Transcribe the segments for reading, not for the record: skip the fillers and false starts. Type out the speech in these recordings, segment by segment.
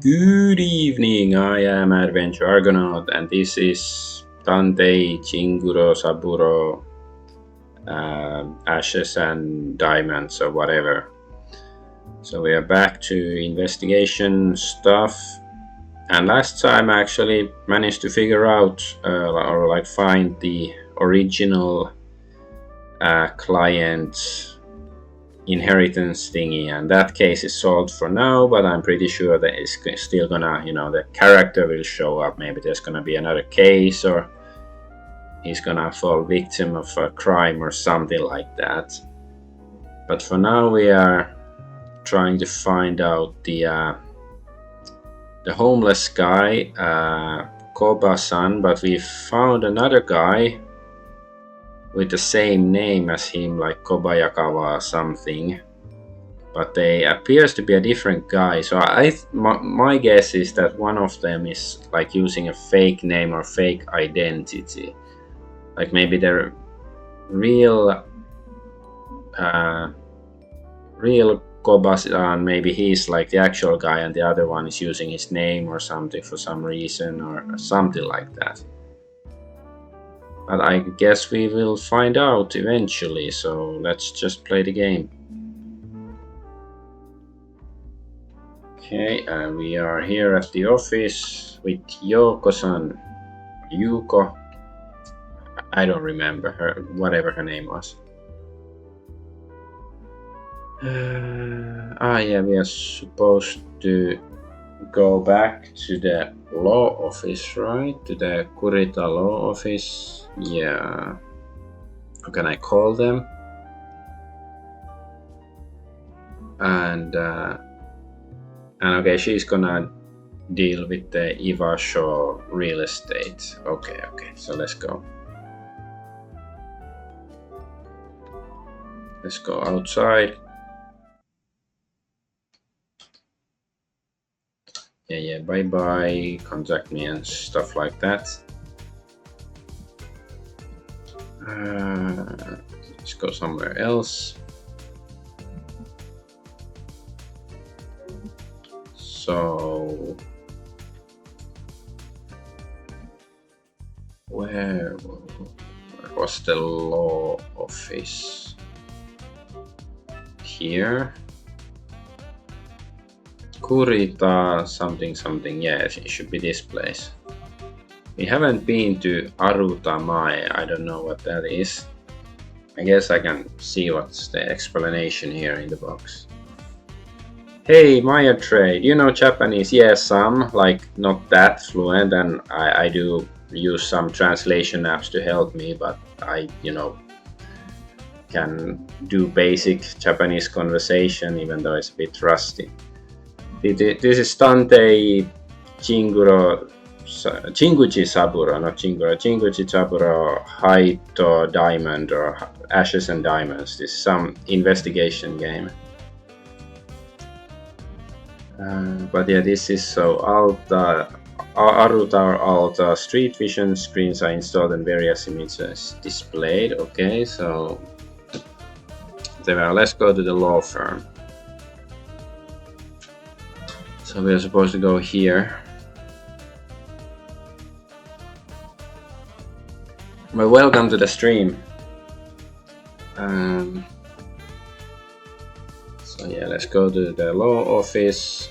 Good evening, I am Adventure Argonaut, and this is Tantei Jinguji Saburo, Ashes and Diamonds or whatever. So we are back to investigation stuff, and last time I actually managed to figure out or find the original client inheritance thingy, and that case is solved for now, but I'm pretty sure that it's still gonna, the character will show up. Maybe there's gonna be another case, or he's gonna fall victim of a crime or something like that. But for now we are trying to find out the homeless guy, Koba-san, but we found another guy with the same name as him, like Kobayakawa something, but they appears to be a different guy. So my guess is that one of them is like using a fake name or fake identity, like maybe their real Koba-san, maybe he's like the actual guy and the other one is using his name or something for some reason or something like that. But I guess we will find out eventually, so let's just play the game. Okay, and we are here at the office with Yoko-san, Yuko. I don't remember her, whatever her name was. Yeah, we are supposed to go back to the law office, right? To the Kurita law office. Yeah. How can I call them? And okay, she's gonna deal with the Ivasho real estate. Okay, so let's go. Let's go outside. Yeah, bye, contact me and stuff like that. Let's go somewhere else. So where was the law office? Here. Kurita something. Yeah, it should be this place. We haven't been to Arutamae. I don't know what that is. I guess I can see what's the explanation here in the box. Hey, Maya Trade, you know Japanese? Yes, some, like not that fluent, and I do use some translation apps to help me, but I, can do basic Japanese conversation, even though it's a bit rusty. This is Tantei Jinguji Saburo, not Jinguro, Jinguji Saburo, Haito Diamond, or Ashes and Diamonds. This is some investigation game. But yeah, this is so Aruta or Alta street vision screens are installed and various images displayed. Okay, so let's go to the law firm. So we're supposed to go here. Well, welcome to the stream. So yeah, let's go to the law office.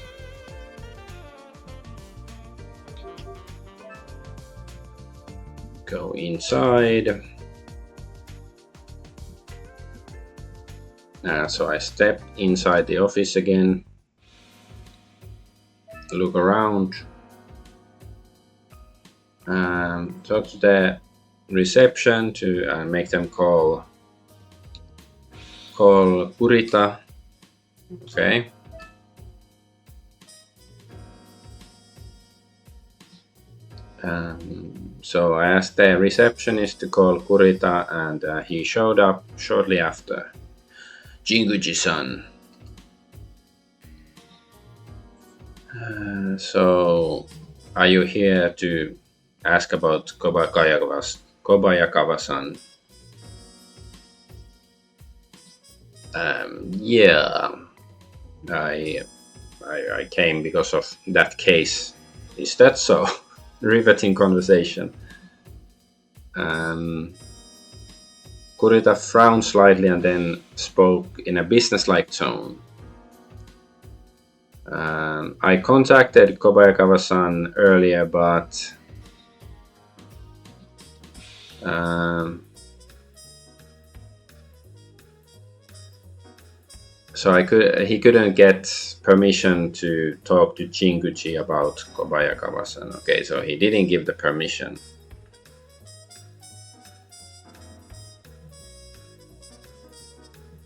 Go inside. So I stepped inside the office again. Look around. Talk to the reception to make them call Kurita. Okay. So I asked the receptionist to call Kurita, and he showed up shortly after. Jinguji-san. So, are you here to ask about Kobayakawa-san? Yeah, I came because of that case. Is that so? Riveting conversation. Kurita frowned slightly and then spoke in a businesslike tone. I contacted Kobayakawa-san earlier, but so he couldn't get permission to talk to Jinguji about Kobayakawa-san. Okay, so he didn't give the permission.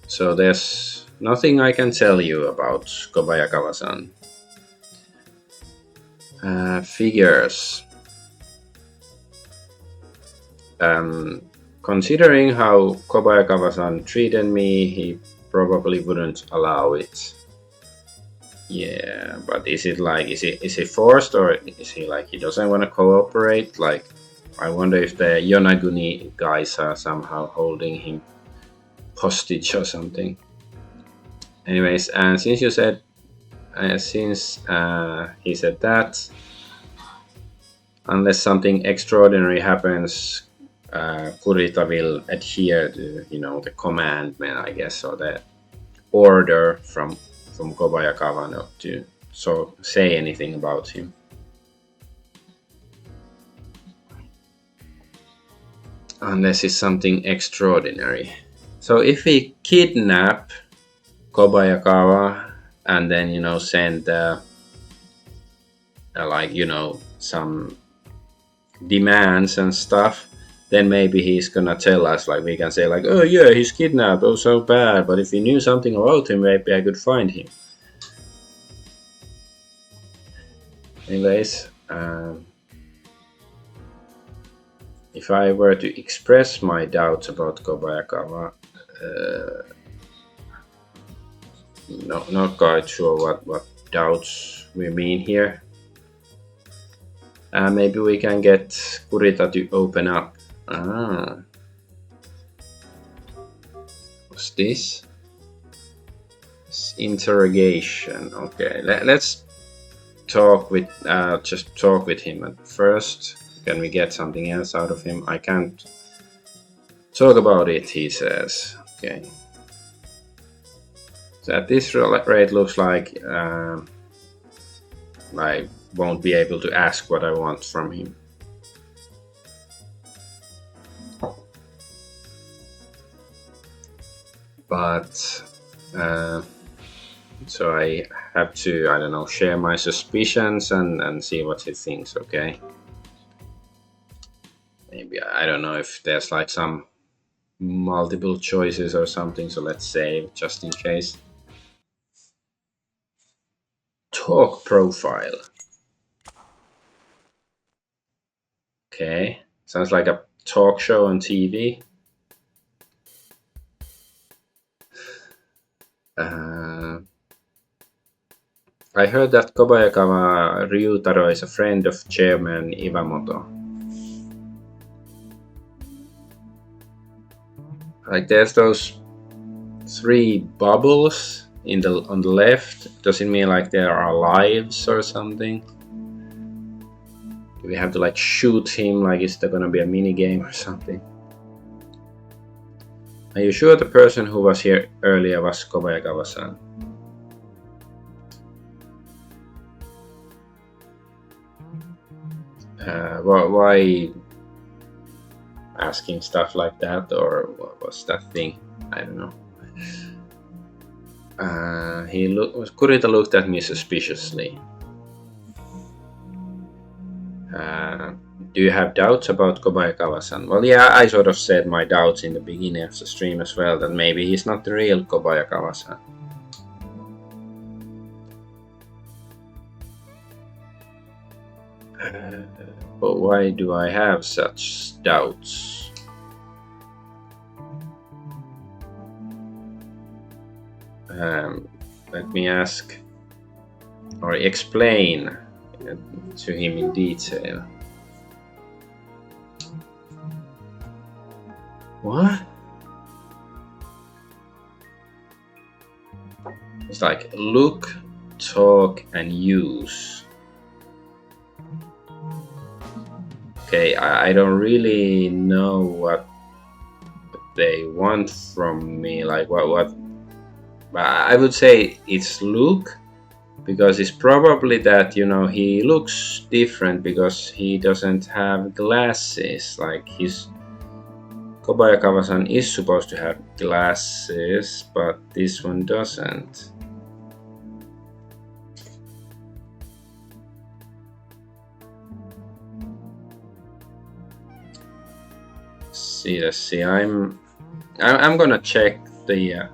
So there's nothing I can tell you about Kobayakawa-san. Figures. Considering how Kobayakawa-san treated me, he probably wouldn't allow it. Yeah, but is he forced, or is he like he doesn't want to cooperate? Like, I wonder if the Yonaguni guys are somehow holding him hostage or something. Anyways, and since you said, since he said that, unless something extraordinary happens, Kurita will adhere to, the commandment, I guess, or the order from Kobayakawa not to say anything about him. Unless it's something extraordinary. So if we kidnap Kobayakawa and then send some demands and stuff, then maybe he's gonna tell us, like we can say like, oh yeah, he's kidnapped, oh so bad, but if we knew something about him, maybe I could find him. Anyways, if I were to express my doubts about Kobayakawa, not quite sure what doubts we mean here. Maybe we can get Kurita to open up. What's this? It's interrogation. Okay, let's talk with just talk with him at first. Can we get something else out of him? I can't talk about it, he says. Okay. So at this rate, looks like I won't be able to ask what I want from him. But so I have to, I don't know, share my suspicions and see what he thinks. Okay. Maybe, I don't know if there's like some multiple choices or something, so let's save just in case. Talk profile. Okay, sounds like a talk show on TV. I heard that Kobayakawa Ryutaro is a friend of Chairman Iwamoto. Like there's those 3 bubbles on the left. Does it mean like there are lives or something? Do we have to like shoot him? Like is there gonna be a mini game or something? Are you sure the person who was here earlier was Kobayakawa-san? Why asking stuff like that, or what was that thing? I don't know. Kurita looked at me suspiciously. Do you have doubts about Kobayakawa-san? Well, yeah, I sort of said my doubts in the beginning of the stream as well, that maybe he's not the real Kobayakawa-san. But why do I have such doubts? Let me ask or explain to him in detail. What? It's like, look talk, and use. Okay, I don't really know what they want from me. Like what? I would say it's look, because it's probably that he looks different because he doesn't have glasses. Like his Kobayakawa-san is supposed to have glasses, but this one doesn't. Let's see. I'm gonna check the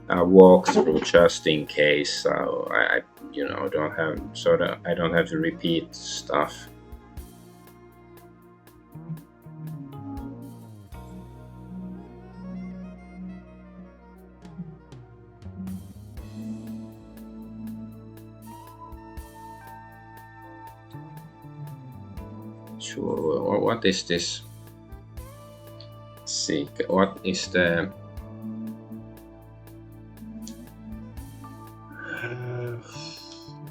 walkthrough just in case, so I don't have I don't have to repeat stuff. Sure. What is this? Let's see. What is the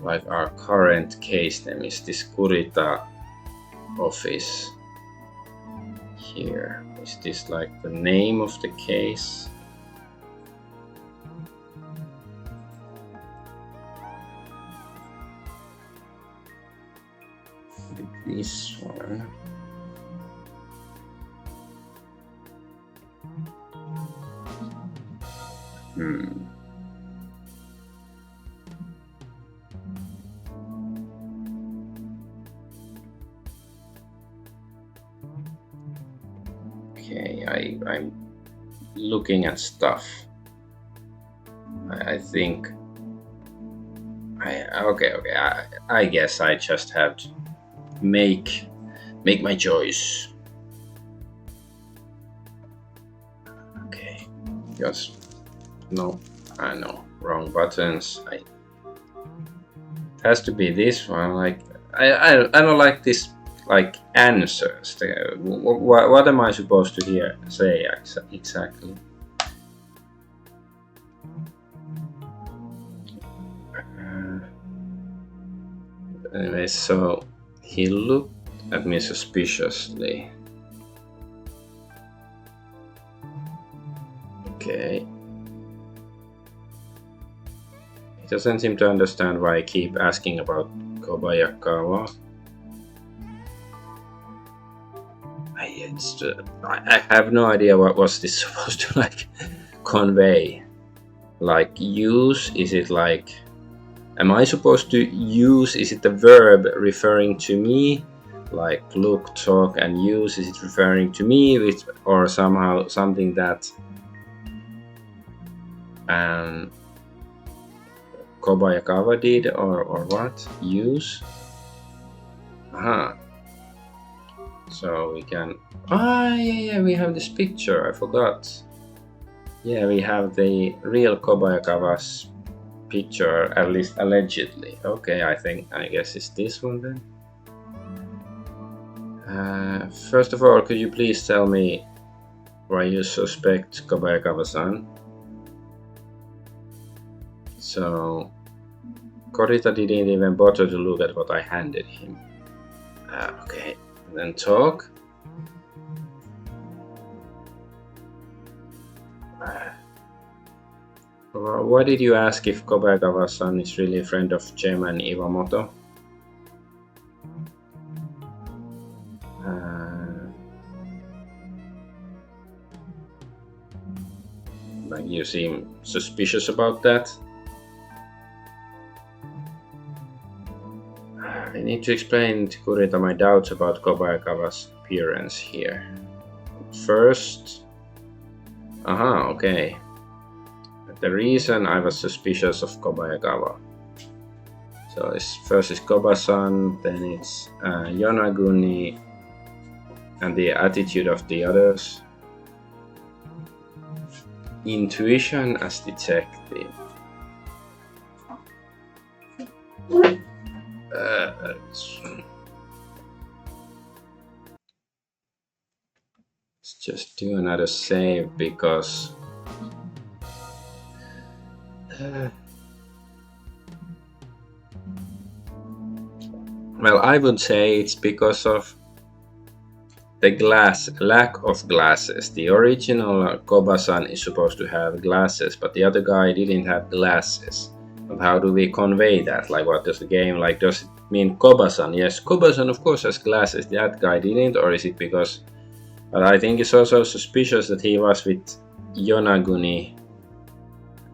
like our current case name? Is this Kurita office here? Is this like the name of the case? This one. Okay, I'm looking at stuff. I think okay. I guess I just have to make my choice. Okay, because no, I know, wrong buttons. It has to be this one. Like I don't like this like answers. What am I supposed to say exactly? Anyway, so he looked at me suspiciously. Okay. He doesn't seem to understand why I keep asking about Kobayakawa. I have no idea what was this supposed to like convey. Like use, is it like, am I supposed to use, is it the verb referring to me? Like look, talk, and use, is it referring to me, or somehow something that Kobayakawa did, or what? Use? Aha. So we can... yeah, we have this picture, I forgot. Yeah, we have the real Kobayakawa's picture, at least allegedly. Okay, I guess it's this one then. First of all, could you please tell me why you suspect Kobayakawa-san? So, Korita didn't even bother to look at what I handed him. Okay, and then talk. Why did you ask if Kobayakawa-san is really a friend of Chairman Iwamoto? Like you seem suspicious about that. I need to explain to Kurita my doubts about Kobayakawa's appearance here. First... okay. The reason I was suspicious of Kobayakawa. So first is Koba-san, then it's Yonaguni, and the attitude of the others. Intuition as detective. Let's just do another save because Well, I would say it's because of the lack of glasses. The original Kobasan is supposed to have glasses, but the other guy didn't have glasses. But how do we convey that? Like, what does the game like? Does it mean Kobasan? Yes, Kobasan of course has glasses. That guy didn't, or is it because? But I think it's also suspicious that he was with Yonaguni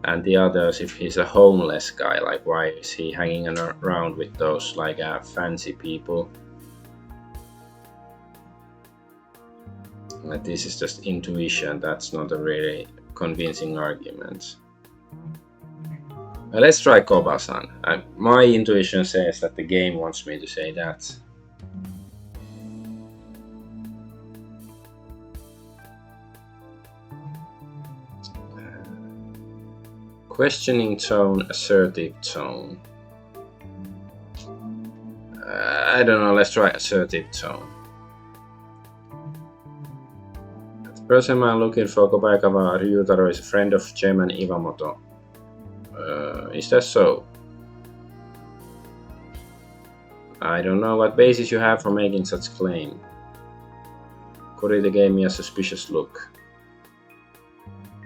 and the others. If he's a homeless guy, like, why is he hanging around with those like fancy people? This is just intuition, that's not a really convincing argument. Let's try Kobasan. My intuition says that the game wants me to say that. Questioning tone, assertive tone. I don't know, let's try assertive tone. The person I'm looking for, Kobayakawa Ryutaro, is a friend of Chairman Iwamoto. Is that so? I don't know what basis you have for making such claim. Kurita gave me a suspicious look.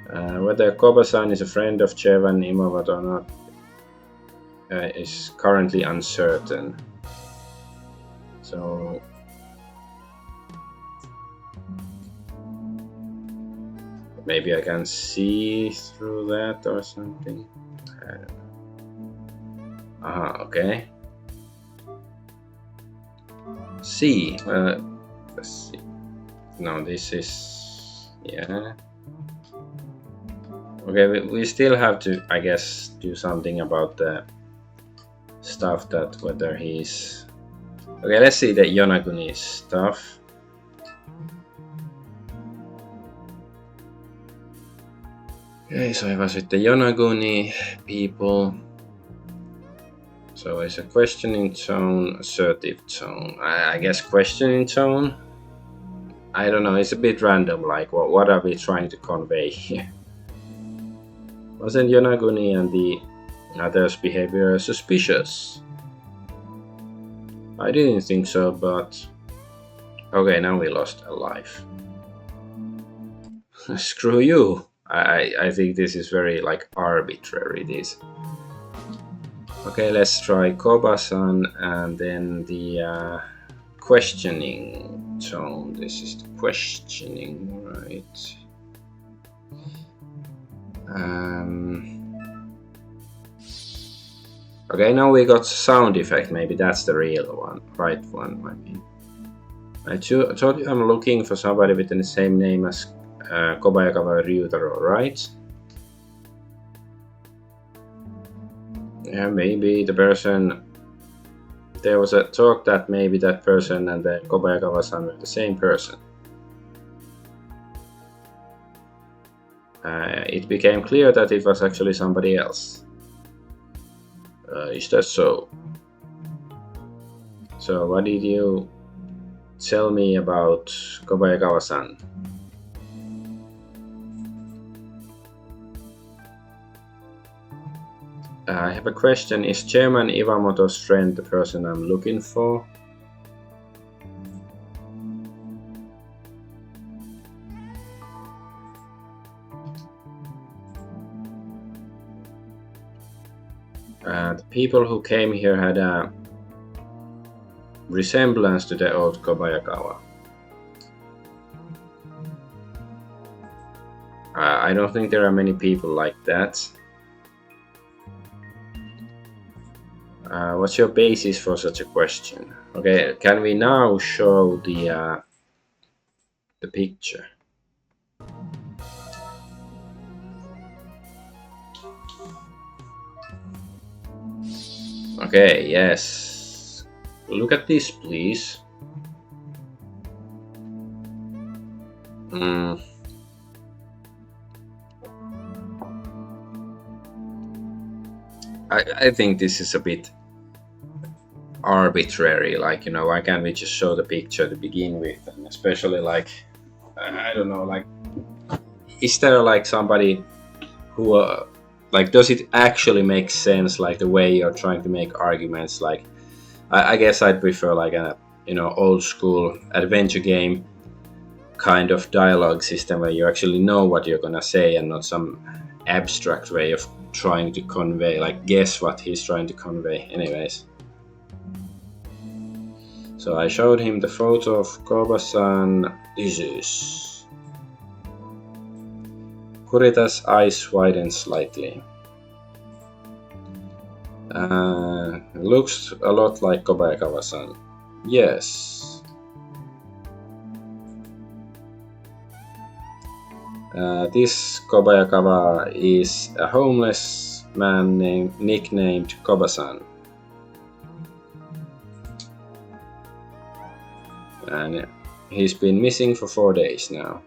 Whether Kobasan is a friend of Chairman Iwamoto or not is currently uncertain. So maybe I can see through that or something. I don't know. Okay. See. Let's see. No, this is. Yeah. Okay, we still have to, I guess, do something about the stuff that whether he's. Okay, let's see the Yonaguni stuff. Okay, so I was with the Yonaguni people. So it's a questioning tone, assertive tone. I guess questioning tone. I don't know, it's a bit random, like what are we trying to convey here? Wasn't Yonaguni and the others' behavior suspicious? I didn't think so, but... Okay, now we lost a life. Screw you! I think this is very, like, arbitrary, this. Okay, let's try Kobasan and then the questioning tone. This is the questioning, right? Okay, now we got sound effect. Maybe that's the real one, right one. I mean, I told you I'm looking for somebody with the same name as Kobayakawa Ryutaro, right? Yeah, maybe the person. There was a talk that maybe that person and the Kobayakawa-san were the same person. It became clear that it was actually somebody else. Is that so? So what did you tell me about Kobayakawa-san? I have a question. Is Chairman Iwamoto's friend the person I'm looking for? The people who came here had a resemblance to the old Kobayakawa. I don't think there are many people like that. What's your basis for such a question? Okay, can we now show the picture? Okay, yes. Look at this, please. I think this is a bit arbitrary, like, you know, why can't we just show the picture to begin with? And especially, like, I don't know, like, is there like somebody who like, does it actually make sense, like the way you're trying to make arguments, like I guess I'd prefer like a old school adventure game kind of dialogue system where you actually know what you're gonna say and not some abstract way of trying to convey, like guess what he's trying to convey. Anyways, so I showed him the photo of Koba-san. This is Kurita's eyes widen slightly. Looks a lot like Kobayakawa-san. Yes. This Kobayakawa is a homeless man nicknamed Koba-san. And he's been missing for 4 days now.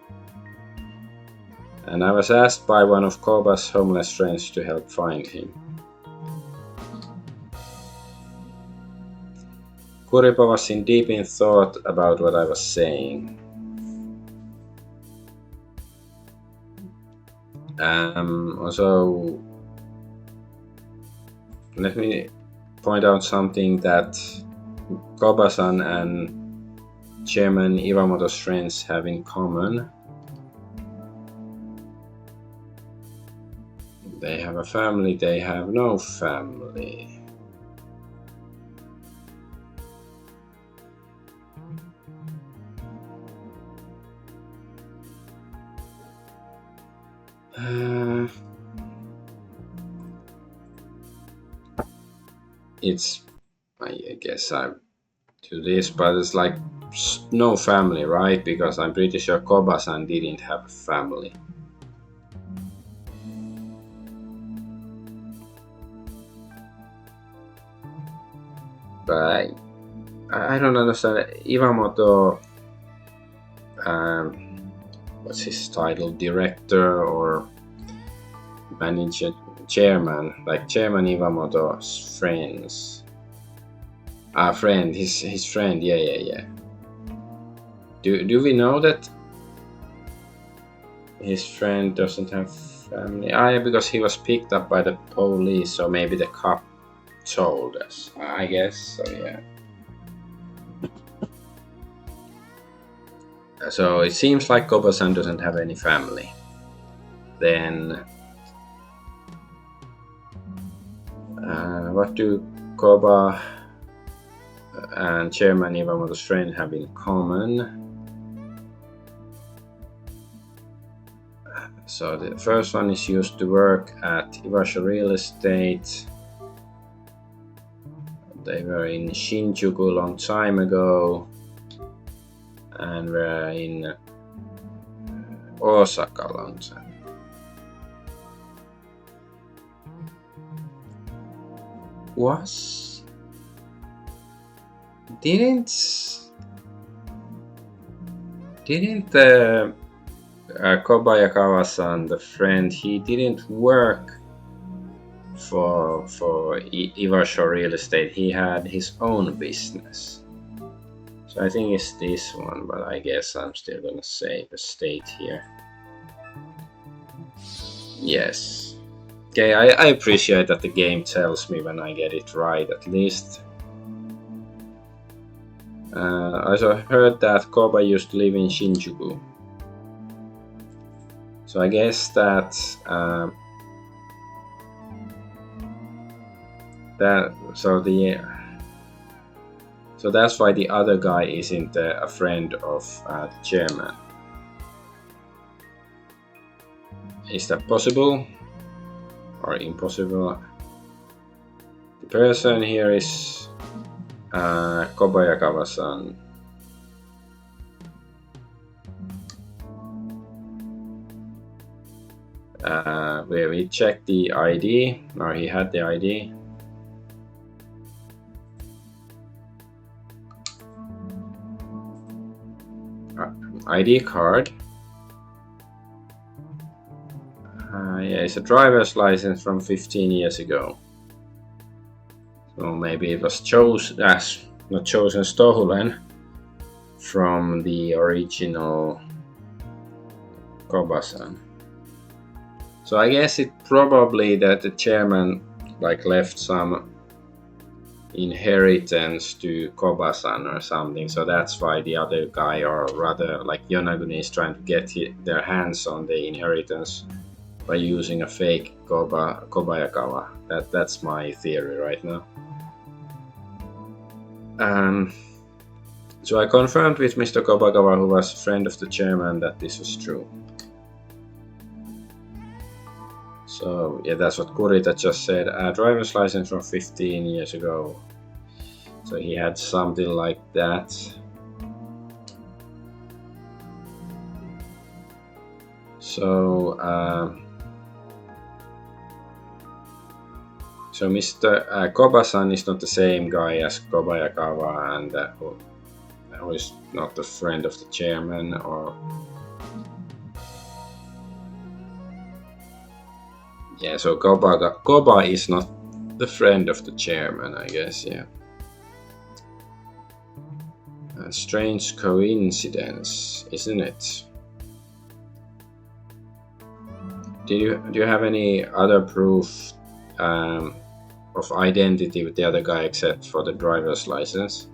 And I was asked by one of Koba's homeless friends to help find him. Kuripa was in deep in thought about what I was saying. Also, let me point out something that Koba-san and Chairman Iwamoto's friends have in common. They have a family, they have no family. I guess I do this, but it's like no family, right? Because I'm pretty sure Koba-san didn't have a family. But I don't understand. Iwamoto, what's his title? Director or manager? Chairman, like Chairman Iwamoto's friends. Friend, his friend, yeah. Do we know that his friend doesn't have family? Yeah, because he was picked up by the police, so maybe the cop told us. I guess so, yeah. So it seems like Koba-san doesn't have any family. Then what do Koba and Chairman Iwamoto's friend have in common? So the first one is used to work at Iwasho Real Estate. They were in Shinjuku a long time ago and were in Osaka a long time. Didn't Kobayakawa-san, the friend, he didn't work for Iwasho Real Estate. He had his own business. So I think it's this one, but I guess I'm still gonna say the state here. Yes. Okay, I appreciate that the game tells me when I get it right, at least. I also heard that Koba used to live in Shinjuku. So I guess that so that's why the other guy isn't a friend of the chairman. Is that possible or impossible? The person here is Kobayakawa-san. Where we checked the ID, or he had the ID. ID card. Yeah, it's a driver's license from 15 years ago. So maybe it was stolen from the original Koba-san. So I guess it probably that the chairman like left some inheritance to Koba-san or something, so that's why the other guy, or rather like Yonaguni, is trying to get their hands on the inheritance by using a fake Kobayakawa. That's my theory right now. So I confirmed with Mr. Kobayakawa, who was a friend of the chairman, that this was true. So yeah, that's what Kurita just said. Driver's license from 15 years ago. So he had something like that. So Mr. Koba-san is not the same guy as Kobayakawa, and who is not a friend of the chairman, or yeah. So Koba is not the friend of the chairman, I guess. Yeah. A strange coincidence, isn't it? Do you have any other proof of identity with the other guy except for the driver's license?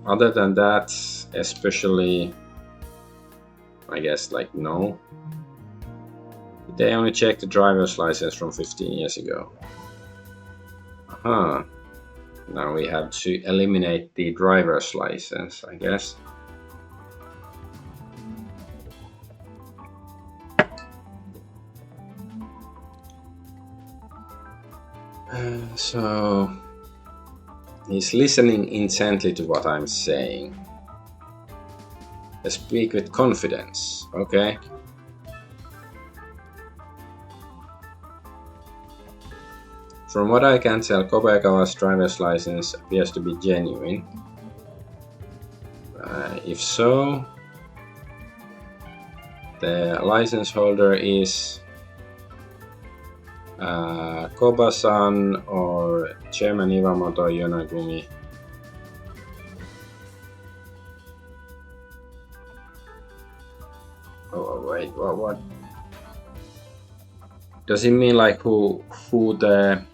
Other than that, especially, I guess, like, no. They only checked the driver's license from 15 years ago. Now we have to eliminate the driver's license, I guess. So he's listening intently to what I'm saying. Speak with confidence, okay? From what I can tell, Kobayakawa's driver's license appears to be genuine. If so, the license holder is Koba-san or Chairman Iwamoto Yonaguni. Oh wait, what? Does it mean like who the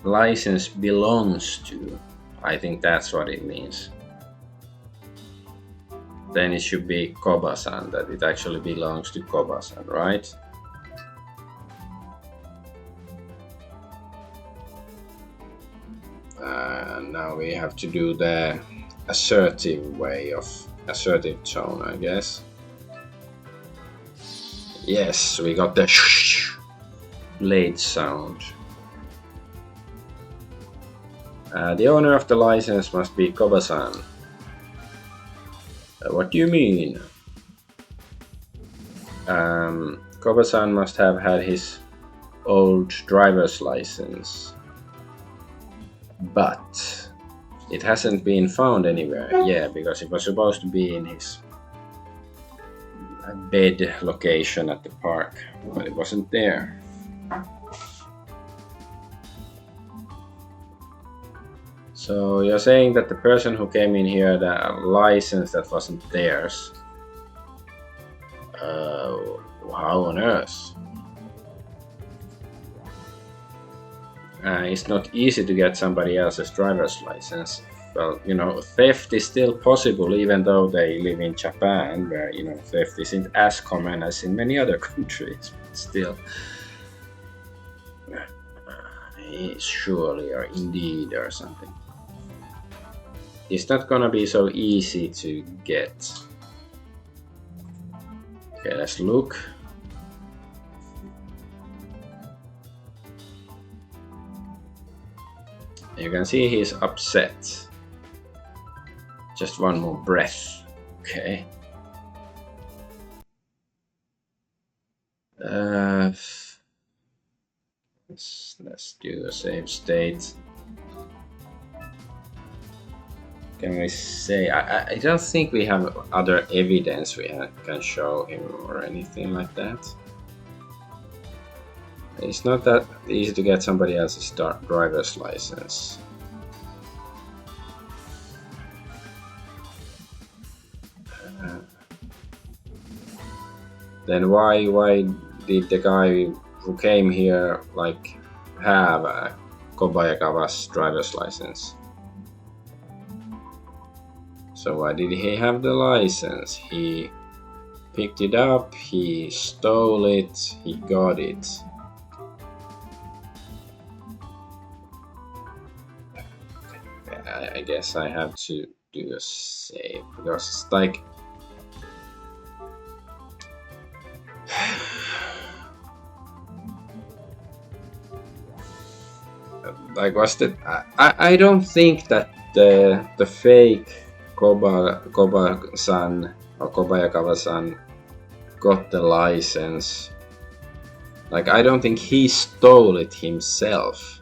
license belongs to? I think that's what it means. Then it should be Koba-san, that it actually belongs to Koba-san, right? Now we have to do the assertive tone, I guess. Yes, we got the blade sound. The owner of the license must be Koba-san. What do you mean? Koba-san must have had his old driver's license, but it hasn't been found anywhere. Yeah, because it was supposed to be in his bed location at the park, but it wasn't there. So you're saying that the person who came in here had a license that wasn't theirs. How on earth? It's not easy to get somebody else's driver's license. Well, theft is still possible, even though they live in Japan, where, theft isn't as common as in many other countries. But still, surely or indeed or something. It's not gonna be so easy to get. Okay, let's look. You can see he's upset. Just one more breath. Okay. Let's do a save state. Can we say? I don't think we have other evidence we can show him or anything like that. It's not that easy to get somebody else's driver's license. Then why did the guy who came here like have Kobayakawa's driver's license. So why did he have the license? He picked it up, he stole it, he got it. I guess I have to do a save because it's like was that I don't think that the fake Koba-san or Kobayakawa-san got the license. Like I don't think he stole it himself.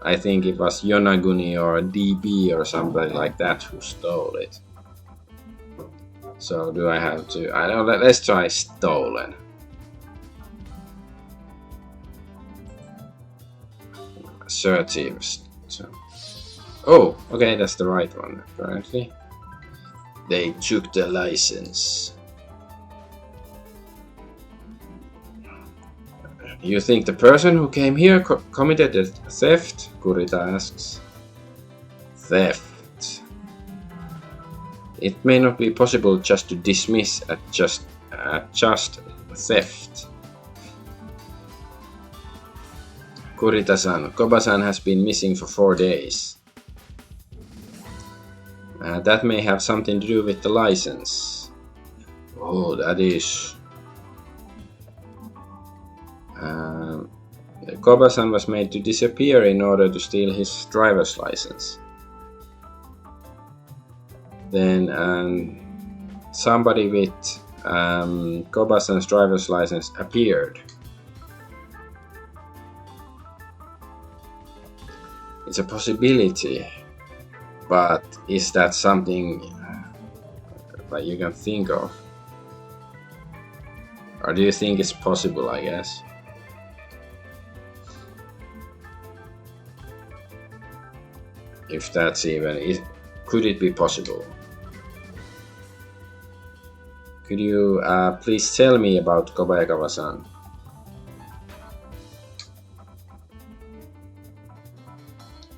I think it was Yonaguni or DB or somebody like that who stole it. So do I have to? I don't. Let's try stolen. Assertive. So. Oh, okay, that's the right one. Apparently, they took the license. You think the person who came here committed a theft? Kurita asks. Theft. It may not be possible just to dismiss at just theft. Kurita-san, Koba-san has been missing for 4 days. That may have something to do with the license. Oh, that is... Koba-san was made to disappear in order to steal his driver's license. Then somebody with Koba-san's driver's license appeared. It's a possibility, but is that something that you can think of? Or do you think it's possible, I guess? If that's even... Could it be possible? Could you please tell me about Kobayakawa-san?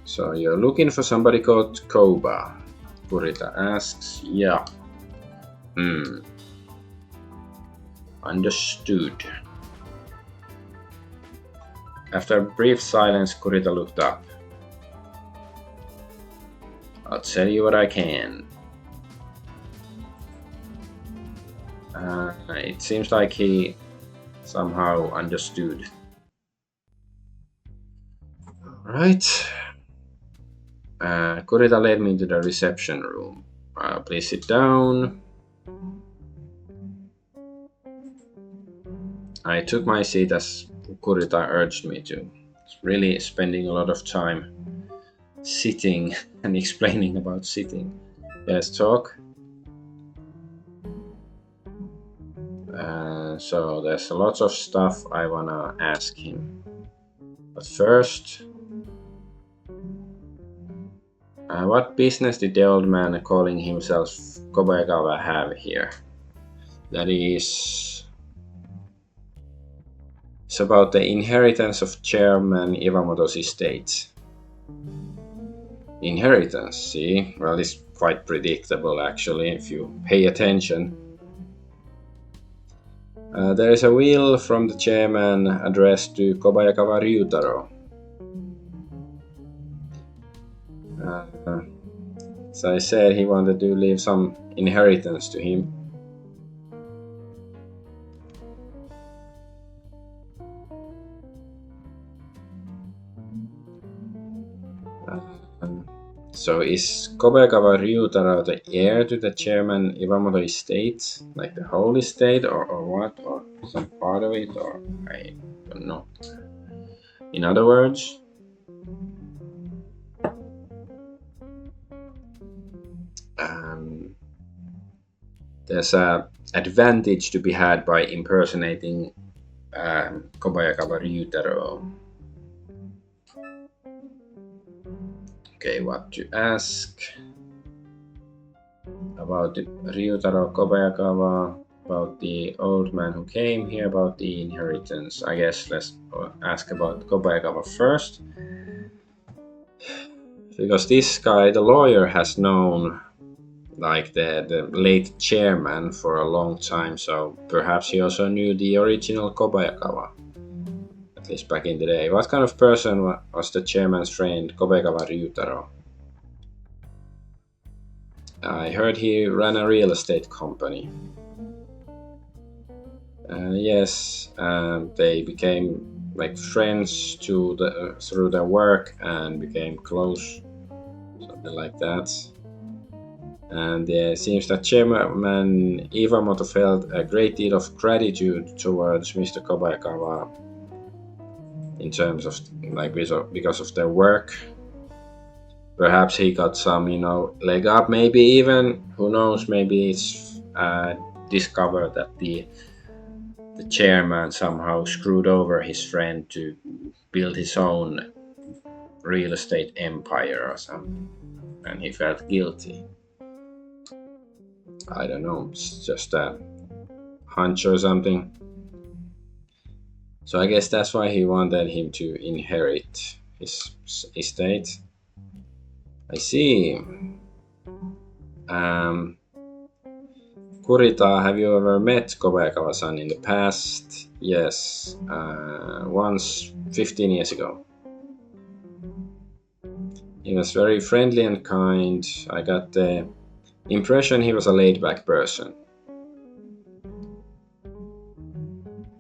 So you're looking for somebody called Koba? Kurita asks. Yeah. Understood. After a brief silence, Kurita looked up. I'll tell you what I can. It seems like he somehow understood. Right. Kurita led me to the reception room. Please sit down. I took my seat as Kurita urged me to. It's really spending a lot of time sitting and explaining about sitting. Let's talk. So there's a lot of stuff I wanna ask him. But first, what business did the old man calling himself Kobayakawa have here? That is... It's about the inheritance of Chairman Iwamoto's estate. Inheritance, see? Well, it's quite predictable actually, if you pay attention. There is a will from the chairman addressed to Kobayakawa Ryutaro. So I said he wanted to leave some inheritance to him. So is Kobayakawa Ryutaro the heir to the chairman Iwamoto estate? Like the whole estate or what? Or some part of it? Or I don't know. In other words, there's an advantage to be had by impersonating Kobayakawa Ryutaro. Okay, what to ask about Ryutaro Kobayakawa? about the old man who came here, about the inheritance. I guess let's ask about Kobayakawa first. Because this guy, the lawyer, has known like the late chairman for a long time, so perhaps he also knew the original Kobayakawa, at least back in the day. What kind of person was the chairman's friend Kobayakawa Ryutaro? I heard he ran a real estate company. Yes, they became like friends through their work and became close, something like that. And it seems that Chairman Iwamoto felt a great deal of gratitude towards Mr. Kobayakawa in terms of like because of their work. Perhaps he got some, leg up. Maybe even, who knows? Maybe it's discovered that the chairman somehow screwed over his friend to build his own real estate empire or something, and he felt guilty. I don't know, it's just a hunch or something. So I guess that's why he wanted him to inherit his estate. I see. Kurita, have you ever met Kobayakawa-san in the past? Yes, once 15 years ago. He was very friendly and kind. I got the impression he was a laid-back person.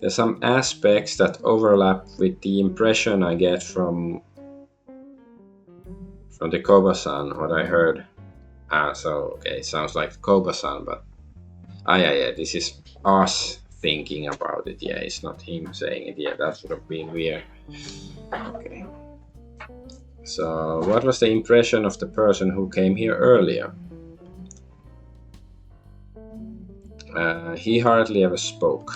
There's some aspects that overlap with the impression I get from the Koba-san, what I heard. So okay, it sounds like Koba-san, but yeah, this is us thinking about it. Yeah, it's not him saying it. Yeah, that would have been weird. Okay. So, what was the impression of the person who came here earlier? He hardly ever spoke.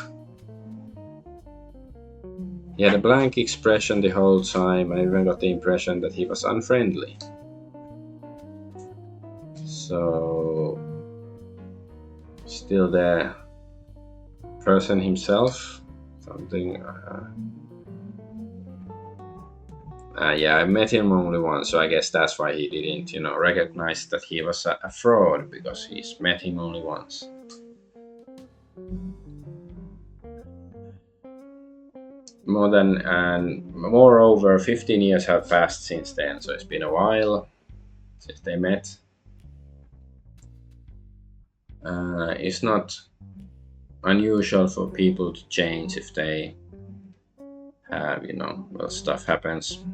He had a blank expression the whole time. I even got the impression that he was unfriendly. So, still the person himself, something. Yeah, I met him only once, so I guess that's why he didn't, recognize that he was a fraud, because he's met him only once. Moreover, 15 years have passed since then, so it's been a while since they met. It's not unusual for people to change if they have, stuff happens.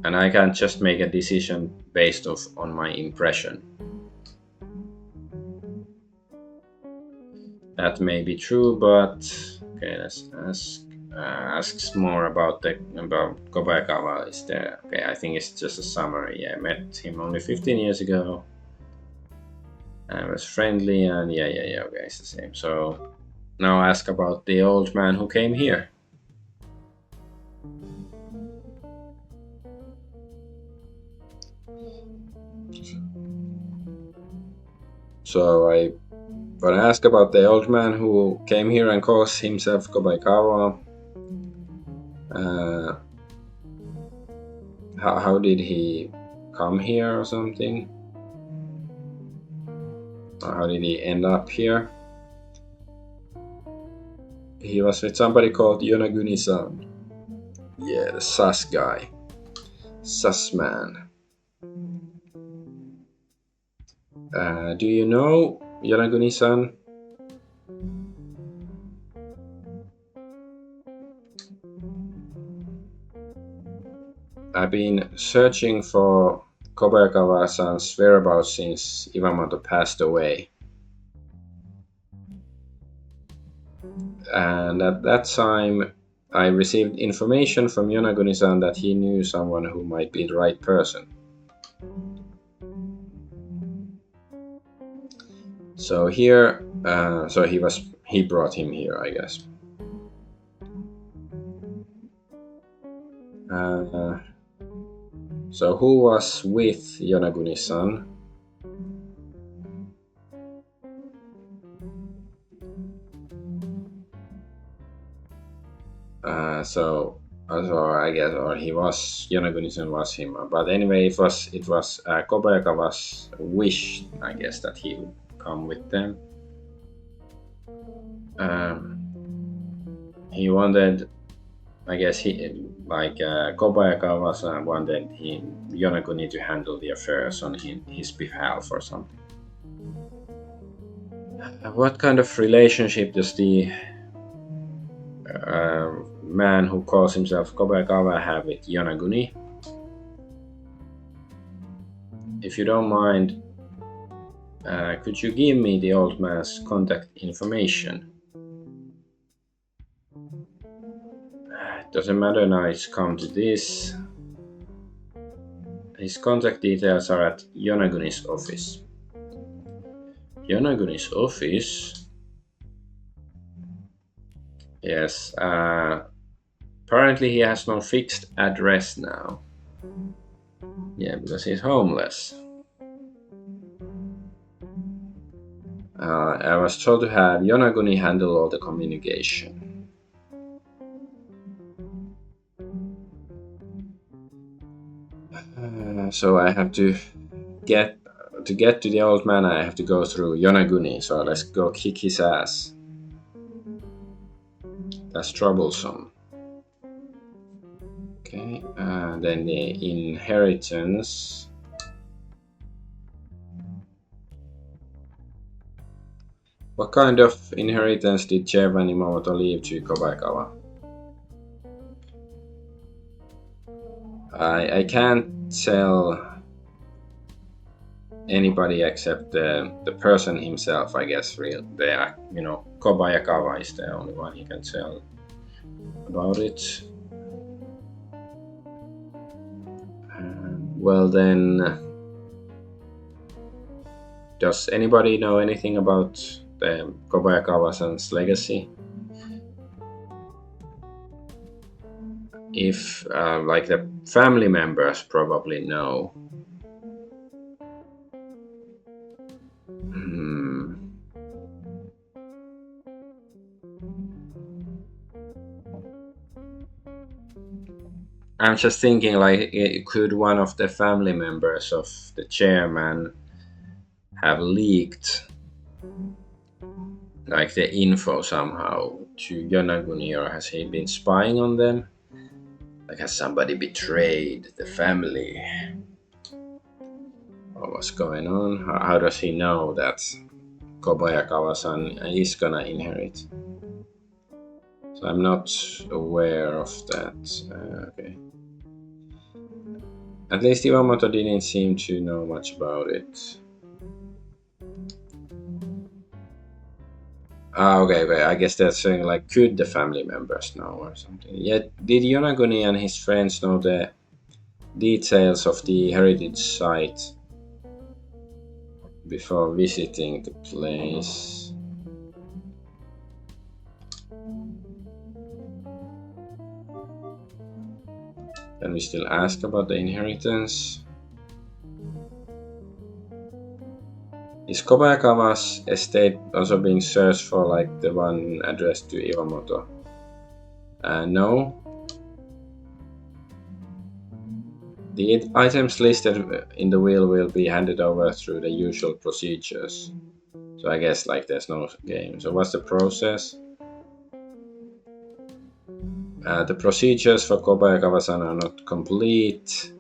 And I can't just make a decision based on my impression. That may be true, but okay, let's asks more about Kobayakawa. Is there? Okay, I think it's just a summary. Yeah, I met him only 15 years ago. I was friendly, and yeah. Okay, it's the same. So now ask about the old man who came here. So I ask about the old man who came here and calls himself Kobayakawa. How did he come here or something? Or how did he end up here? He was with somebody called Yonaguni-san. Yeah, the sus guy. Sus man. Do you know Yonaguni-san? I've been searching for Kobayakawa-san's whereabouts since Iwamoto passed away. And at that time, I received information from Yonaguni-san that he knew someone who might be the right person. So here, he brought him here, I guess. So who was with Yonaguni-san? So I guess, or he was, Yonaguni-san was him. But anyway, it was Kobayakawa's wish, I guess, that he would come with them. He wanted, I guess Kobayakawa wanted Yonaguni to handle the affairs on his behalf or something. What kind of relationship does the man who calls himself Kobayakawa have with Yonaguni? If you don't mind, could you give me the old man's contact information? It doesn't matter now, it's come to this. His contact details are at Yonaguni's office. Yonaguni's office? Yes, apparently he has no fixed address now. Yeah, because he's homeless. I was told to have Yonaguni handle all the communication. So I have to get to the old man. I have to go through Yonaguni. So let's go kick his ass. That's troublesome. Okay, then the inheritance. What kind of inheritance did Chairman Imamoto leave to Kobayakawa? I can't tell anybody except the person himself, I guess. Kobayakawa is the only one he can tell about it. Well then, does anybody know anything about the Kobayakawa-san's legacy? If the family members probably know. I'm just thinking, could one of the family members of the chairman have leaked the info somehow to Yonaguni, or has he been spying on them? Has somebody betrayed the family? Or what's going on? How does he know that Kobayakawa-san is gonna inherit? So I'm not aware of that. Okay. At least Iwamoto didn't seem to know much about it. Okay. I guess they're saying could the family members know or something. Yet, did Yonaguni and his friends know the details of the heritage site before visiting the place? Can we still ask about the inheritance? Is Kobayakawa's estate also being searched for the one addressed to Iwamoto? No. The items listed in the will be handed over through the usual procedures. So I guess there's no game. So what's the process? The procedures for Kobayakawa-san are not complete.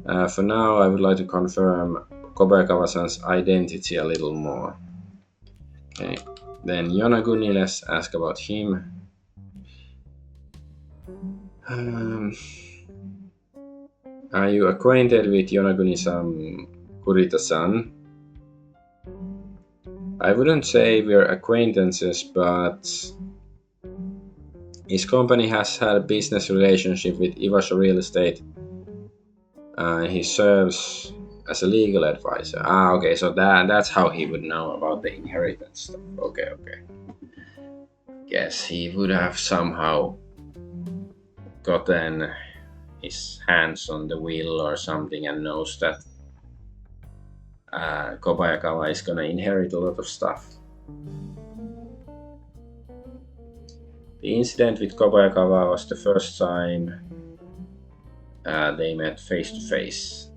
For now, I would like to confirm Kobayakawa-san's identity a little more. Okay, then Yonaguni, let's ask about him. Are you acquainted with Yonaguni-san Kurita-san? I wouldn't say we're acquaintances, but his company has had a business relationship with Iwasho Real Estate. He serves as a legal advisor. Okay, so that's how he would know about the inheritance stuff. Okay. Guess he would have somehow gotten his hands on the wheel or something and knows that Kobayakawa is gonna inherit a lot of stuff. The incident with Kobayakawa was the first time they met face to face.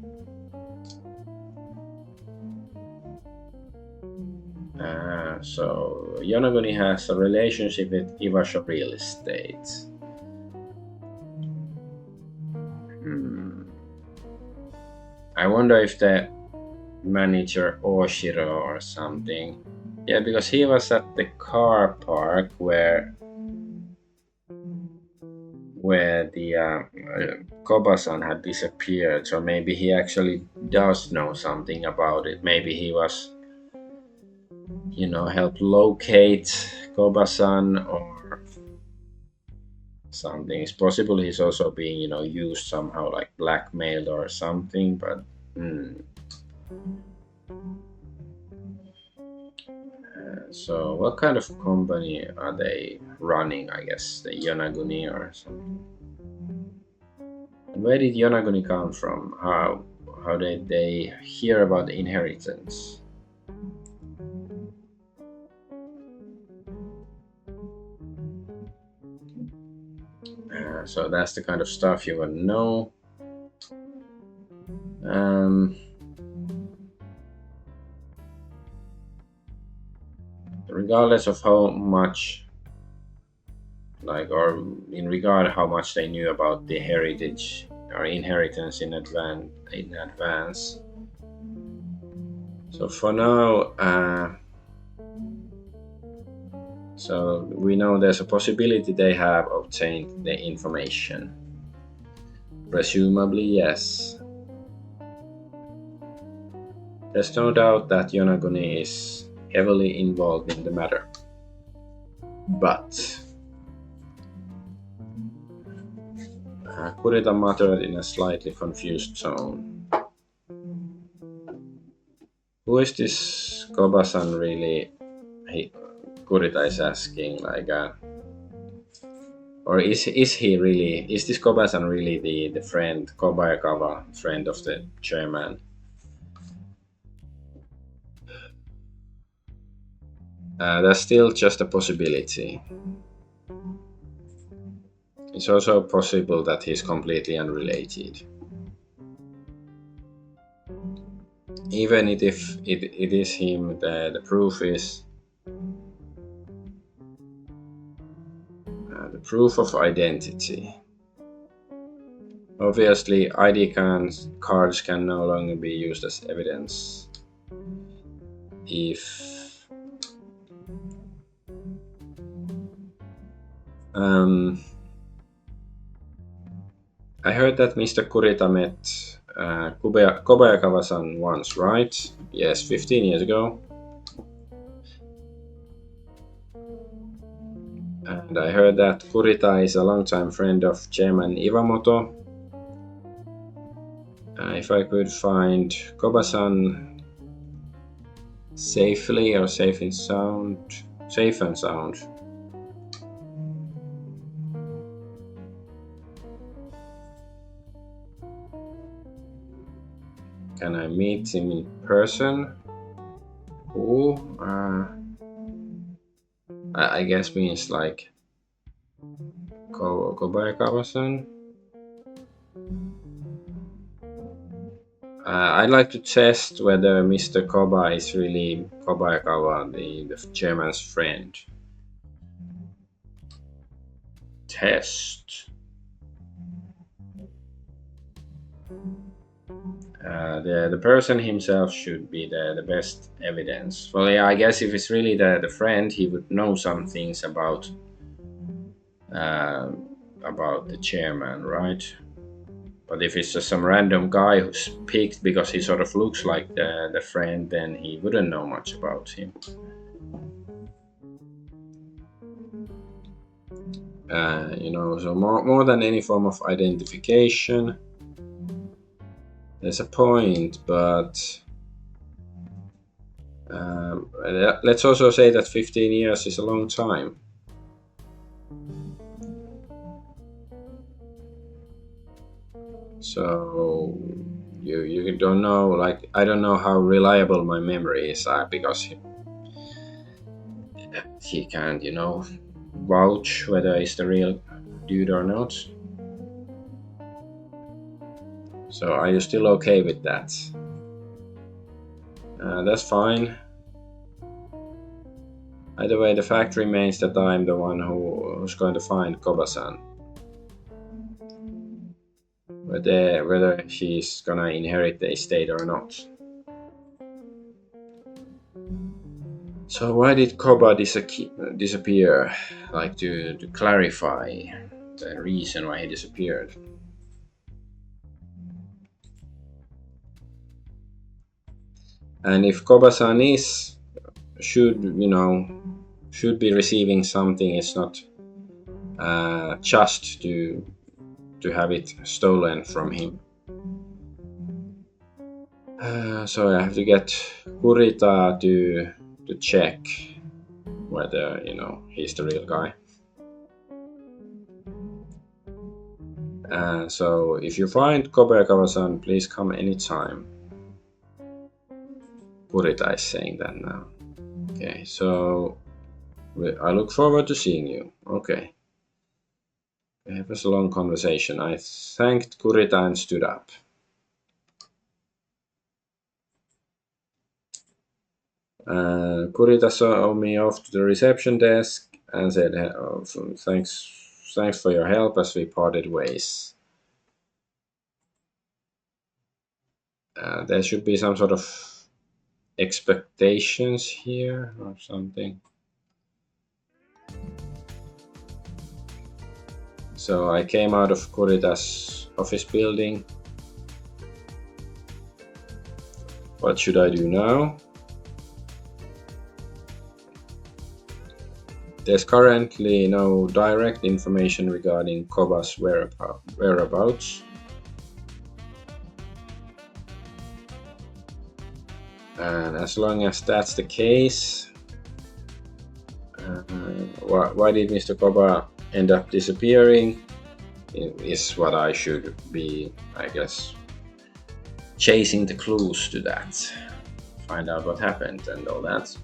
So Yonaguni has a relationship with Iwasho Real Estate. I wonder if the manager Oshiro or something. Yeah, because he was at the car park where the Koba-san had disappeared, so maybe he actually does know something about it. Maybe he was, helped locate Koba-san or something. It's possible he's also being, used somehow, like blackmailed or something, but so what kind of company are they running? I guess the Yonaguni or something. And where did Yonaguni come from? How did they hear about the inheritance? So that's the kind of stuff you would know. Regardless of how much, or in regard how much they knew about the heritage or inheritance in advance. So for now, so we know there's a possibility they have obtained the information. Presumably, yes. There's no doubt that Yonaguni is heavily involved in the matter. But Kurita muttered in a slightly confused tone. Who is this Koba-san really? Kurita is asking, or is this Koba-san really the friend, Kobayakawa, friend of the chairman? That's still just a possibility. It's also possible that he's completely unrelated. Even if it is him, the proof is the proof of identity. Obviously, ID cards can no longer be used as evidence if I heard that Mr. Kurita met Kobayakawa-san once, right? Yes, 15 years ago. And I heard that Kurita is a longtime friend of Chairman Iwamoto. If I could find Koba-san safely or safe and sound. Can I meet him in person? Who? I guess means like Kobayakawa-san. I'd like to test whether Mr. Koba is really Kobayakawa, the chairman's friend. Test. The person himself should be the best evidence. Well, yeah, I guess if it's really the friend, he would know some things about the chairman, right? But if it's just some random guy who's picked because he sort of looks like the friend, then he wouldn't know much about him. So more than any form of identification, there's a point, but let's also say that 15 years is a long time. So you don't know, like, I don't know how reliable my memory is, because he can't, vouch whether it's the real dude or not. So are you still okay with that? That's fine. Either way, the fact remains that I'm the one who's going to find Koba-san. Whether she's gonna inherit the estate or not. So why did Koba disappear? Like, to clarify the reason why he disappeared. And if Koba-san should be receiving something, it's not just to have it stolen from him. So I have to get Kurita to check whether he's the real guy. So if you find Kobayakawa-san, please come anytime. Kurita is saying that now. Okay, so I look forward to seeing you. Okay. It was a long conversation. I thanked Kurita and stood up. Kurita saw me off to the reception desk and said, thanks for your help as we parted ways. There should be some sort of expectations here or something. So I came out of Kurita's office building. What should I do now? There's currently no direct information regarding Koba's whereabouts. And as long as that's the case, why did Mr. Koba end up disappearing is what I should be, I guess, chasing the clues to that. Find out what happened and all that.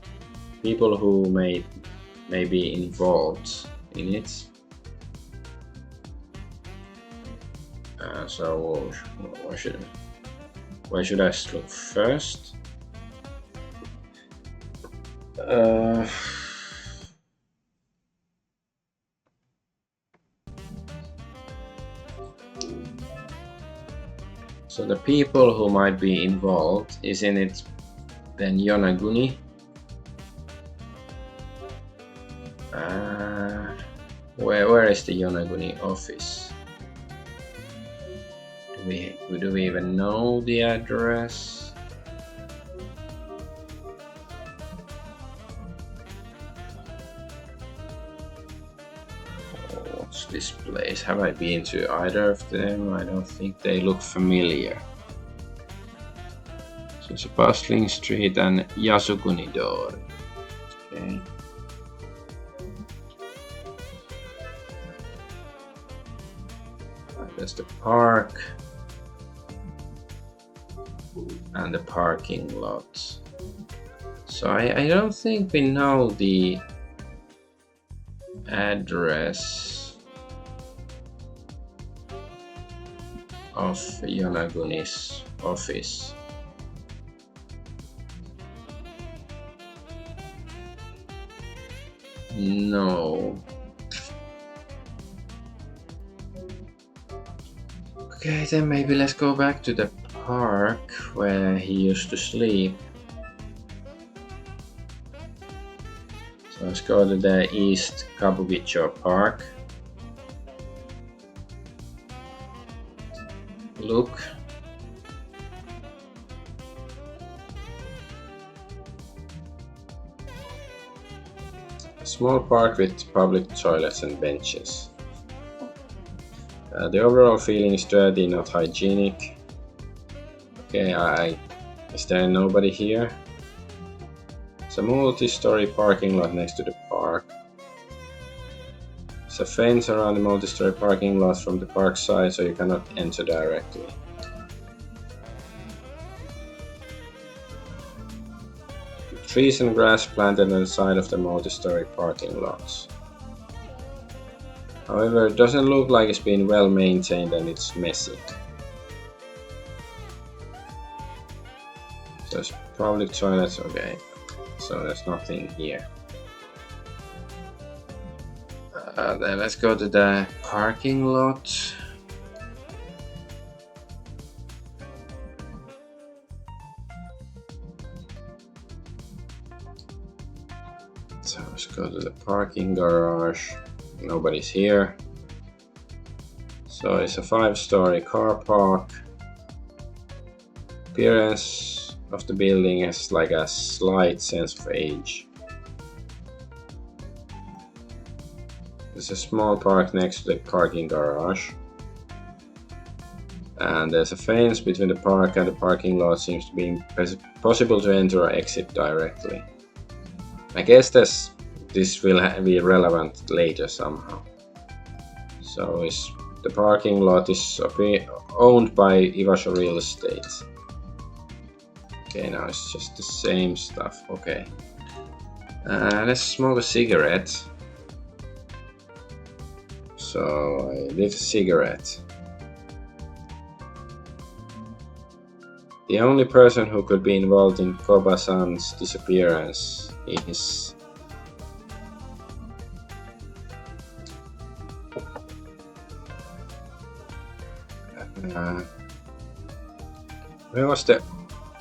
People who may be involved in it. So where should I look first? So the people who might be involved, isn't it then Yonaguni? Where is the Yonaguni office? Do we even know the address? What's this place? Have I been to either of them? I don't think they look familiar. So it's a bustling street and Yasukuni door. Okay. There's the park and the parking lot. So I don't think we know the address of Yonaguni's office. No. Okay, then maybe let's go back to the park where he used to sleep. So let's go to the East Kabukicho Park. Look. A small park with public toilets and benches. The overall feeling is dirty, not hygienic. Okay, is there nobody here? It's a multi-story parking lot next to the park. There's a fence around the multi-story parking lot from the park side, so you cannot enter directly. Trees and grass planted on the side of the multi-story parking lots. However, it doesn't look like it's been well maintained and it's messy. So there's public toilets, okay. So there's nothing here. Then let's go to the parking lot. So let's go to the parking garage. Nobody's here. So it's a 5-story car park. Appearance of the building has like a slight sense of age. There's a small park next to the parking garage. And there's a fence between the park and the parking lot. Seems to be possible to enter or exit directly. I guess this will be relevant later somehow. So the parking lot is owned by Ivasho Real Estate. Okay, now it's just the same stuff. Okay. Let's smoke a cigarette. So I lit a cigarette. The only person who could be involved in Koba-san's disappearance is where was the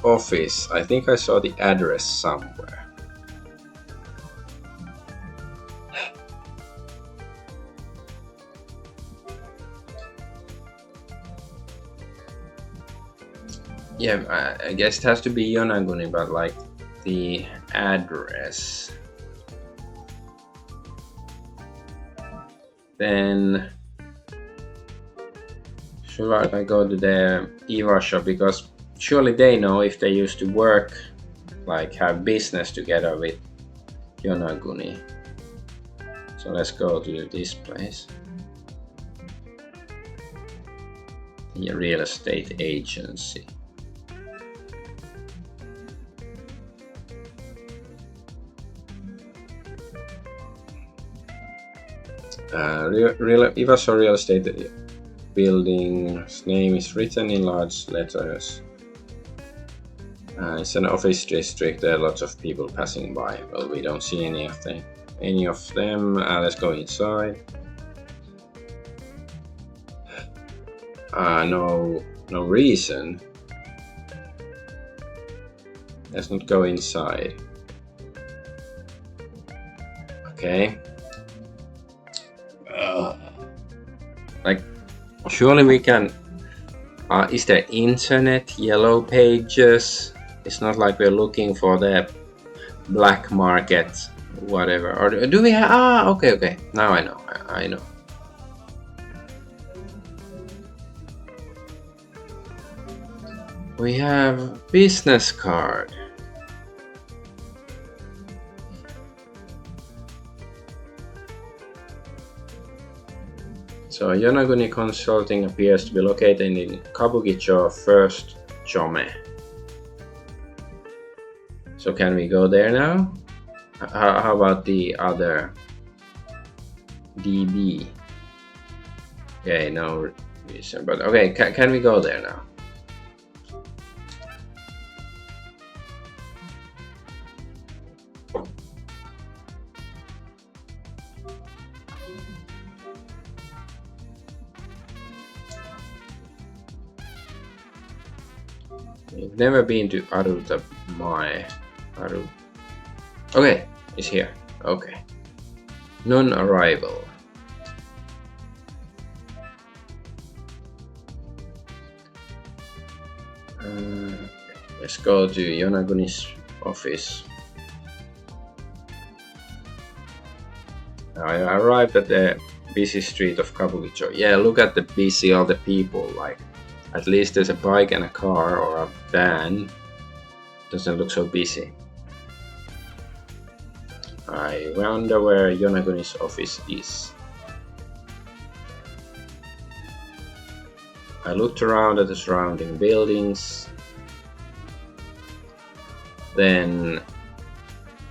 office? I think I saw the address somewhere. Yeah, I guess it has to be Yonaguni, but like the address. Then should I go to the Ivasho, because surely they know if they used to work, like have business together with Yonaguni. So let's go to this place. The real estate agency. Ivasho Real Estate building's name is written in large letters. It's an office district. There are lots of people passing by. Well, we don't see any of them. Let's go inside. No reason. Let's not go inside. Okay. Like, surely we can. Is there internet, yellow pages? It's not like we're looking for the black market, whatever. Or do we have? Okay. Now I know. I know. We have business card. So Yonaguni Consulting appears to be located in Kabukicho 1st Chome. So can we go there now? How about the other DB? Okay, no reason, but okay, can we go there now? We've never been to Aruta Mae. Okay, it's here. Okay. Non-arrival. Let's go to Yonaguni's office. I arrived at the busy street of Kabukicho. Yeah, look at the busy, all the people. Like, at least there's a bike and a car or a van. Doesn't look so busy. I wonder where Yonaguni's office is. I looked around at the surrounding buildings. Then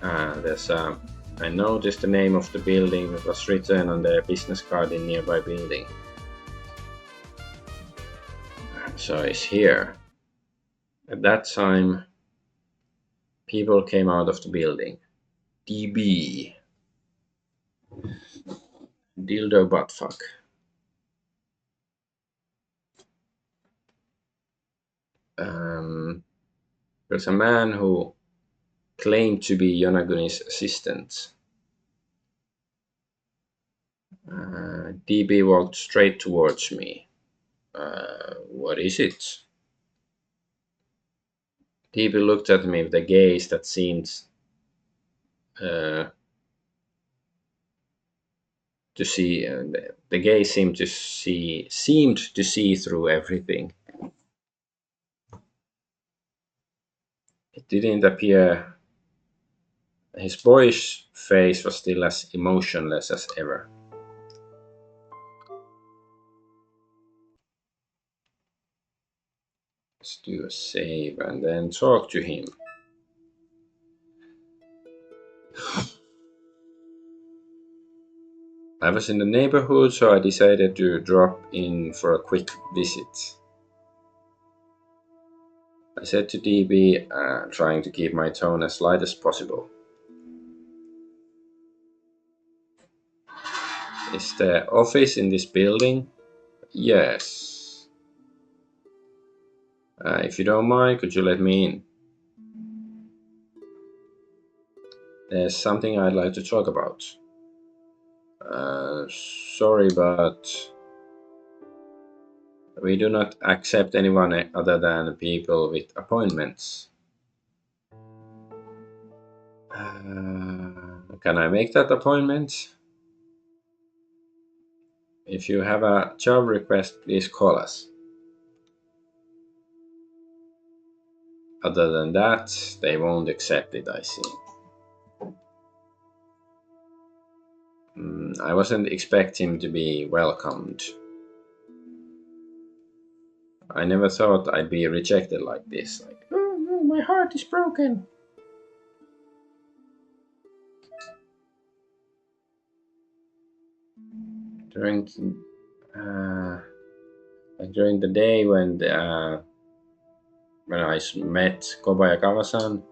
I noticed the name of the building that was written on the business card in nearby building. So it's here. At that time, people came out of the building. DB. Dildo buttfuck. There's a man who claimed to be Yonaguni's assistant. DB walked straight towards me. What is it? DB looked at me with a gaze that seemed to see. The gaze seemed to see through everything. It didn't appear. His boyish face was still as emotionless as ever. Let's do a save and then talk to him. I was in the neighborhood, so I decided to drop in for a quick visit. I said to DB, trying to keep my tone as light as possible. Is the office in this building? Yes. If you don't mind, could you let me in? There's something I'd like to talk about. Sorry, but we do not accept anyone other than people with appointments. Can I make that appointment? If you have a job request, please call us. Other than that, they won't accept it, I see. I wasn't expecting to be welcomed. I never thought I'd be rejected like this. Like, oh no, my heart is broken. During the day when I met Kobayakawa-san,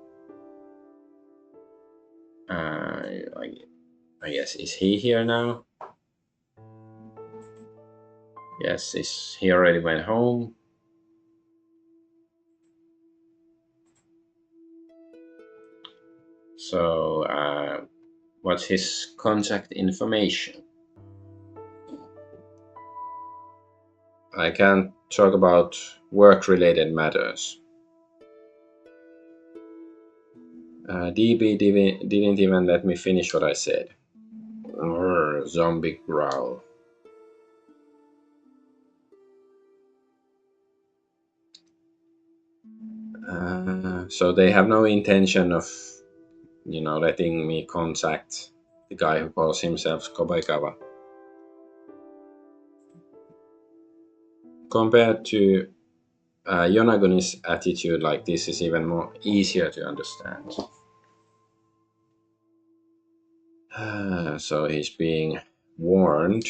I guess, is he here now? Yes, he already went home? So, what's his contact information? I can't talk about work-related matters. DB didn't even let me finish what I said. Zombie growl. So they have no intention of, letting me contact the guy who calls himself Kobaikawa. Compared to Yonaguni's attitude, like this is even more easier to understand. So he's being warned.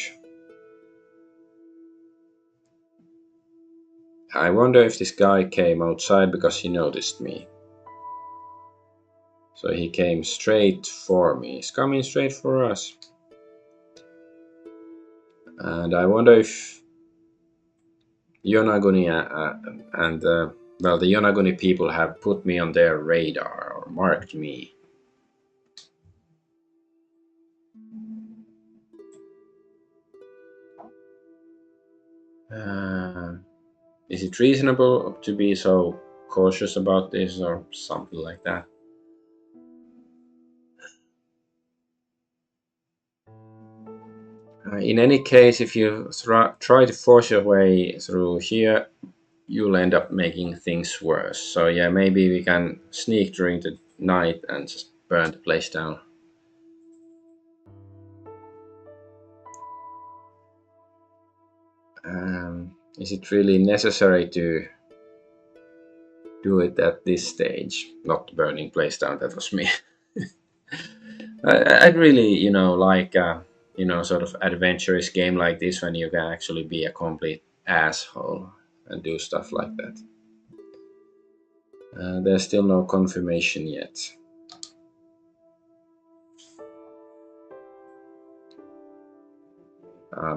I wonder if this guy came outside because he noticed me. So he came straight for me. He's coming straight for us. And I wonder if Yonaguni and the Yonaguni people have put me on their radar or marked me. Is it reasonable to be so cautious about this or something like that? In any case, if you try to force your way through here, you'll end up making things worse. So yeah, maybe we can sneak during the night and just burn the place down. Is it really necessary to do it at this stage? Not burning place down, that was me. I'd really, like, sort of adventurous game like this when you can actually be a complete asshole and do stuff like that. There's still no confirmation yet.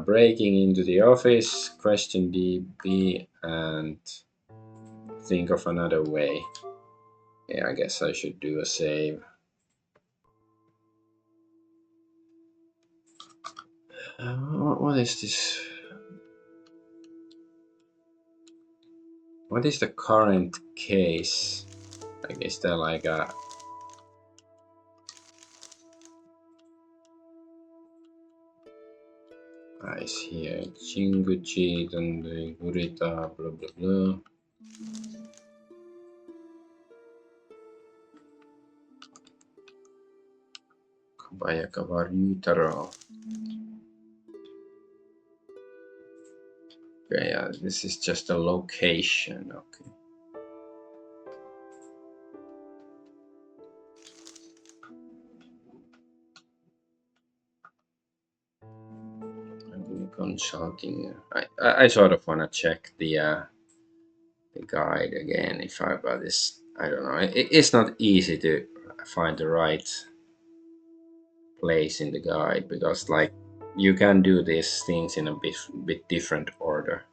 Breaking into the office, question DB, and think of another way. Yeah, I guess I should do a save. What is this? What is the current case? I guess they're like a. I see here. Jinguji Tantei Gurita, blah blah blah. Kabaya Kavarutaro. Okay, yeah, this is just a location. Okay. I'm doing consulting. I sort of want to check the guide again if I got this. I don't know. It's not easy to find the right place in the guide because, like, you can do these things in a bit different order.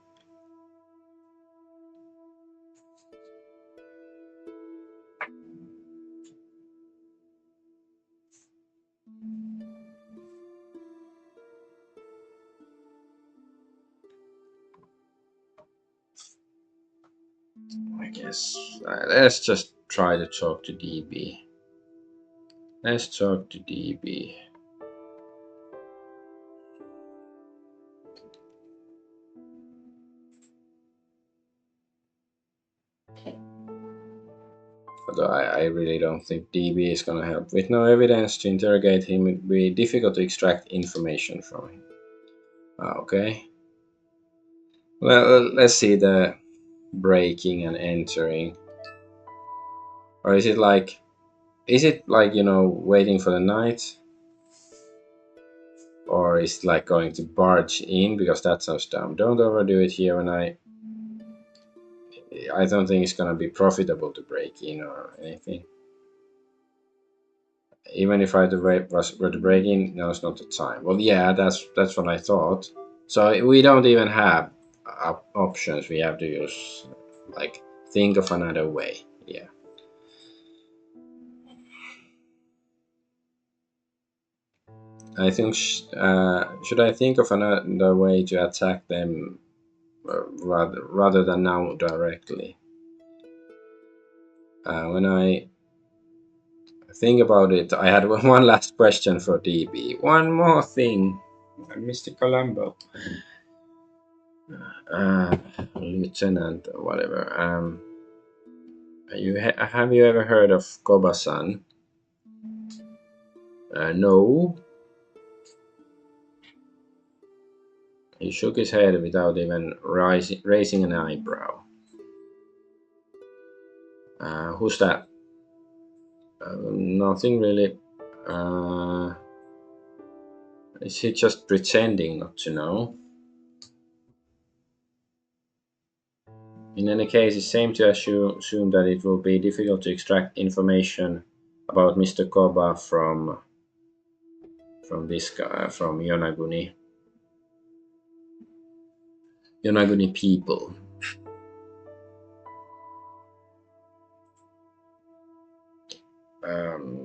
I guess let's just try to talk to DB. Let's talk to DB. Although I really don't think DB is gonna help. With no evidence to interrogate him, it would be difficult to extract information from him. Okay. Well, let's see the breaking and entering. Or is it like, waiting for the night? Or is it like going to barge in? Because that sounds dumb. Don't overdo it here when I don't think it's gonna be profitable to break in or anything. Even if I were to break in, now's not the time. Well, yeah, that's what I thought. So we don't even have options. We have to use, like, think of another way. Yeah. I think should I think of another way to attack them rather than now directly? When I think about it, I had one last question for DB. One more thing, Mr. Colombo, uh, Lieutenant or whatever. Have you ever heard of Koba-san? No. He shook his head without even raising an eyebrow. Who's that? Nothing really. Is he just pretending not to know? In any case, it's safe to assume that it will be difficult to extract information about Mr. Koba from this guy, from Yonaguni people.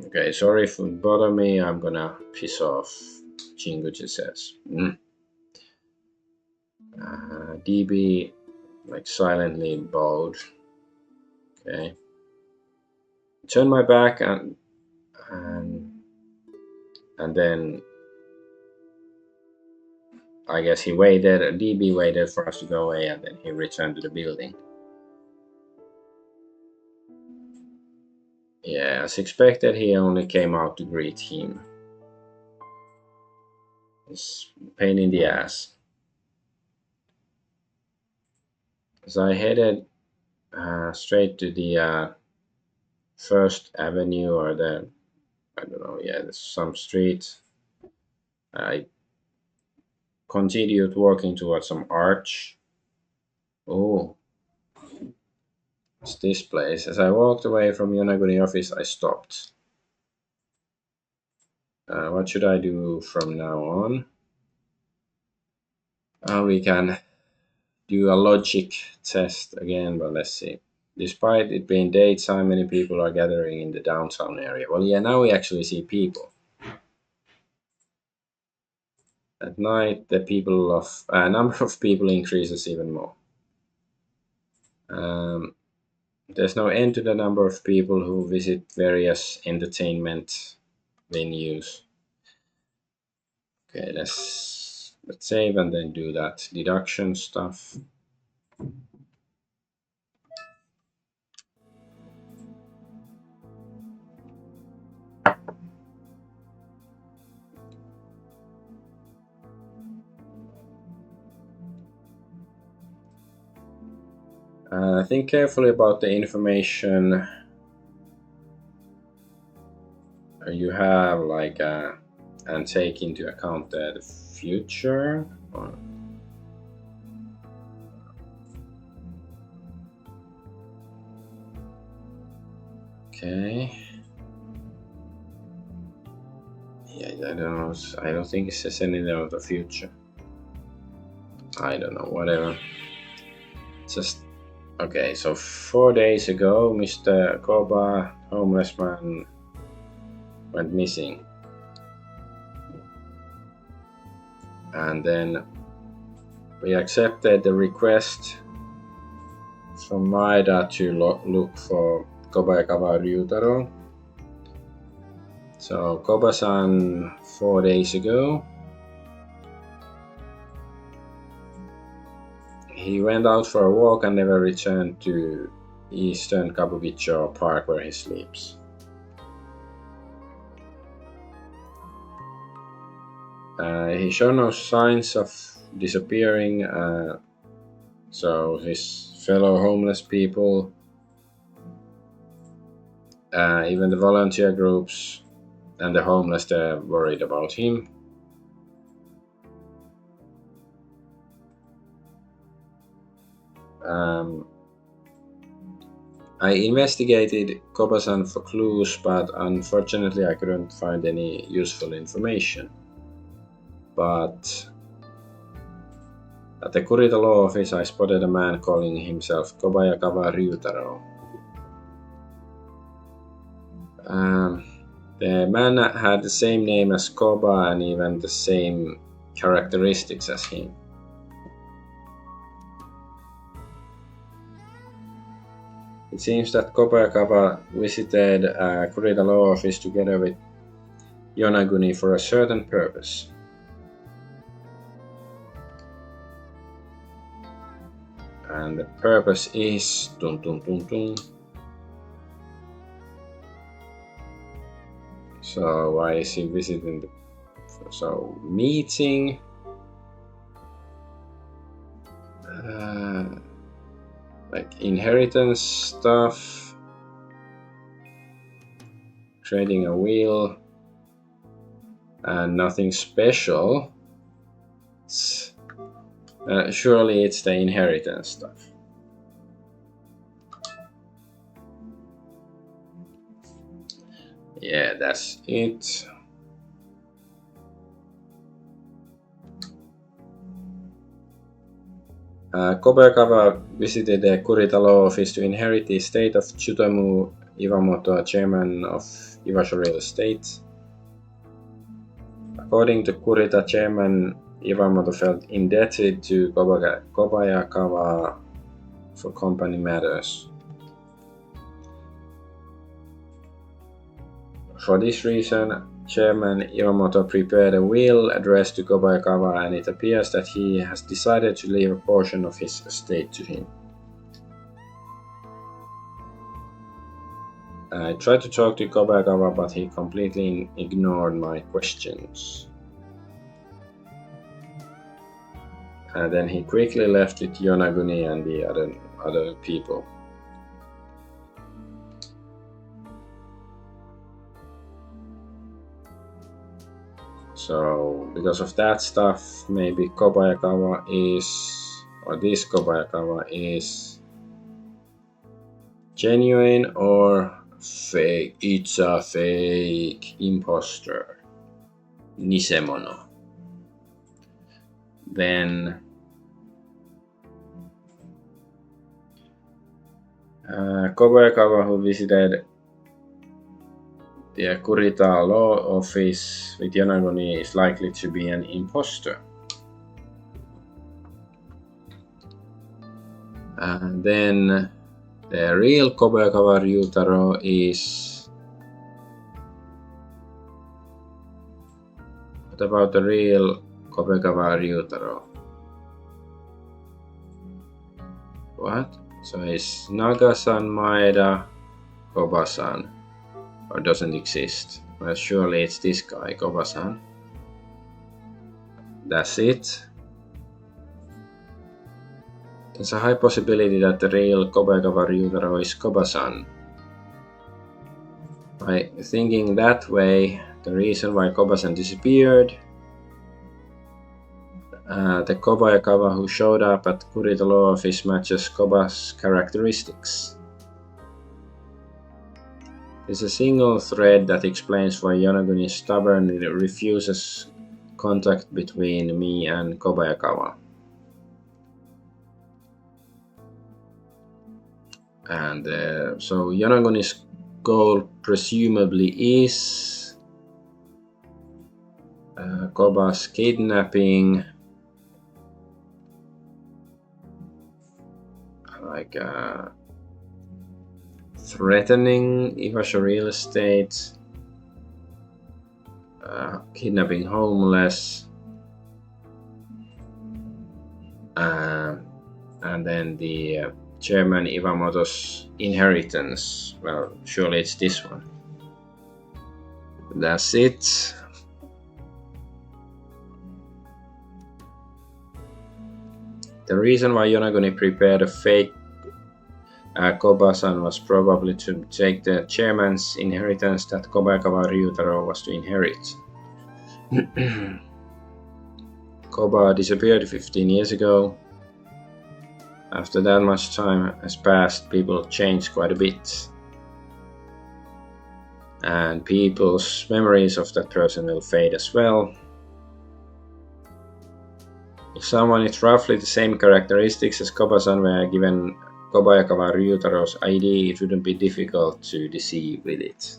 Okay, sorry if it bother me. I'm gonna piss off. Jinguji says. DB, like, silently bowed. Okay. Turn my back and then I guess he waited. DB waited for us to go away, and then he returned to the building. Yeah, as expected, he only came out to greet him. It's a pain in the ass. So I headed straight to the First Avenue or the, I don't know, yeah, there's some street. I continued walking towards some arch. Oh, it's this place. As I walked away from Yonaguni office, I stopped. What should I do from now on? We can do a logic test again, but let's see. Despite it being daytime, many people are gathering in the downtown area. Well, yeah, now we actually see people. At night, the people of number of people increases even more. Um, there's no end to the number of people who visit various entertainment venues. Okay, let's save and then do that deduction stuff. Think carefully about the information you have, like, and take into account the future. Okay. Yeah, I don't know. I don't think it says anything of the future. I don't know. Whatever. Just okay. So 4 days ago, Mr. Koba, homeless man, went missing, and then we accepted the request from Maeda to look for Kobayakawa Ryutaro. So Koba-san 4 days ago, he went out for a walk and never returned to Eastern Kabukicho Park where he sleeps. He showed no signs of disappearing, so his fellow homeless people, even the volunteer groups and the homeless, they're worried about him. I investigated Koba-san for clues, but unfortunately I couldn't find any useful information. But at the Kurita law office I spotted a man calling himself Kobayakawa Ryutaro. The man had the same name as Koba and even the same characteristics as him. It seems that Kobayakawa visited Kurita law office together with Yonaguni for a certain purpose. And the purpose is So why is he visiting the meeting? Like inheritance stuff, trading a wheel, and nothing special. Surely it's the inheritance stuff. Yeah, that's it. Kobayakawa visited the Kurita law office to inherit the estate of Tsutomu Iwamoto, chairman of Iwasho Real Estate. According to Kurita, chairman Iwamoto felt indebted to Kobayakawa for company matters. For this reason, Chairman Iwamoto prepared a will addressed to Kobayakawa, and it appears that he has decided to leave a portion of his estate to him. I tried to talk to Kobayakawa, but he completely ignored my questions. And then he quickly left with Yonaguni and the other people. So because of that stuff, maybe Kobayakawa is, or this Kobayakawa is genuine or fake. It's a fake imposter. Nisemono. Then Kobayakawa, who visited the Kurita law office with Yonaguni, is likely to be an imposter. And then the real Kobayakawa Ryutaro is... What about the real Kobayakawa Ryutaro? What? So it's Naga-san, Maeda, Koba-san. Or doesn't exist. Well, surely it's this guy, Koba-san. That's it. There's a high possibility that the real Kobayakawa Ryutaro is Koba-san. By thinking that way, the reason why Koba-san disappeared, the Kobayakawa who showed up at Kurita Law Office matches Koba's characteristics. There's a single thread that explains why Yonaguni stubbornly refuses contact between me and Kobayakawa. And so Yonaguni's goal presumably is Koba's kidnapping, like threatening Iwasho real estate, kidnapping homeless, and then the Chairman Iwamoto's inheritance. Well, surely it's this one. That's it. The reason why Yonaguni prepared a fake Koba-san was probably to take the chairman's inheritance that Kobayakawa Ryutaro was to inherit. Koba disappeared 15 years ago. After that much time has passed, people changed quite a bit. And people's memories of that person will fade as well. If someone is roughly the same characteristics as Koba-san were given Kobayakawa Ryutaro's ID, it wouldn't be difficult to deceive with it.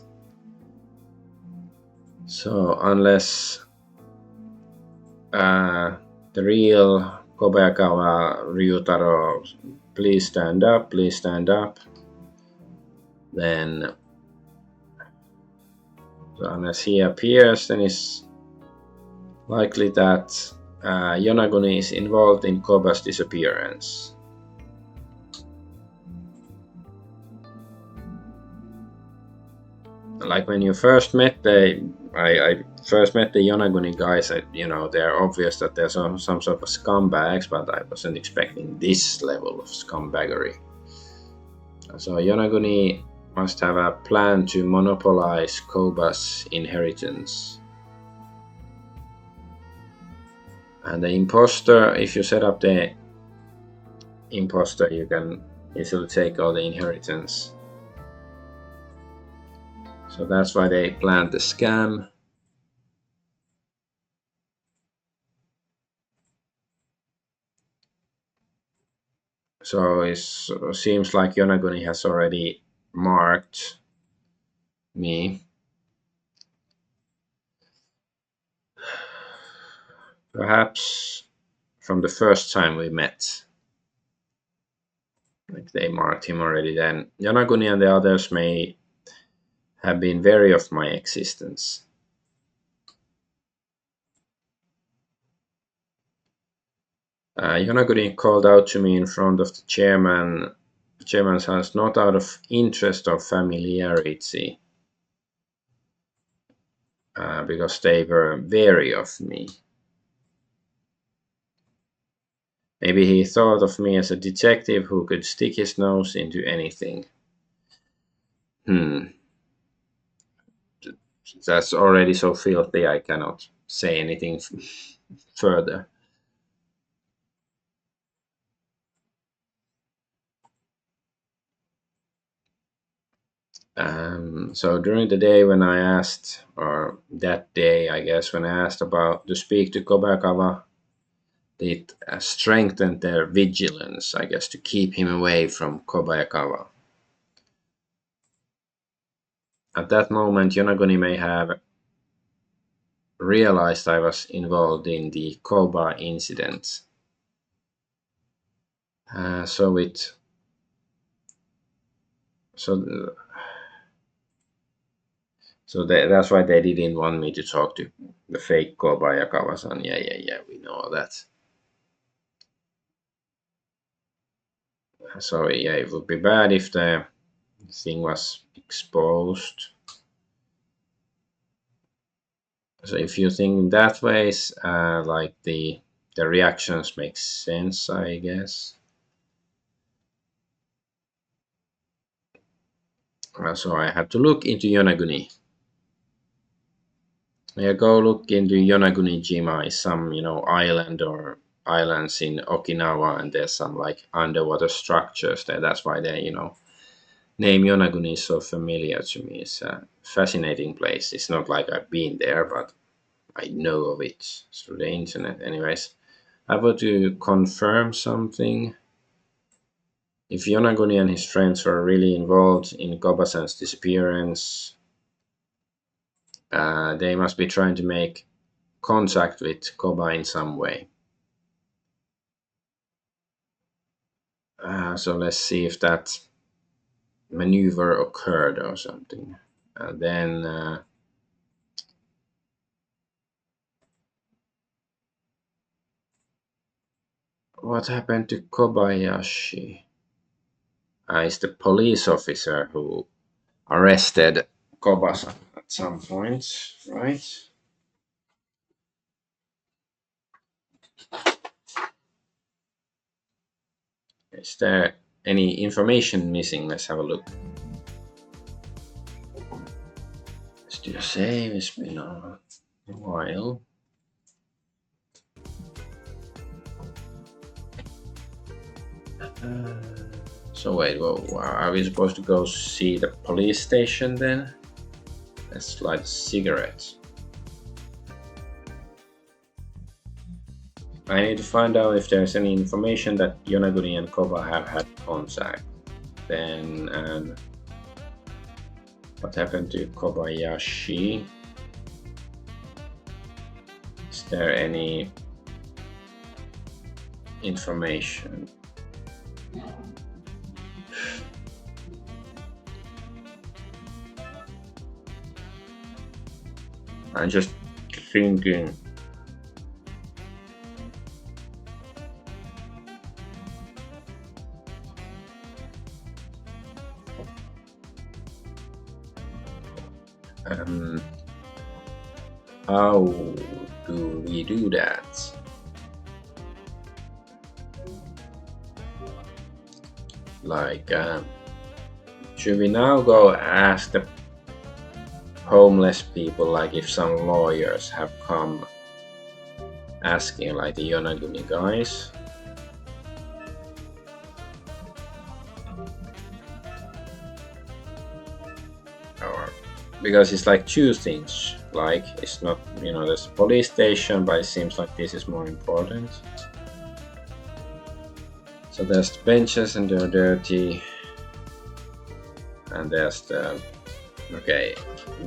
So unless the real Kobayakawa Ryutaro, please stand up, then so unless he appears, then it's likely that Yonaguni is involved in Koba's disappearance. Like when you first met I first met the Yonaguni guys, they're obvious that they're some sort of scumbags, but I wasn't expecting this level of scumbaggery. So Yonaguni must have a plan to monopolize Koba's inheritance. And the imposter, if you set up the imposter, you can easily take all the inheritance. So that's why they planned the scam. So it seems like Yonaguni has already marked me. Perhaps from the first time we met. Like they marked him already then. Yonaguni and the others may have been wary of my existence. Yonaguni called out to me in front of the chairman's house, not out of interest or familiarity, because they were wary of me. Maybe he thought of me as a detective who could stick his nose into anything. Hmm, that's already so filthy I cannot say anything further. So during the day when I asked, or that day I guess, when I asked about to speak to Kobakawa, it strengthened their vigilance, I guess, to keep him away from Kobayakawa. At that moment, Yonaguni may have realized I was involved in the Koba incident. So it so that's why they didn't want me to talk to the fake Kobayakawa-san. Yeah, we know that. So yeah, it would be bad if the thing was exposed. So if you think that ways, like the reactions make sense, I guess. So I have to look into Yonaguni. Yeah, go look into Yonaguni Jima, is some island or islands in Okinawa, and there's some like underwater structures there. That's why they name Yonaguni is so familiar to me. It's a fascinating place. It's not like I've been there, but I know of it through the internet. Anyways, I want to confirm something. If Yonaguni and his friends were really involved in Kobasan's disappearance, they must be trying to make contact with Koba in some way. So let's see if that maneuver occurred or something. Then what happened to Kobayashi? Is the police officer who arrested Kobasan at some point, right? Is there any information missing? Let's have a look. Still save, it's been a while. So wait, well, are we supposed to go see the police station then? Let's light a cigarette. I need to find out if there's any information that Yonaguni and Koba have had contact. Then, what happened to Kobayashi? Is there any information? I'm just thinking. How do we do that? Like, should we now go ask the homeless people, like if some lawyers have come asking, like the Yonaguni guys? Or because it's like two things. Like it's not, there's a police station, but it seems like this is more important. So there's the benches and they're dirty, and there's the okay,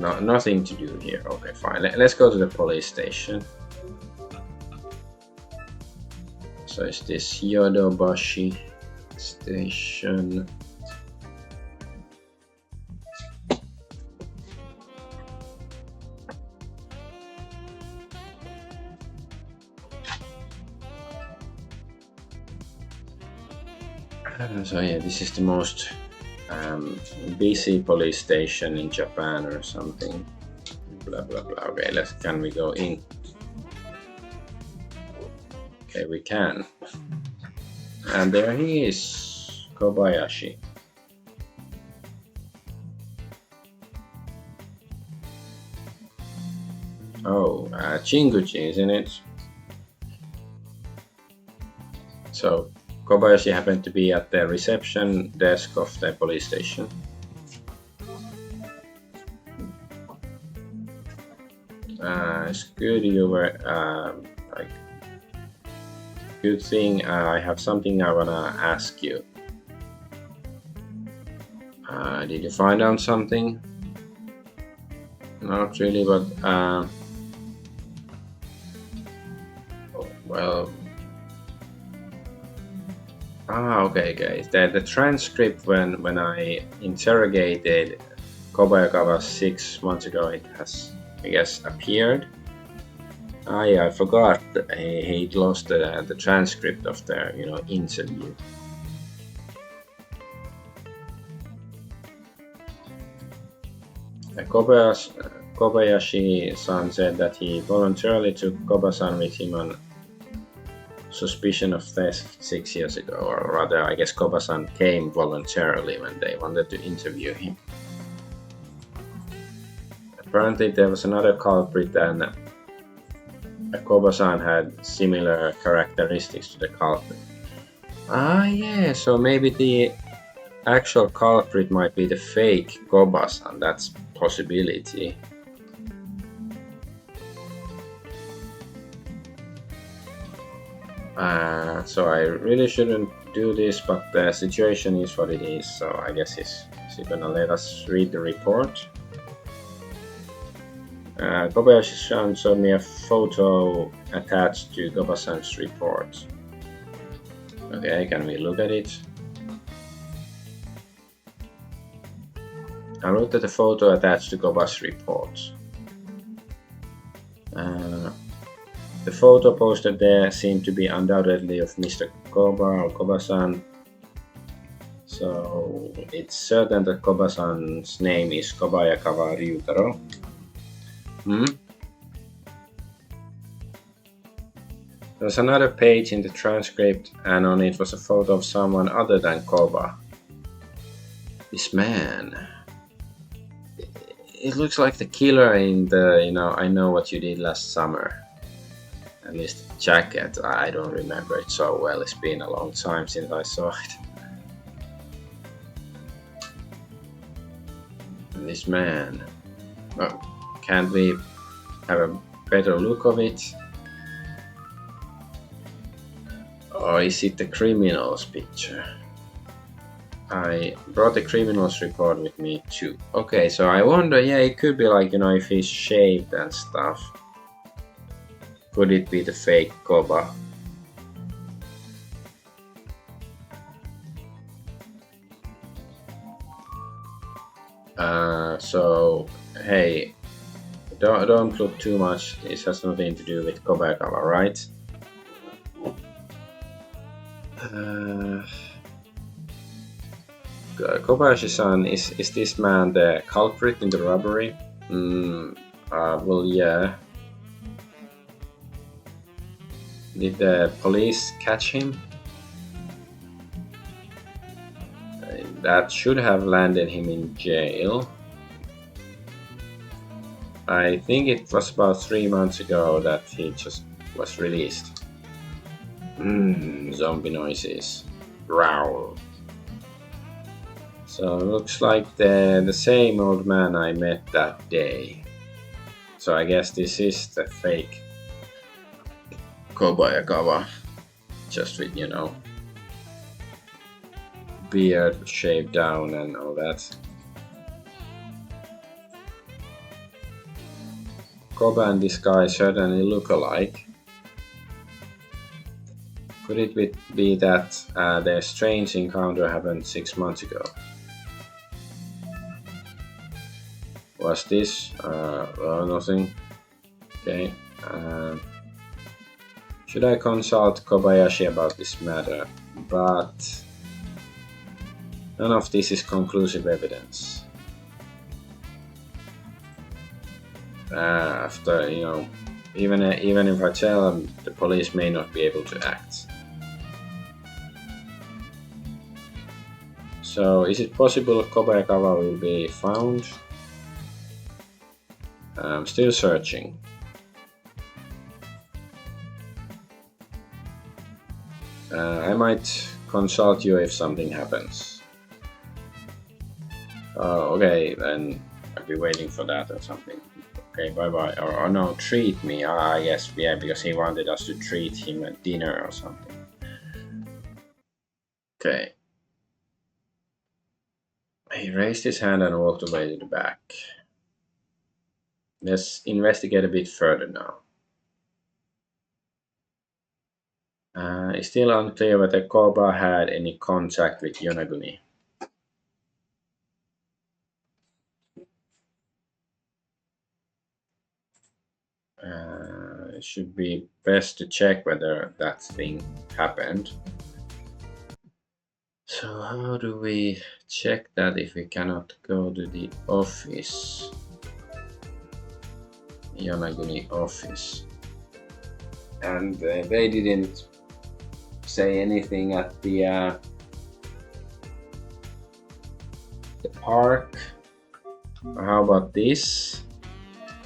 nothing to do here. Okay, fine. Let's go to the police station. So it's this Yodobashi station. So yeah, this is the most busy police station in Japan or something. Blah blah blah. Okay, can we go in? Okay, we can. And there he is, Kobayashi. Oh, Jinguji, isn't it? So Kobayashi happened to be at the reception desk of the police station. It's good you were like. Good thing I have something I wanna ask you. Did you find out something? Not really, but well. Okay. The transcript when I interrogated Kobayakawa 6 months ago, it has, I guess, appeared. Yeah, I forgot he lost the transcript of their interview. Kobayashi-san said that he voluntarily took Koba-san with him on suspicion of theft 6 years ago, or rather, I guess Koba-san came voluntarily when they wanted to interview him. Apparently, there was another culprit, and Koba-san had similar characteristics to the culprit. Yeah, so maybe the actual culprit might be the fake Koba-san. That's a possibility. So I really shouldn't do this, but the situation is what it is. So I guess is he gonna let us read the report? Kobayashi-san showed me a photo attached to Koba-san's report. Okay, can we look at it? I looked at the photo attached to Koba's report. The photo posted there seemed to be undoubtedly of Mr. Koba or Koba-san. So it's certain that Koba-san's name is Kobayakawa Ryutaro. There was another page in the transcript, and on it was a photo of someone other than Koba. This man. It looks like the killer in the, I Know What You Did Last Summer. At least the jacket, I don't remember it so well. It's been a long time since I saw it. And this man. Oh, can't we have a better look of it? Or is it the criminal's picture? I brought the criminal's report with me too. Okay, so I wonder, it could be like, if he's shaved and stuff. Could it be the fake Koba? So, hey, don't look too much. This has nothing to do with Kobayakawa, right? Kobayashi-san, is this man the culprit in the robbery? Well, yeah. Did the police catch him? That should have landed him in jail. I think it was about 3 months ago that he just was released. Zombie noises. Growl. So looks like the same old man I met that day. So I guess this is the fake Kobayakawa. Just with, beard shaved down and all that. Koba and this guy certainly look alike. Could it be that their strange encounter happened 6 months ago? Was this? Nothing. Okay. Should I consult Kobayashi about this matter? But none of this is conclusive evidence. After, even if I tell them, the police may not be able to act. So is it possible Kobayakawa will be found? I'm still searching. I might consult you if something happens. Okay, then I'll be waiting for that or something. Okay, bye bye. Or no, treat me. Yes, yeah, because he wanted us to treat him at dinner or something. Okay. He raised his hand and walked away to the back. Let's investigate a bit further now. It's still unclear whether Koba had any contact with Yonaguni. It should be best to check whether that thing happened. So how do we check that if we cannot go to the office? Yonaguni office. And they didn't say anything at the park. How about this?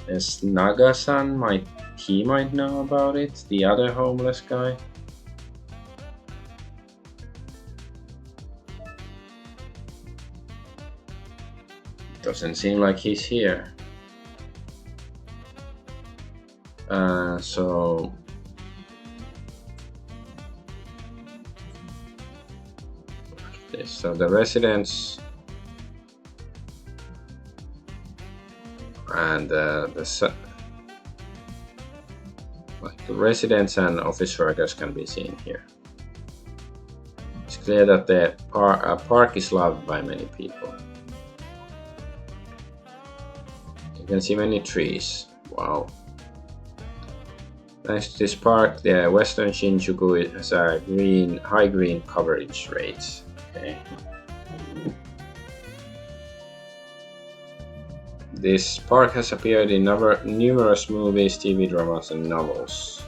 There's Naga-san, he might know about it, the other homeless guy. Doesn't seem like he's here. So the residents and the residents and office workers can be seen here. It's clear that the park is loved by many people. You can see many trees. Wow. Thanks to this park, the western Shinjuku has a high green coverage rate. Okay. This park has appeared in numerous movies, TV dramas, and novels.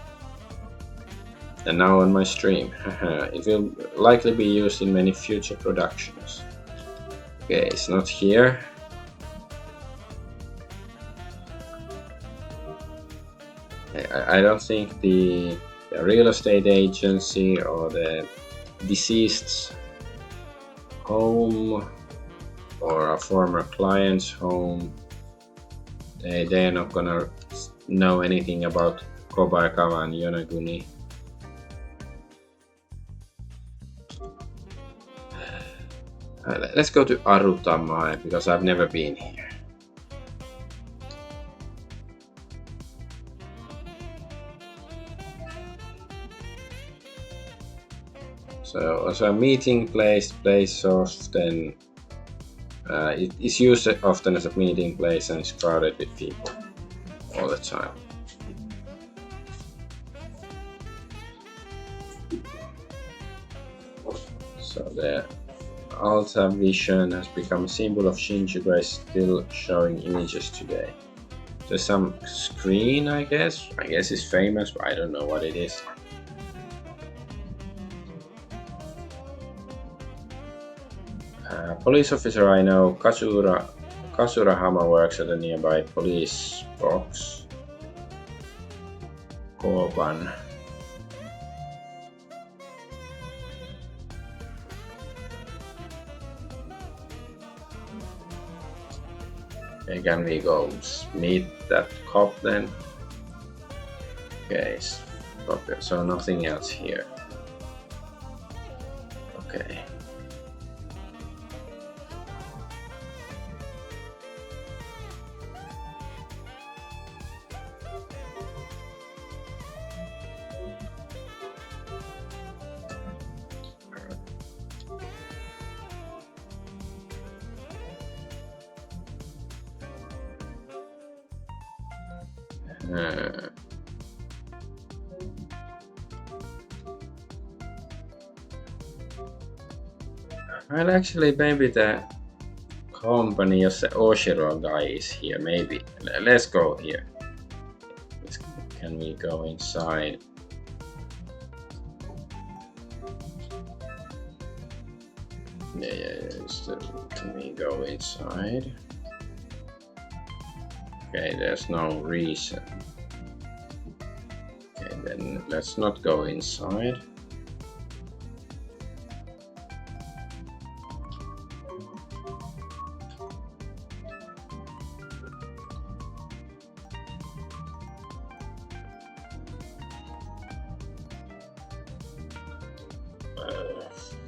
And now on my stream. It will likely be used in many future productions. Okay, it's not here. I don't think the real estate agency or the deceased's home or a former client's home, they're not gonna know anything about Kobayakawa and Yonaguni. Let's go to Arutamae because I've never been here. So as a meeting place often, it is used often as a meeting place and is crowded with people all the time. So the Alta Vision has become a symbol of Shinjuku, is still showing images today. There's some screen, I guess. I guess it's famous, but I don't know what it is. Police officer I know, Kasurahama, works at a nearby police box. Koban. Okay, can we go meet that cop then? Okay, so nothing else here. Okay. Well, actually, maybe the company of the Oshiro guy is here. Maybe. Let's go here. Can we go inside? Can we go inside? Okay, there's no reason. Okay, then let's not go inside.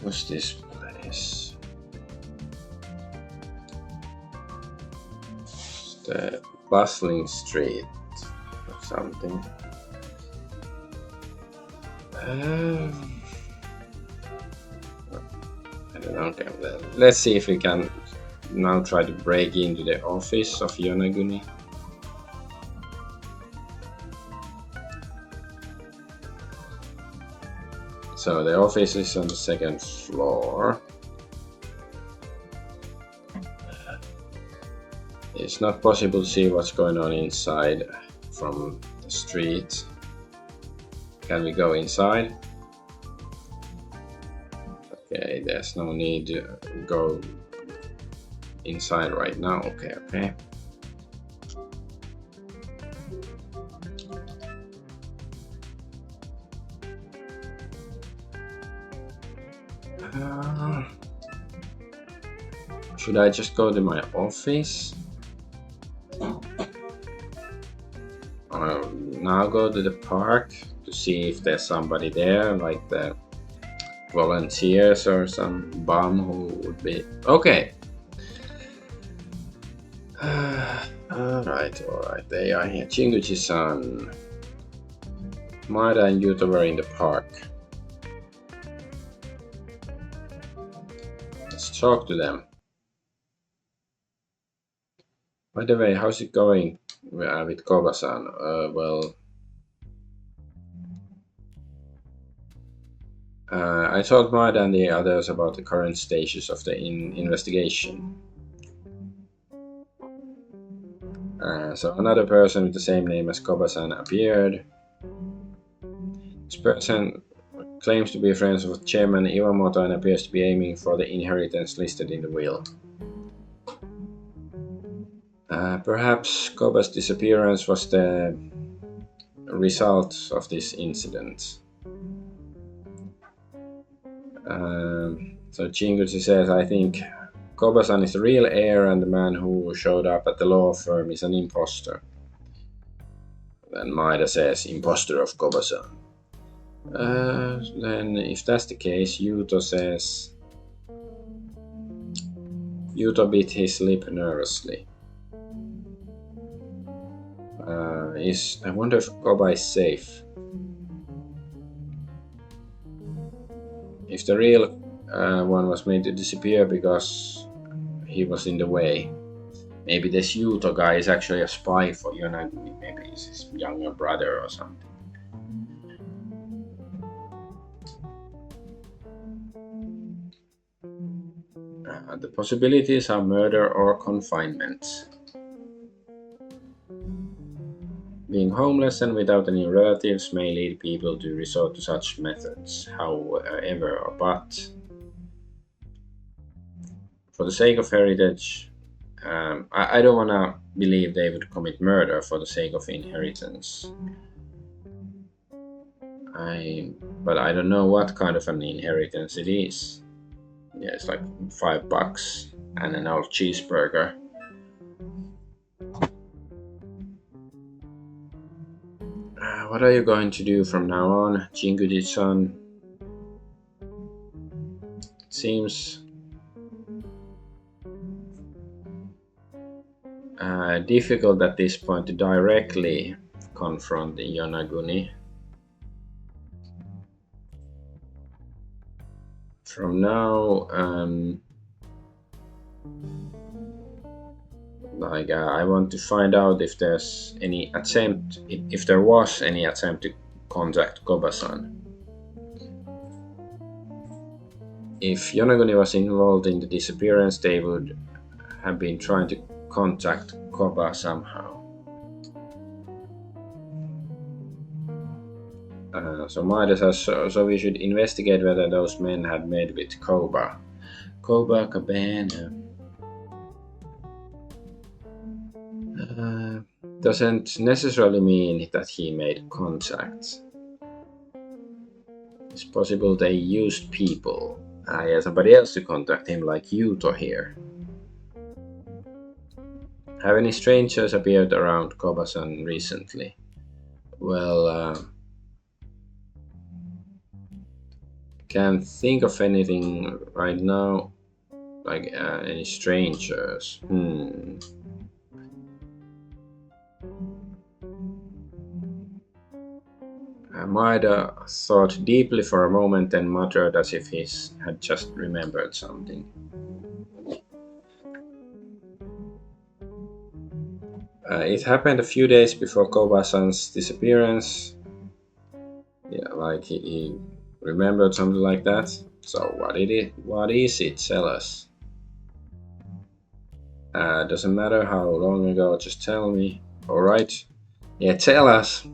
What's this place? It's the bustling street or something. I don't know. Okay, let's see if we can now try to break into the office of Yonaguni. So the office is on the second floor. It's not possible to see what's going on inside from the street. Can we go inside? Okay, there's no need to go inside right now. Okay. Should I just go to my office? Now go to the park to see if there's somebody there, like the volunteers or some bum who would be okay. Alright, they are here. Jinguji-san, Maida and Yuta were in the park. Let's talk to them. By the way, how's it going with Koba-san? I told Maida and the others about the current stages of the investigation. So another person with the same name as Koba-san appeared. This person claims to be friends with Chairman Iwamoto and appears to be aiming for the inheritance listed in the will. Perhaps Koba's disappearance was the result of this incident. So Jinguji says, I think Koba-san is the real heir and the man who showed up at the law firm is an imposter. Then Maida says, imposter of Koba-san. Then if that's the case, Yuto says... Yuto bit his lip nervously. I wonder if Koba is safe. If the real one was made to disappear because he was in the way, maybe this Yuto guy is actually a spy for Yonaguni. Maybe he's his younger brother or something. The possibilities are murder or confinement. Being homeless and without any relatives may lead people to resort to such methods. However, but for the sake of heritage, I don't want to believe they would commit murder for the sake of inheritance. But I don't know what kind of an inheritance it is. Yeah, it's like $5 and an old cheeseburger. What are you going to do from now on, Jinguji-san? It seems difficult at this point to directly confront the Yonaguni. From now, I want to find out if there's any attempt, if there was any attempt to contact Koba-san. If Yonaguni was involved in the disappearance, they would have been trying to contact Koba somehow. So Maida says, so we should investigate whether those men had met with Koba Copacabana. Doesn't necessarily mean that he made contacts. It's possible they used people. Yeah, somebody else to contact him, like Yuto here. Have any strangers appeared around Kobasan recently? Well, can't think of anything right now, like any strangers. Maeda thought deeply for a moment and muttered as if he had just remembered something. It happened a few days before Kobasan's disappearance. Yeah, like he remembered something like that. So what is it? Tell us. Doesn't matter how long ago, just tell me. Alright. Yeah, tell us.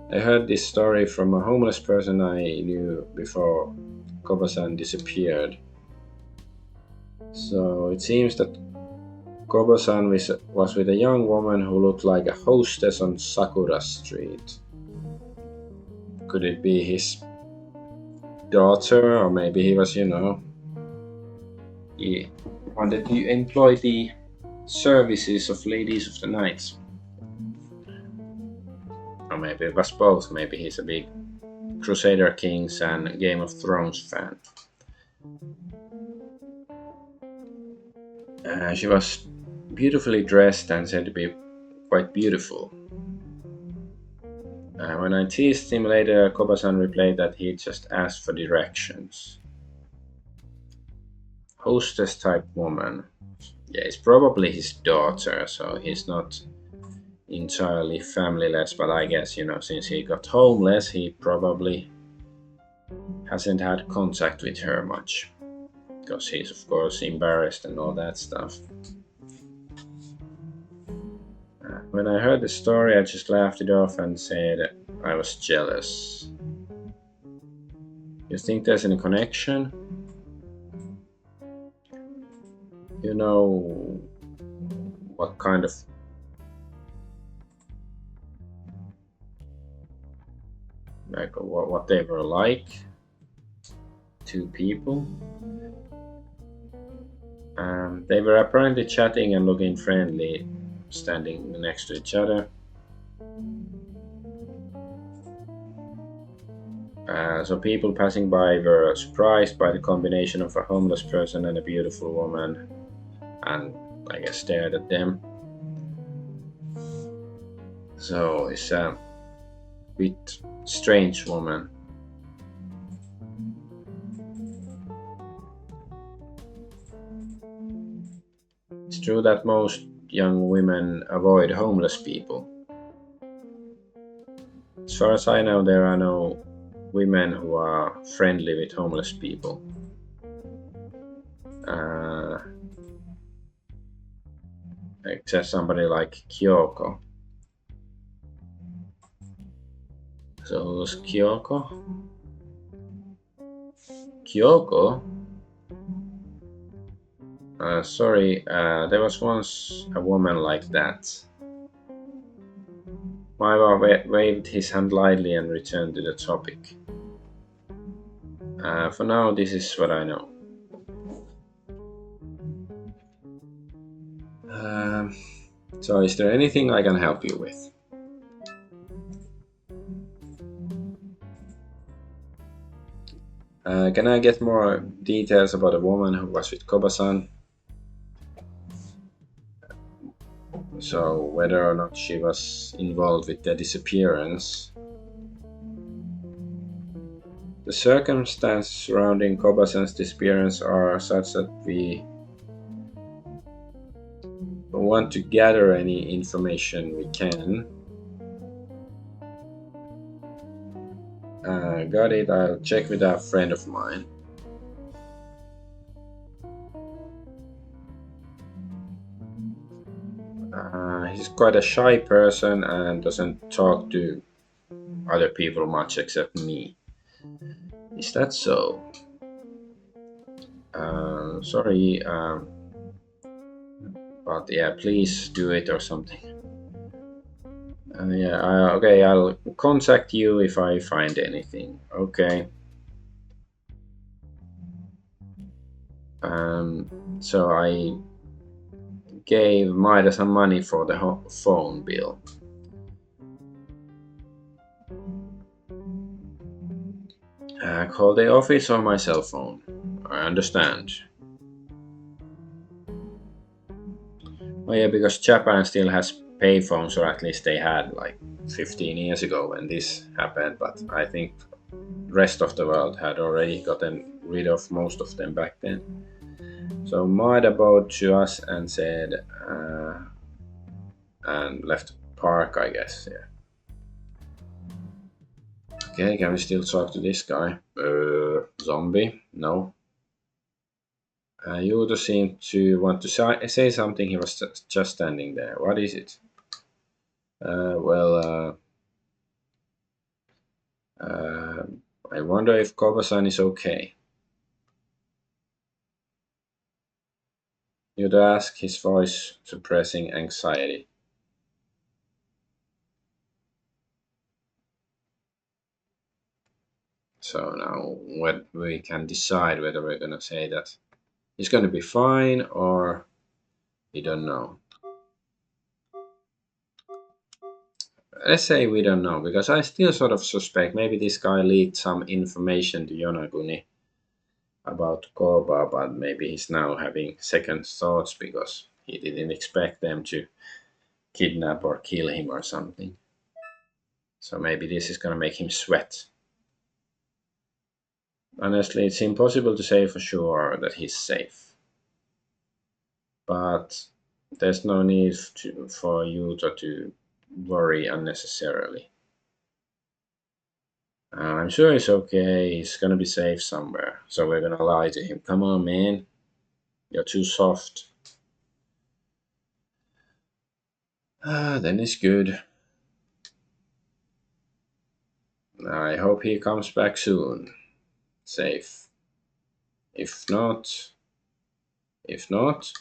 I heard this story from a homeless person I knew before Kobasan disappeared. So it seems that Kobasan was with a young woman who looked like a hostess on Sakura Street. Could it be his daughter, or maybe he was, he wanted to employ the services of ladies of the night. Or maybe it was both. Maybe he's a big Crusader Kings and Game of Thrones fan. She was beautifully dressed and said to be quite beautiful. When I teased him later, Kobasan replied that he just asked for directions. Hostess type woman. Yeah, it's probably his daughter, so he's not entirely familyless, but I guess, since he got homeless, he probably hasn't had contact with her much. Because he's, of course, embarrassed and all that stuff. When I heard the story, I just laughed it off and said I was jealous. You think there's any connection? You know what kind of what they were like? Two people. They were apparently chatting and looking friendly, standing next to each other. So people passing by were surprised by the combination of a homeless person and a beautiful woman, and I guess stared at them. So it's a bit strange woman. It's true that most young women avoid homeless people. As far as I know, there are no women who are friendly with homeless people. Except somebody like Kyoko. So who's Kyoko? Kyoko? Sorry, there was once a woman like that. Maiwa waved his hand lightly and returned to the topic. For now, this is what I know. So is there anything I can help you with? Can I get more details about the woman who was with Kobasan? So whether or not she was involved with the disappearance. The circumstances surrounding Kobasan's disappearance are such that we want to gather any information we can. Got it, I'll check with a friend of mine. He's quite a shy person and doesn't talk to other people much except me. Is that so? Sorry, but yeah, please do it or something. Yeah, okay, I'll contact you if I find anything. Okay. So I gave Maida some money for the phone bill. Call the office on my cell phone. I understand. Oh yeah, because Japan still has payphones, or at least they had like 15 years ago when this happened. But I think rest of the world had already gotten rid of most of them back then. So Maida bowed to us and said, and left park, I guess. Yeah. Okay, can we still talk to this guy? Zombie? No. Yudo seemed to want to say something. He was just standing there. What is it? Well, I wonder if Koba-san is okay. Yudo asked, his voice suppressing anxiety. So now we can decide whether we're gonna say that he's gonna be fine or we don't know. Let's say we don't know, because I still sort of suspect maybe this guy leaked some information to Yonaguni about Koba, but maybe he's now having second thoughts because he didn't expect them to kidnap or kill him or something. So maybe this is gonna make him sweat. Honestly, it's impossible to say for sure that he's safe. But there's no need for you to worry unnecessarily. I'm sure he's okay. He's gonna be safe somewhere. So we're gonna lie to him. Come on, man. You're too soft. Then it's good. I hope he comes back soon. Safe. If not, if not,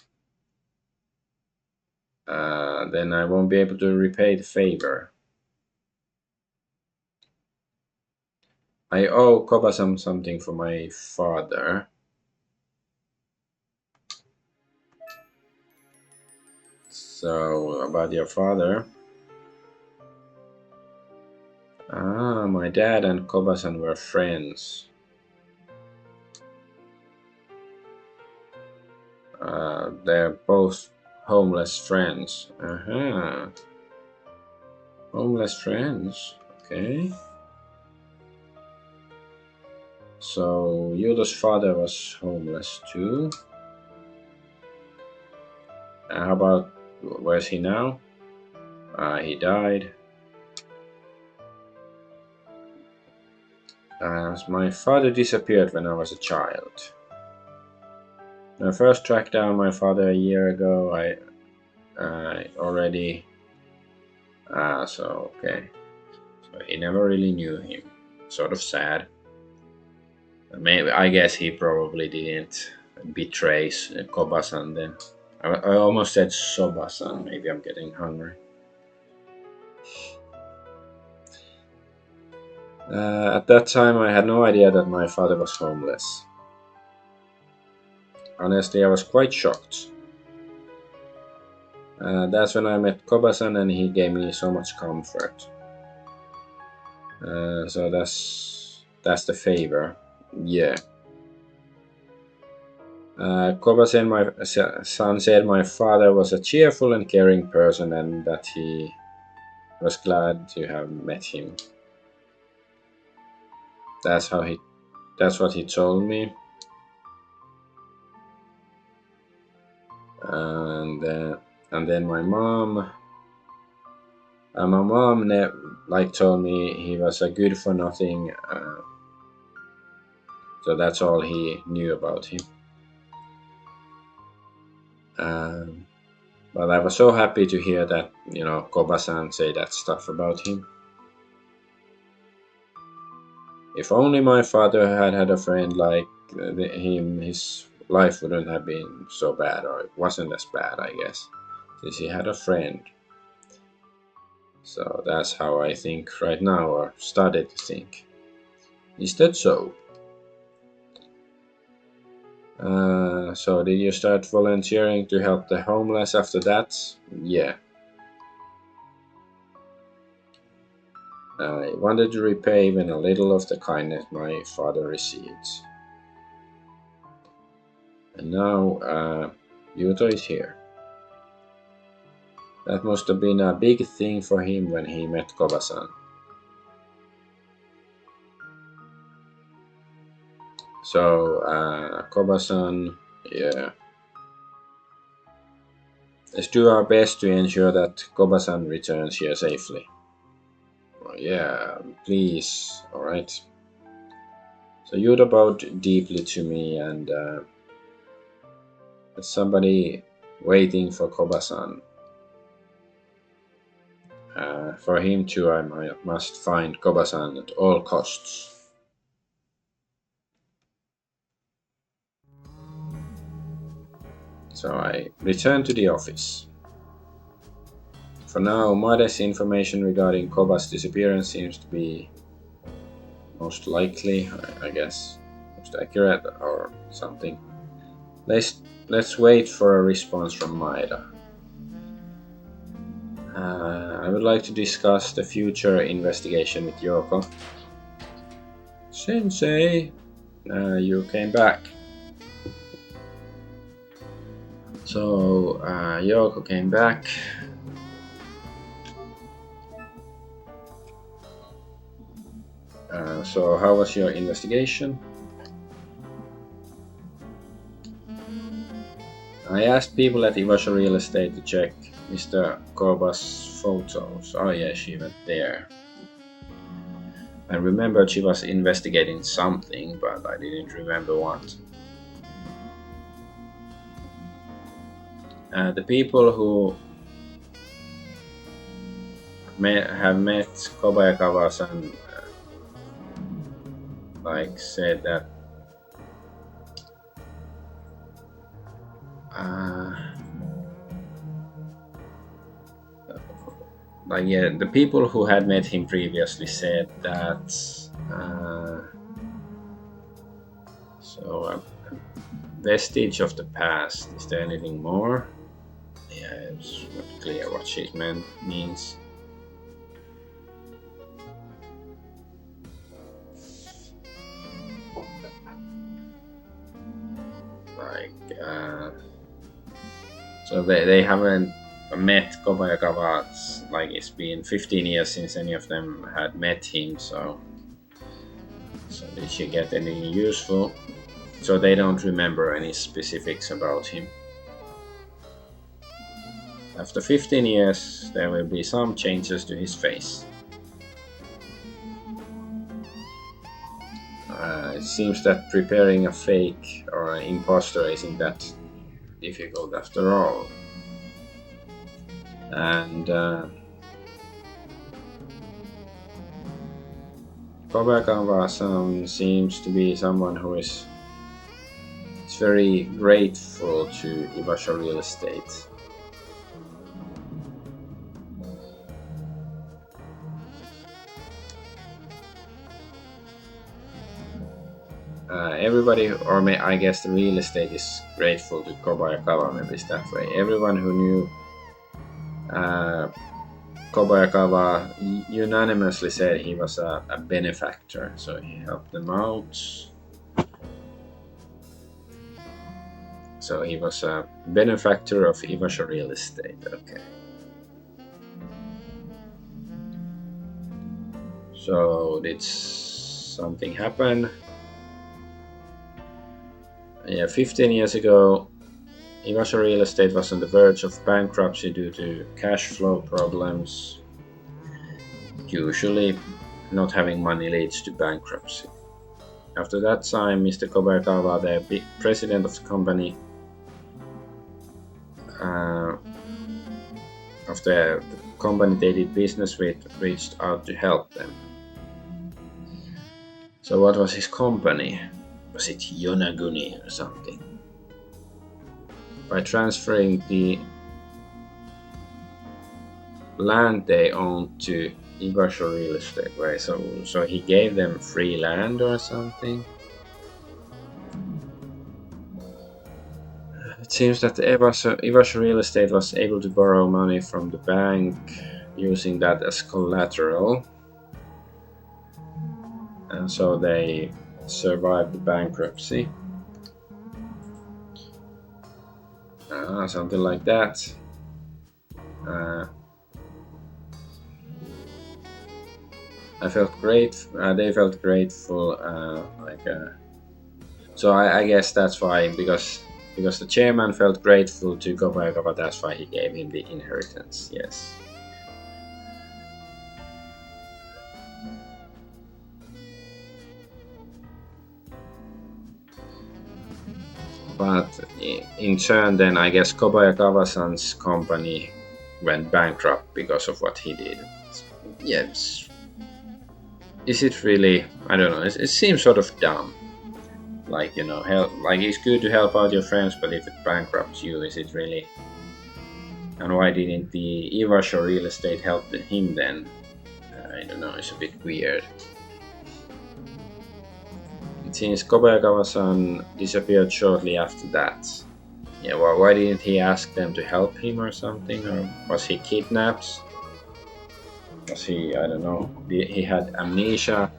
then I won't be able to repay the favor. I owe Koba-san something for my father. So, about your father. My dad and Koba-san were friends. They're both homeless friends. Homeless friends. Okay. So Yudo's father was homeless too. How about, where's he now? He died. My father disappeared when I was a child. When I first tracked down my father a year ago, I already. So okay. So he never really knew him. Sort of sad. Maybe, I guess he probably didn't betray Koba-san then. I almost said Soba-san. Maybe I'm getting hungry. At that time, I had no idea that my father was homeless. Honestly, I was quite shocked. That's when I met Koba-san, and he gave me so much comfort. So that's the favor. Yeah. Koba-san, my son, said my father was a cheerful and caring person, and that he was glad to have met him. That's what he told me. And then my mom told me he was a good for nothing. So that's all he knew about him. But I was so happy to hear that, Koba-san say that stuff about him. If only my father had a friend like him, his life wouldn't have been so bad, or it wasn't as bad, I guess, since he had a friend. So that's how I think right now, or started to think. Is that so? So did you start volunteering to help the homeless after that? Yeah. I wanted to repay even a little of the kindness my father received. And now Yuto is here. That must have been a big thing for him when he met Koba-san. So Koba-san, yeah. Let's do our best to ensure that Koba-san returns here safely. Yeah, please. Alright. So Yuta bowed deeply to me, and there's somebody waiting for Koba-san. For him too, I must find Koba-san at all costs. So I return to the office. For now, Made's information regarding Koba's disappearance seems to be most likely, I guess, most accurate or something. Let's wait for a response from Maeda. I would like to discuss the future investigation with Yoko. Sensei, you came back. So Yoko came back. So how was your investigation? I asked people at Iwasha Real Estate to check Mr. Koba's photos. Oh yeah, she went there. I remembered she was investigating something, but I didn't remember what. The people who have met Kobayakawa-san said that the people who had met him previously said that a vestige of the past. Is there anything more? Yeah, it's not clear what she means. So they haven't met Kobayakawa. It's been 15 years since any of them had met him. So did she get anything useful? So they don't remember any specifics about him. After 15 years, there will be some changes to his face. It seems that preparing a fake or an imposter isn't that difficult after all. And Kobayakawa-san seems to be someone who is very grateful to Iwasha Real Estate. Everybody, or I guess the real estate is grateful to Kobayakawa, maybe it's that way. Everyone who knew Kobayakawa unanimously said he was a benefactor, so he helped them out. So he was a benefactor of Iwasha Real Estate, okay. So did something happen? Yeah, 15 years ago, Iwasha Real Estate was on the verge of bankruptcy due to cash flow problems. Usually, not having money leads to bankruptcy. After that time, Mr. Kobayakawa, the president of the company, of the company they did business with, reached out to help them. So what was his company? Was it Yonaguni or something? by transferring the land they owned to Iwasho Real Estate, right? So he gave them free land or something. It seems that Iwasho Real Estate was able to borrow money from the bank using that as collateral. And so they survived the bankruptcy. Something like that. I felt great. They felt grateful. So I guess that's why, because the chairman felt grateful to Kobayakawa, that's why he gave him the inheritance. Yes. But in turn, then I guess Kobayakawa-san's company went bankrupt because of what he did. Yes. Is it really? I don't know. It seems sort of dumb. Like, help. Like, it's good to help out your friends, but if it bankrupts you, is it really? And why didn't the Iwasho Real Estate help him then? I don't know. It's a bit weird. It seems Kobayakawa-san disappeared shortly after that. Yeah, well, why didn't he ask them to help him or something? Or was he kidnapped? Was he, I don't know, he had amnesia?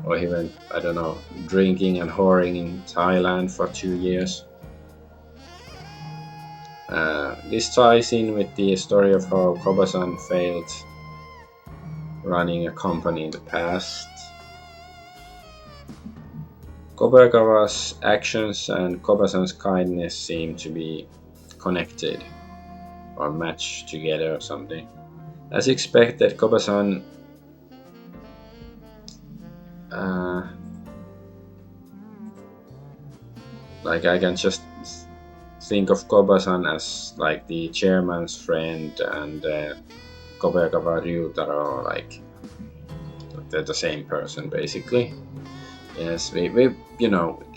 Or he went, I don't know, drinking and whoring in Thailand for 2 years? This ties in with the story of how Koba-san failed running a company in the past. Kobayakawa's actions and Koba-san's kindness seem to be connected or matched together or something. As expected, Koba-san like, I can just think of Koba-san as like the chairman's friend, and Kobayakawa Ryutaro, like they're the same person basically. Yes, we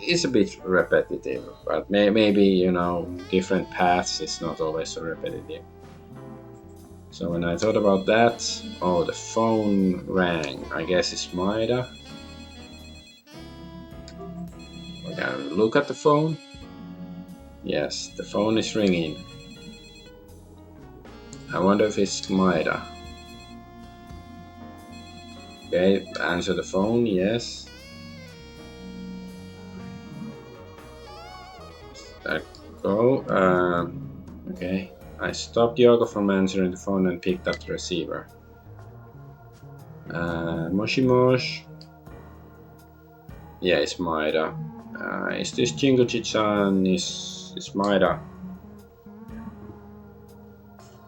it's a bit repetitive, but maybe different paths is not always so repetitive. So when I thought about that, the phone rang. I guess it's Maeda. I can look at the phone. Yes, the phone is ringing. I wonder if it's Maeda. Okay, answer the phone, yes. There go. Okay, I stopped Yoga from answering the phone and picked up the receiver. Moshi Mosh. Yeah, it's Maeda. Is this Jinguji-chan? Is Maeda?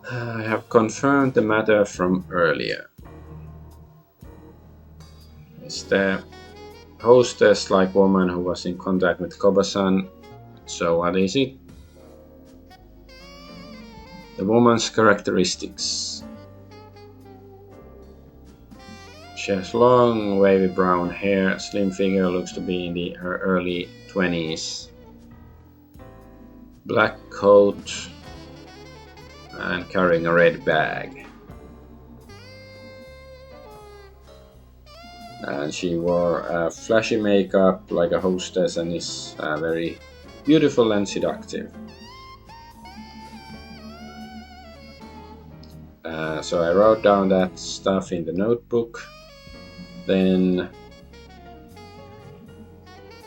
I have confirmed the matter from earlier. It's the hostess-like woman who was in contact with Koba-san. So what is it? The woman's characteristics. She has long, wavy brown hair, slim figure, looks to be in her early 20s. Black coat and carrying a red bag. And she wore flashy makeup like a hostess and is very beautiful and seductive. So I wrote down that stuff in the notebook. Then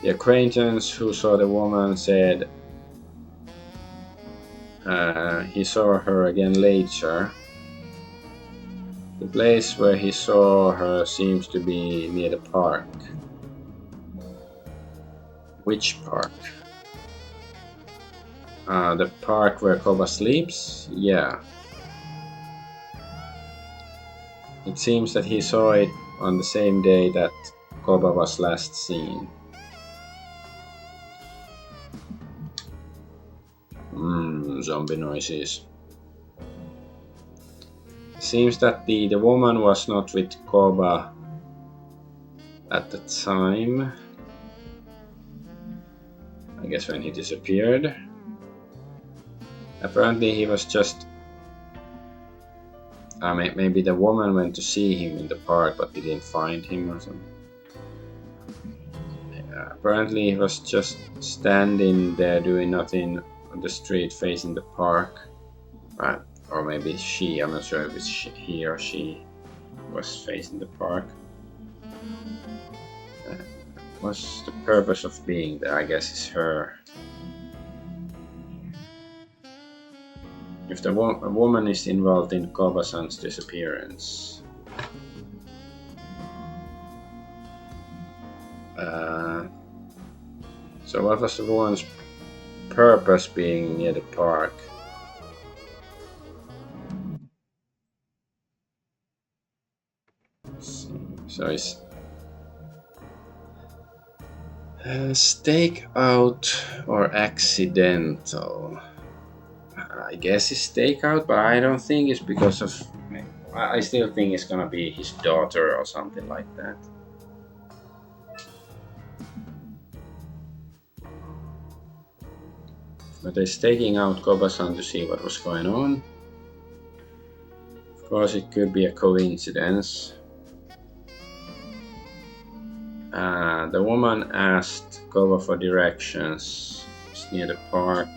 the acquaintance who saw the woman said he saw her again later. The place where he saw her seems to be near the park. Which park? The park where Koba sleeps? Yeah. It seems that he saw it on the same day that Koba was last seen. Zombie noises. Seems that the woman was not with Koba at the time. I guess when he disappeared. Apparently he was just... maybe the woman went to see him in the park but didn't find him or something. Apparently he was just standing there doing nothing on the street facing the park. Or maybe she, I'm not sure if it's he or she was facing the park. What's the purpose of being there? I guess it's her. If a woman is involved in Koba-san's disappearance. So what was the woman's purpose being near the park? So it's stakeout or accidental. I guess it's stakeout, but I don't think it's because of... I still think it's gonna be his daughter or something like that. But they're staking out Koba-san to see what was going on. Of course, it could be a coincidence. The woman asked Koba for directions. It's near the park.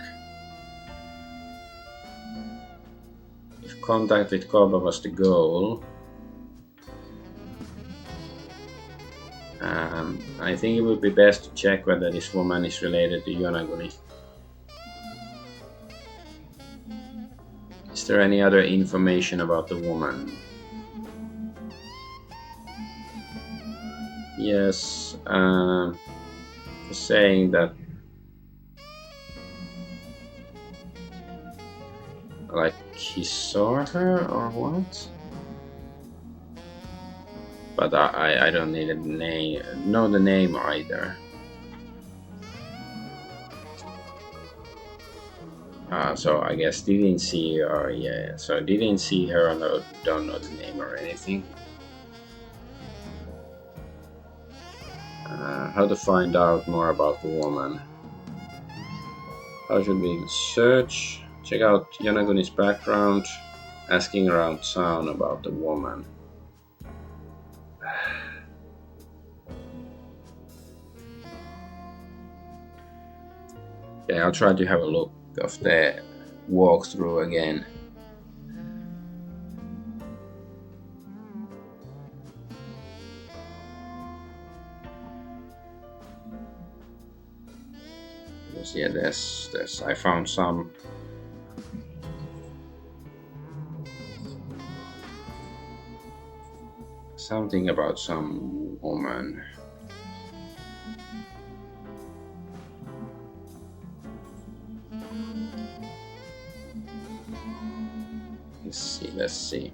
If contact with Koba was the goal, I think it would be best to check whether this woman is related to Yonaguni. Is there any other information about the woman? Yes, saying that like he saw her or what? But I don't need a name, know the name either. So I guess didn't see her, yeah. So didn't see her and don't know the name or anything. How to find out more about the woman? How should we search? Check out Yanaguni's background, asking around town about the woman. Okay, I'll try to have a look of the walkthrough again. Yeah, there's I found some. Something about some woman. Let's see. See.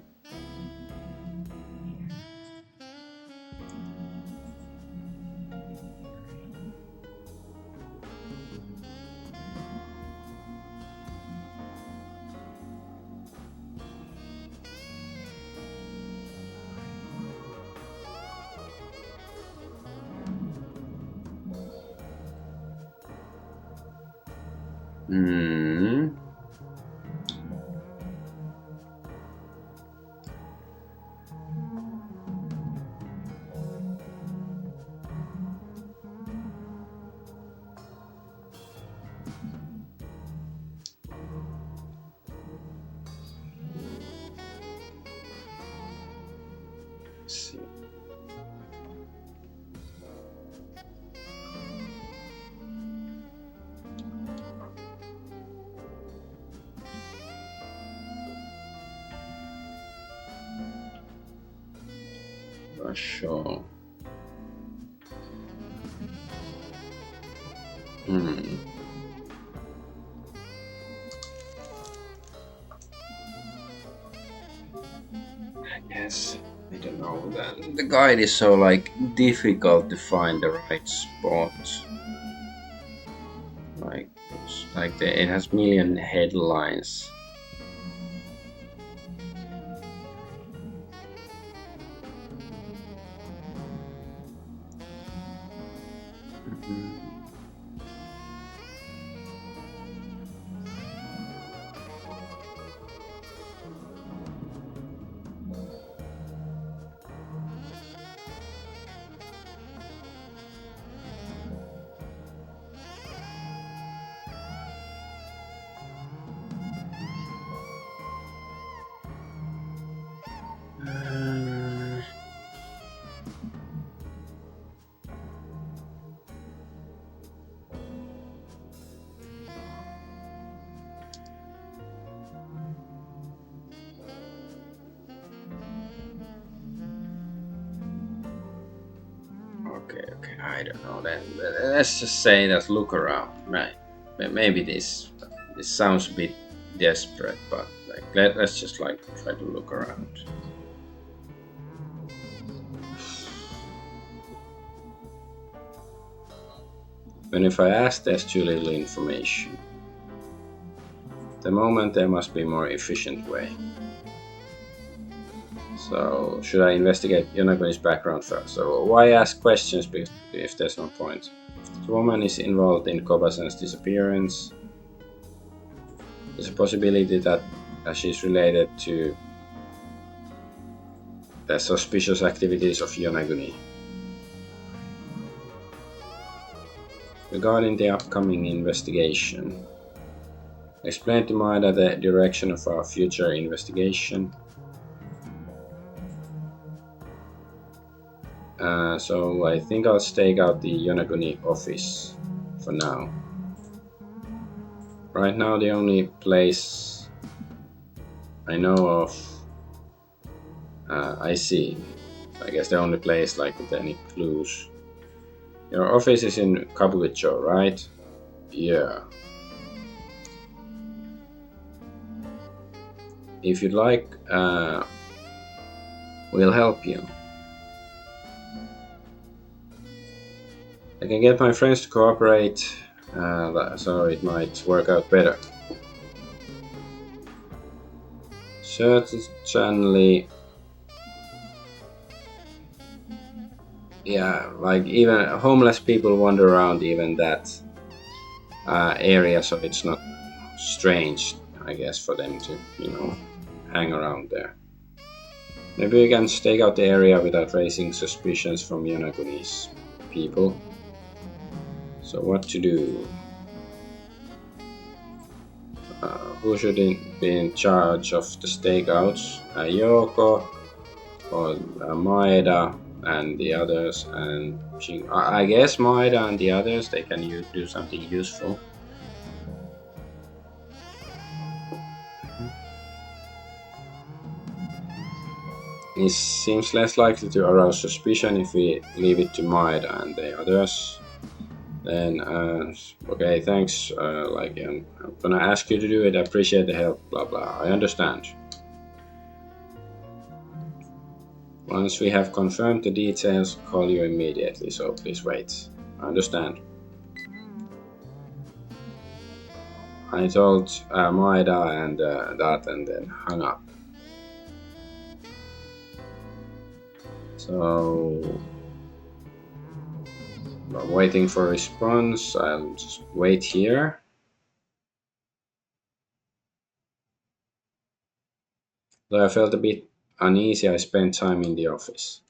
Not sure. Yes, I don't know. The guide is so like difficult to find the right spot. It has million headlines. Okay. I don't know. Then let's just say that look around. Right. Maybe this sounds a bit desperate, but like let's just like try to look around. And if I ask, there's too little information. The moment there must be a more efficient way. So should I investigate Yonagune's background first? So why ask questions if there's no point? The woman is involved in Kobasan's disappearance. There's a possibility that she's related to the suspicious activities of Yonaguni. Regarding the upcoming investigation, explain to Maeda the direction of our future investigation. So I think I'll stake out the Yonaguni office for now. Right now the only place I know of, I see. I guess the only place like with any clues. Your office is in Kabukicho, right? Yeah. If you'd like, we'll help you. I can get my friends to cooperate, so it might work out better. Certainly, yeah, like even homeless people wander around even that area, so it's not strange, I guess, for them to, hang around there. Maybe we can stake out the area without raising suspicions from Yonaguni's people. So what to do? Who should be in charge of the stakeouts? Yoko or Maeda and the others, and I guess Maeda and the others, they can do something useful. It seems less likely to arouse suspicion if we leave it to Maeda and the others. Then, okay, thanks. I'm gonna ask you to do it. I appreciate the help. Blah blah. I understand. Once we have confirmed the details, call you immediately. So please wait. I understand. I told Maeda and that, and then hung up. So I'm waiting for a response. I'll just wait here. Though I felt a bit uneasy, I spent time in the office.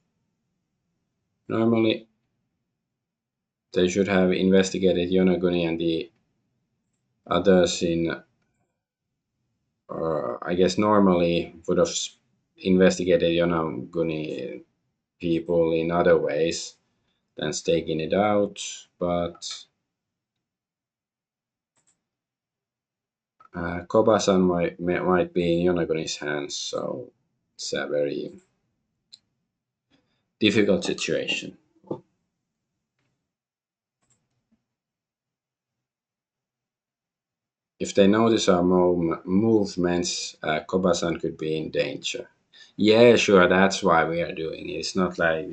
Normally, they should have investigated Yonaguni and the others I guess normally would have investigated Yonaguni people in other ways than staking it out, but Kobasan might be in Yonaguni's hands, so it's a very difficult situation. If they notice our movements, Kobasan could be in danger. Yeah, sure, that's why we are doing it. It's not like,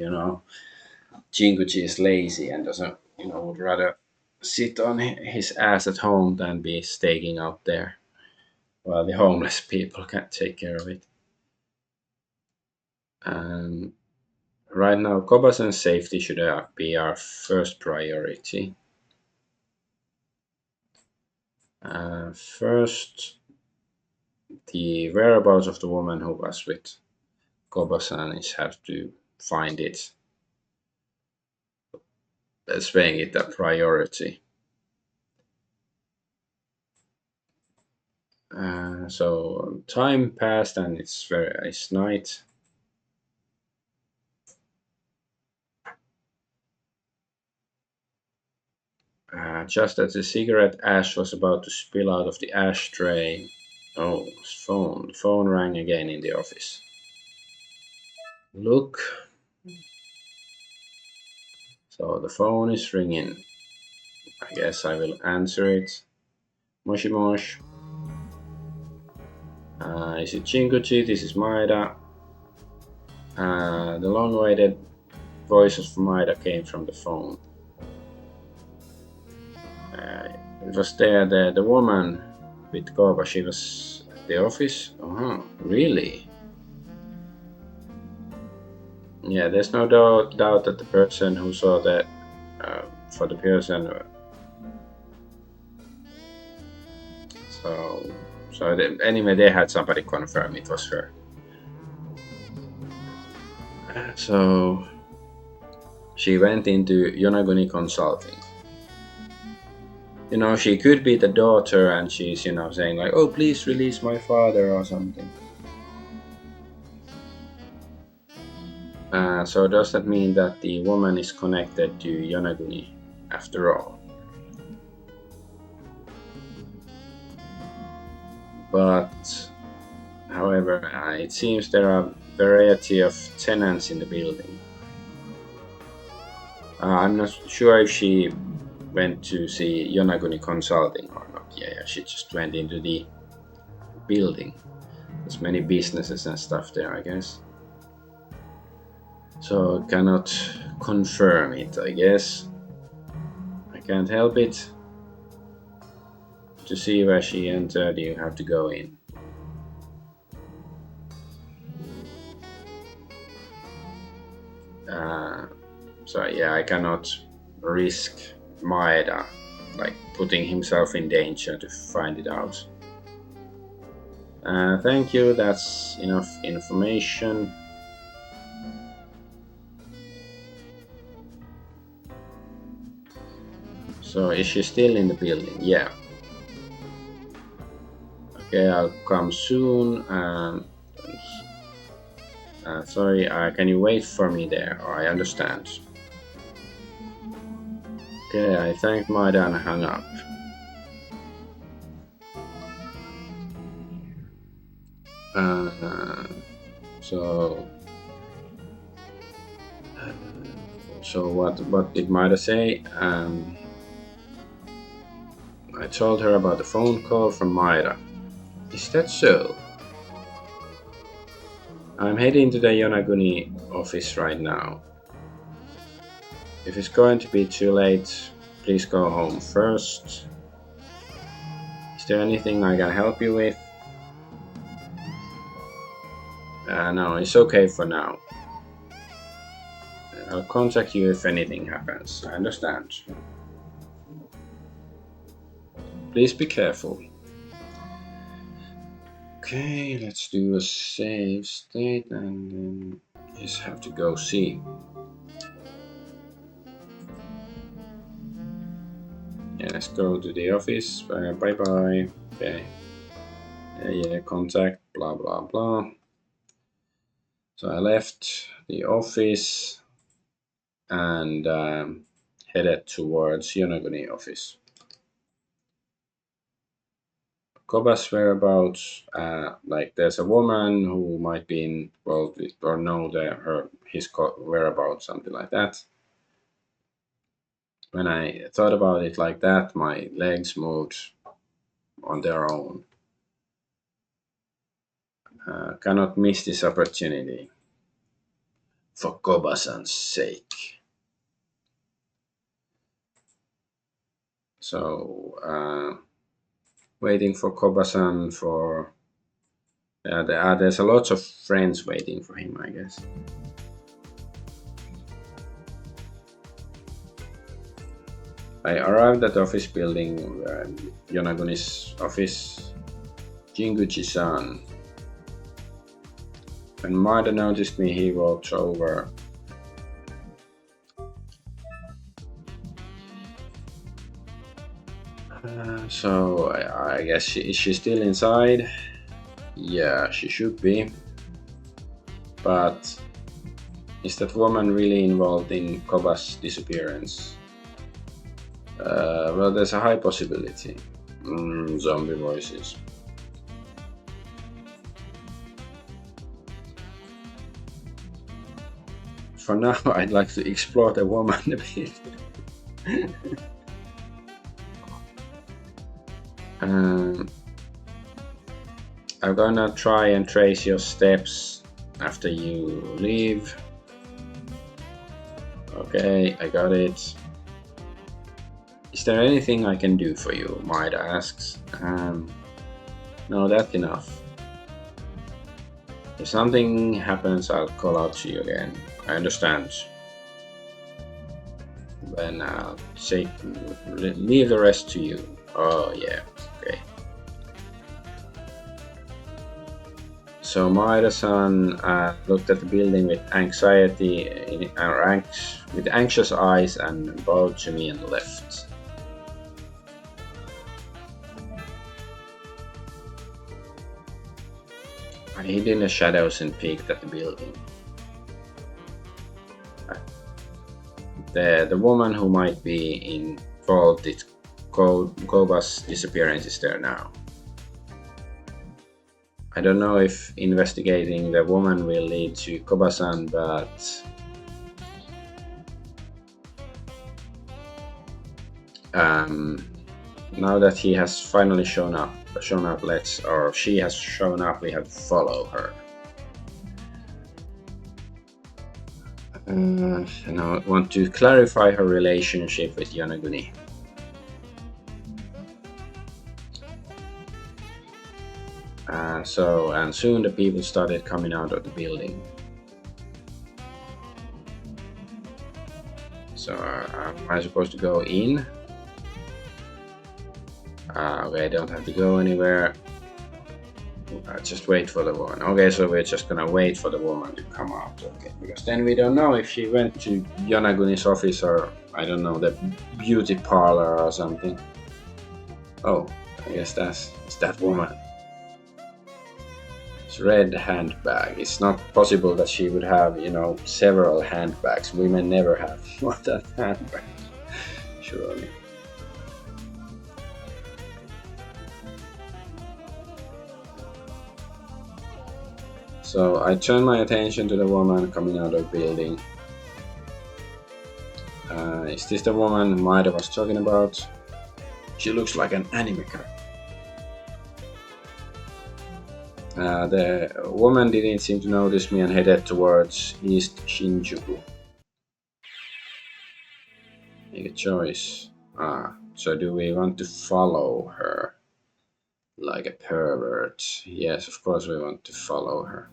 Jinguji is lazy and doesn't, would rather sit on his ass at home than be staking out there while the homeless people can't take care of it. Right now, Kobasan's safety should be our first priority. First, the whereabouts of the woman who was with Kobasan is have to find it. Let's make it a priority. So time passed and it's night. Just as the cigarette ash was about to spill out of the ashtray, the phone rang again in the office. Look, So the phone is ringing. I guess I will answer it. Moshi mosh. Is it Jinguji? This is Maeda. The long-awaited voice of Maeda came from the phone. It was there, the woman with Koba. She was at the office. Oh, really? Yeah, there's no doubt that the person who saw that for the person. Anyway, they had somebody confirm it was her. So she went into Yonaguni Consulting. She could be the daughter, and she's saying like, "Oh, please release my father" or something. So does that mean that the woman is connected to Yonaguni after all? But, however, it seems there are a variety of tenants in the building. I'm not sure if she went to see Yonaguni Consulting or not. Yeah, she just went into the building. There's many businesses and stuff there, I guess. So cannot confirm it, I guess. I can't help it. To see where she entered, you have to go in. So yeah, I cannot risk Maeda like putting himself in danger to find it out. Thank you, that's enough information. So is she still in the building? Yeah. Okay, I'll come soon. Sorry, can you wait for me there? Oh, I understand. Okay, I thanked Maeda and hung up. So what did Maeda say? I told her about the phone call from Maeda. Is that so? I'm heading to the Yonaguni office right now. If it's going to be too late, please go home first. Is there anything I can help you with? No, it's okay for now. I'll contact you if anything happens. I understand. Please be careful. Okay, let's do a save state and then just have to go see. Yeah, let's go to the office. Bye bye. Okay. Yeah, contact, blah blah blah. So I left the office and headed towards Yonaguni office. Koba's whereabouts, like there's a woman who might be involved with or know his whereabouts, something like that. When I thought about it like that, my legs moved on their own. Cannot miss this opportunity. For Koba-san's sake. So, waiting for Koba-san for... there's a lot of friends waiting for him, I guess. I arrived at the office building, Yonaguni's office. Jinguji-san. When Maeda noticed me, he walked over. So I guess is she still inside? Yeah, she should be. But is that woman really involved in Koba's disappearance? Well, there's a high possibility. Zombie voices. for now, I'd like to explore the woman a bit. um, I'm gonna try and trace your steps after you leave. Okay, I got it. Is there anything I can do for you? Maida asks. No, that's enough. If something happens, I'll call out to you again. I understand. Then I'll leave the rest to you. Oh yeah, okay. So Maida-san looked at the building with anxiety, with anxious eyes, and bowed to me and left. I hid in the shadows and peeked at the building. The woman who might be involved with Koba's disappearance is there now. I don't know if investigating the woman will lead to Koba-san, but now that he has finally shown up, she has shown up, we have to follow her. And I want to clarify her relationship with Yonaguni. And soon the people started coming out of the building. So am I supposed to go in? Okay, I don't have to go anywhere. Just wait for the woman. Okay, so we're just gonna wait for the woman to come out. Okay, because then we don't know if she went to Yonaguni's office or, I don't know, the beauty parlor or something. Oh, I guess it's that woman. It's red handbag. It's not possible that she would have, several handbags. Women never have more than handbag. Surely. So I turn my attention to the woman coming out of the building. Is this the woman Maida was talking about? She looks like an anime character. The woman didn't seem to notice me and headed towards East Shinjuku. Make a choice. So do we want to follow her? Like a pervert. Yes, of course we want to follow her.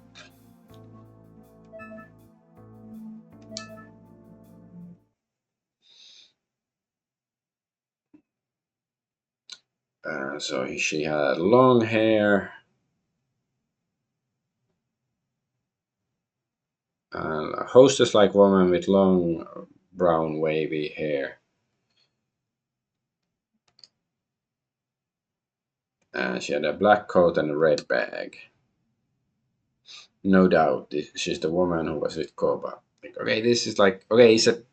So she had long hair. A hostess-like woman with long brown wavy hair. She had a black coat and a red bag. No doubt, she's the woman who was with Koba. Okay, this is it's an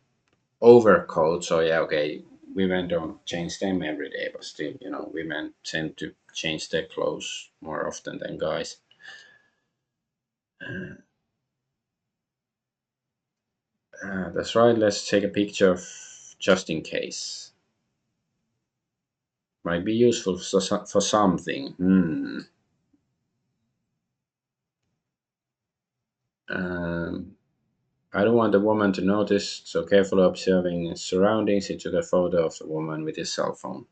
overcoat, so yeah, okay, women don't change them every day, but still, women tend to change their clothes more often than guys. That's right, let's take a picture just in case. Might be useful for something. I don't want the woman to notice, so carefully observing his surroundings, he took a photo of the woman with his cell phone.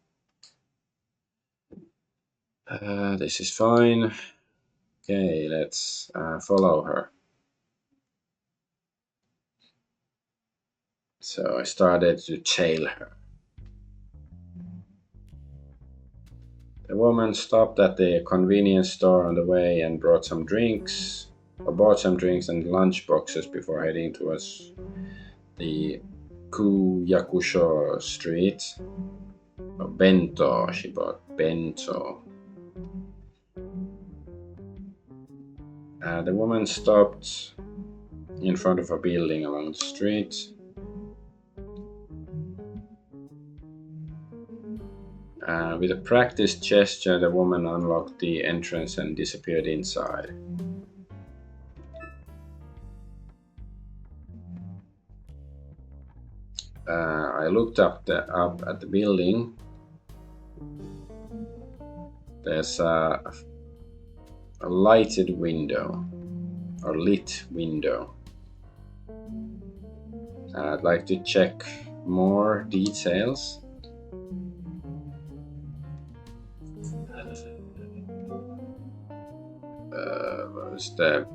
This is fine. Okay, let's follow her. So I started to tail her. The woman stopped at the convenience store on the way and bought some drinks and lunch boxes before heading towards the Kuyakusho street. Bento, she bought bento. The woman stopped in front of a building along the street. With a practiced gesture, the woman unlocked the entrance and disappeared inside. I looked up at the building. There's a lighted window or lit window. I'd like to check more details. What's the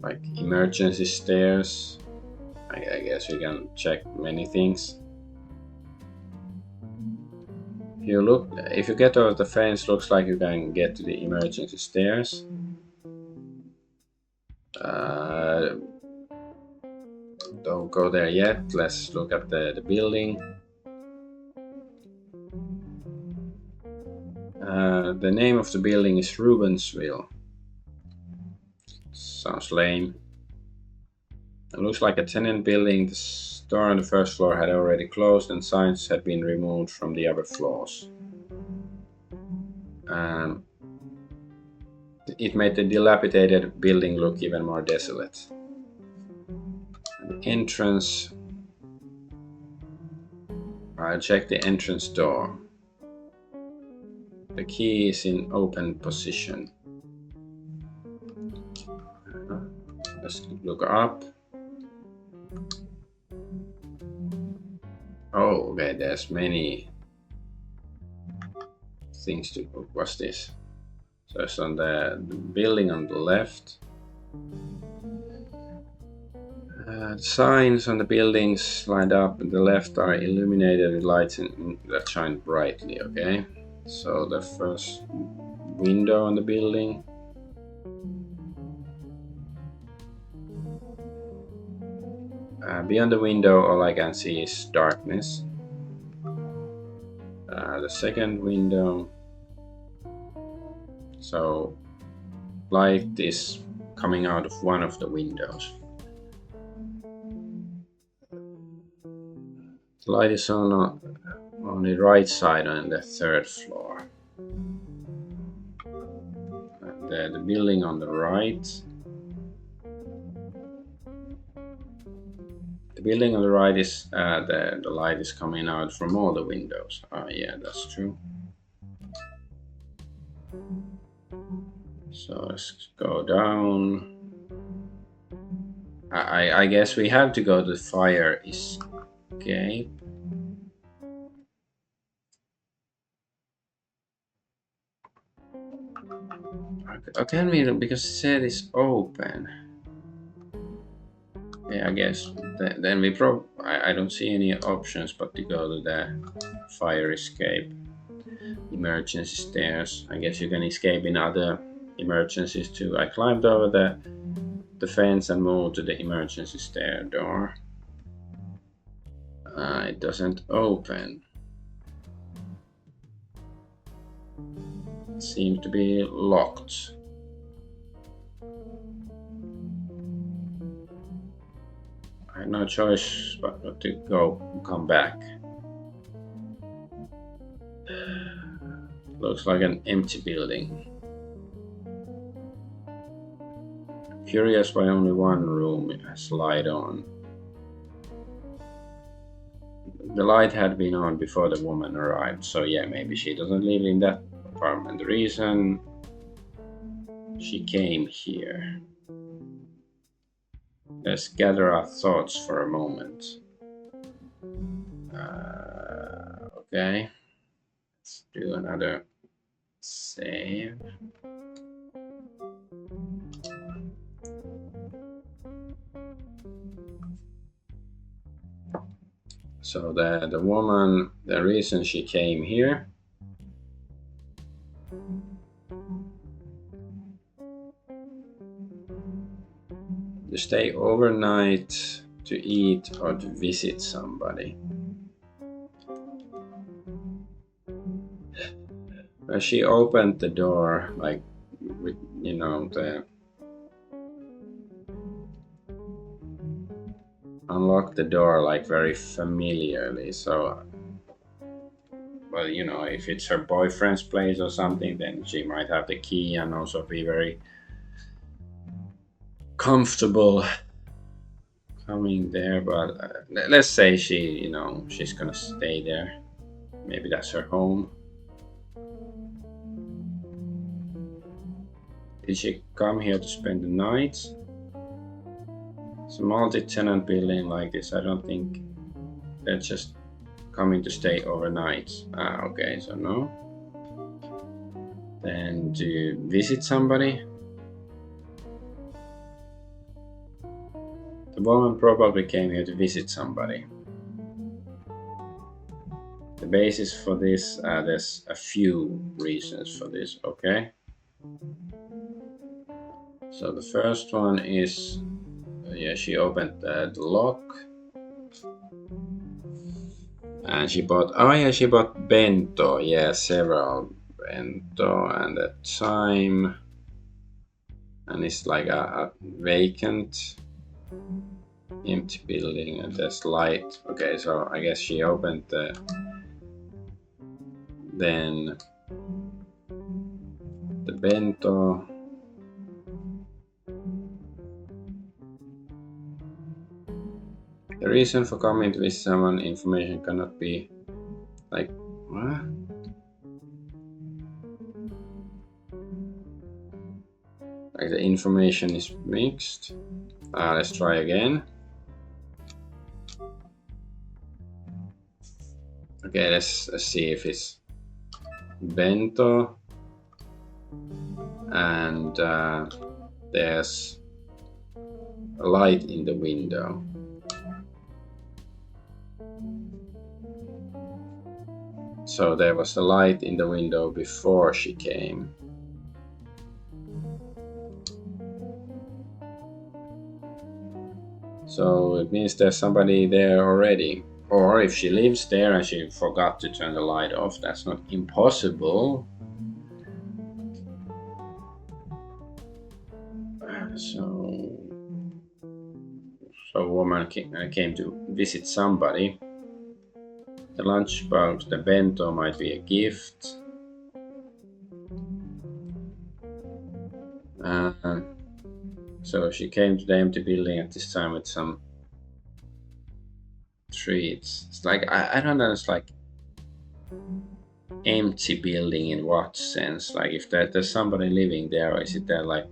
like emergency stairs? I guess we can check many things. If you get over the fence, looks like you can get to the emergency stairs. Don't go there yet. Let's look at the building. The name of the building is Rubensville. Sounds lame. It looks like a tenant building. The store on the first floor had already closed and signs had been removed from the other floors. It made the dilapidated building look even more desolate. The entrance. I'll check the entrance door. The key is in open position. Let's look up. Oh, okay, there's many things to. What's this? So it's on the building on the left. Signs on the buildings lined up on the left are illuminated with lights that shine brightly, okay? So the first window on the building. Beyond the window, all I can see is darkness. The second window. So light is coming out of one of the windows. The light is on the right side on the third floor. The building on the right. The building on the right is the light is coming out from all the windows. Yeah, that's true. So let's go down. I guess we have to go to fire escape. Can we? Because it said it's open. Yeah, I guess then we I don't see any options but to go to the fire escape. Emergency stairs. I guess you can escape in other emergencies too. I climbed over the fence and moved to the emergency stair door. It doesn't open. It seems to be locked. I had no choice but to come back. Looks like an empty building. Curious why only one room has light on. The light had been on before the woman arrived, so yeah, maybe she doesn't live in that apartment. The reason she came here. Let's gather our thoughts for a moment. Okay, let's do another save. So the woman, the reason she came here. To stay overnight, to eat, or to visit somebody. She opened the door, like, with, unlocked the door like very familiarly. So, well, if it's her boyfriend's place or something, then she might have the key and also be very comfortable coming there, but let's say she's gonna stay there. Maybe that's her home. Did she come here to spend the night? It's a multi-tenant building like this. I don't think they're just coming to stay overnight. Ah, okay, so no. Then to visit somebody. The woman probably came here to visit somebody. The basis for this, there's a few reasons for this, okay? So the first one is, yeah, she opened the lock. And she bought, oh yeah, she bought bento, yeah, several bento and a time. And it's like a vacant, empty building and there's light. Okay, so I guess she opened then the bento. The reason for coming to visit someone information cannot be like what? Like the information is mixed. Let's try again. Okay, let's see if it's bento and there's a light in the window. So there was a light in the window before she came. So it means there's somebody there already. Or if she lives there and she forgot to turn the light off, that's not impossible. So a woman came to visit somebody. The lunchbox, the bento might be a gift. So she came to the empty building at this time with some treats. It's like, I don't know, it's like empty building in what sense? Like if there's somebody living there, or is it there like,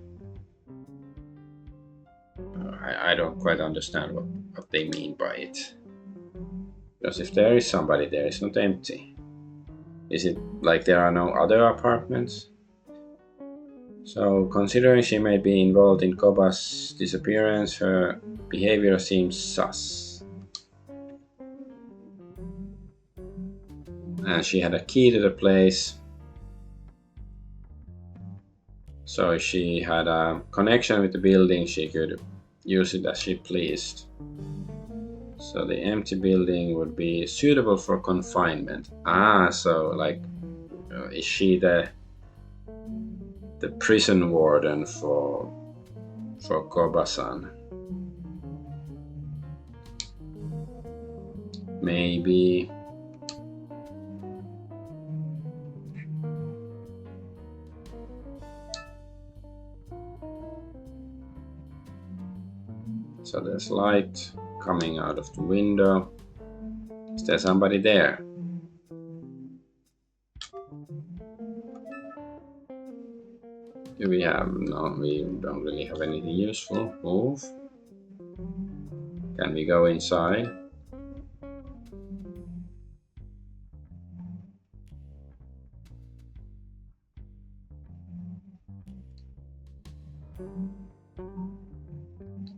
I don't quite understand what they mean by it. Because if there is somebody there, it's not empty. Is it like there are no other apartments? So, considering she may be involved in Koba's disappearance, her behavior seems sus. And she had a key to the place. So, if she had a connection with the building, she could use it as she pleased. So, the empty building would be suitable for confinement. So like, is she the prison warden for Koba-san? Maybe. So there's light coming out of the window. Is there somebody there? Do we have? No, we don't really have anything useful. Move. Can we go inside?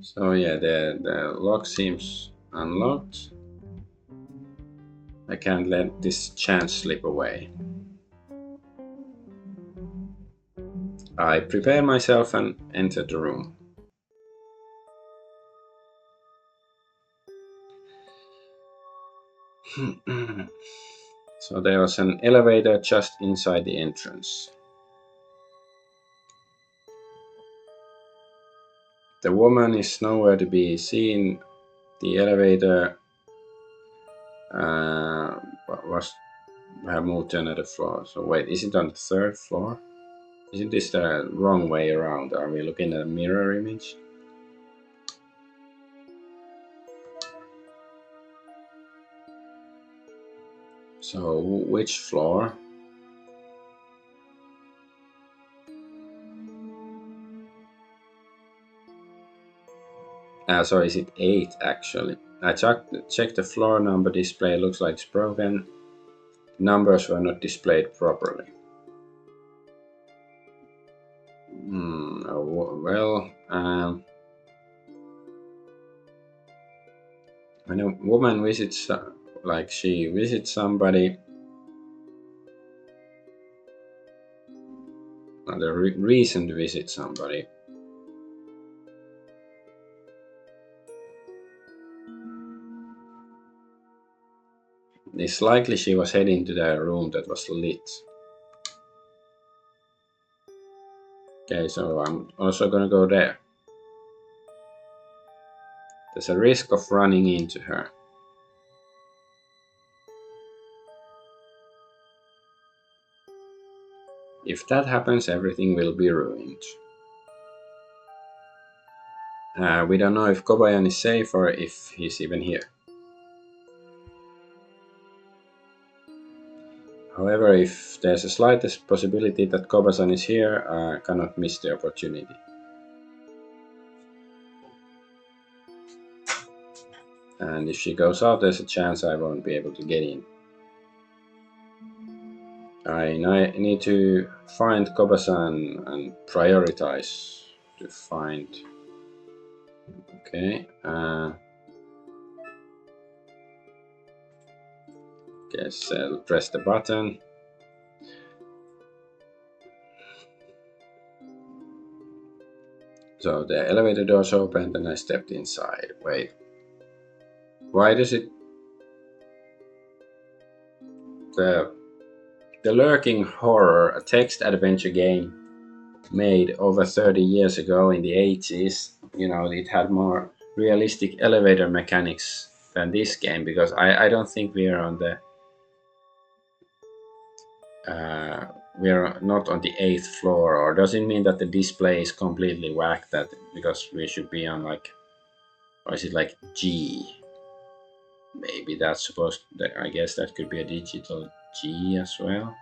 So yeah, the lock seems unlocked. I can't let this chance slip away. I prepare myself and enter the room. So there was an elevator just inside the entrance. The woman is nowhere to be seen. The elevator was have moved to another floor. So wait, is it on the third floor? Isn't this the wrong way around? Are we looking at a mirror image? So which floor? So is it 8 actually? I checked the floor number display, looks like it's broken. Numbers were not displayed properly. Well, when a woman visits, like she visits somebody, the reason to visit somebody, it's likely she was heading to the room that was lit. Okay, so I'm also gonna go there. There's a risk of running into her. If that happens, everything will be ruined. We don't know if Kobayan is safe or if he's even here. However, if there's a slightest possibility that Kobasan is here, I cannot miss the opportunity. And if she goes out, there's a chance I won't be able to get in. I need to find Kobasan and prioritize to find. Okay. Guess I'll press the button. So the elevator doors opened and I stepped inside. Wait. Why does it... The Lurking Horror, a text adventure game made over 30 years ago in the 80s. You know, it had more realistic elevator mechanics than this game because I don't think we are on the we are not on the 8th floor. Or does it mean that the display is completely whacked, that because we should be on like, or is it like G? Maybe that's supposed that, I guess that could be a digital G as well.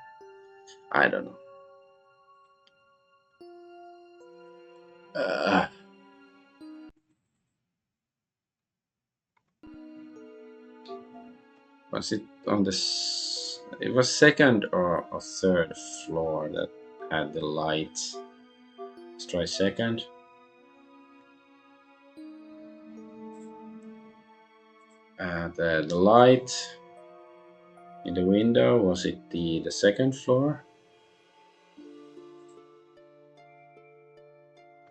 I don't know. uh, was it on it was second or third floor that had the lights? Let's try second. The light in the window, was it the second floor?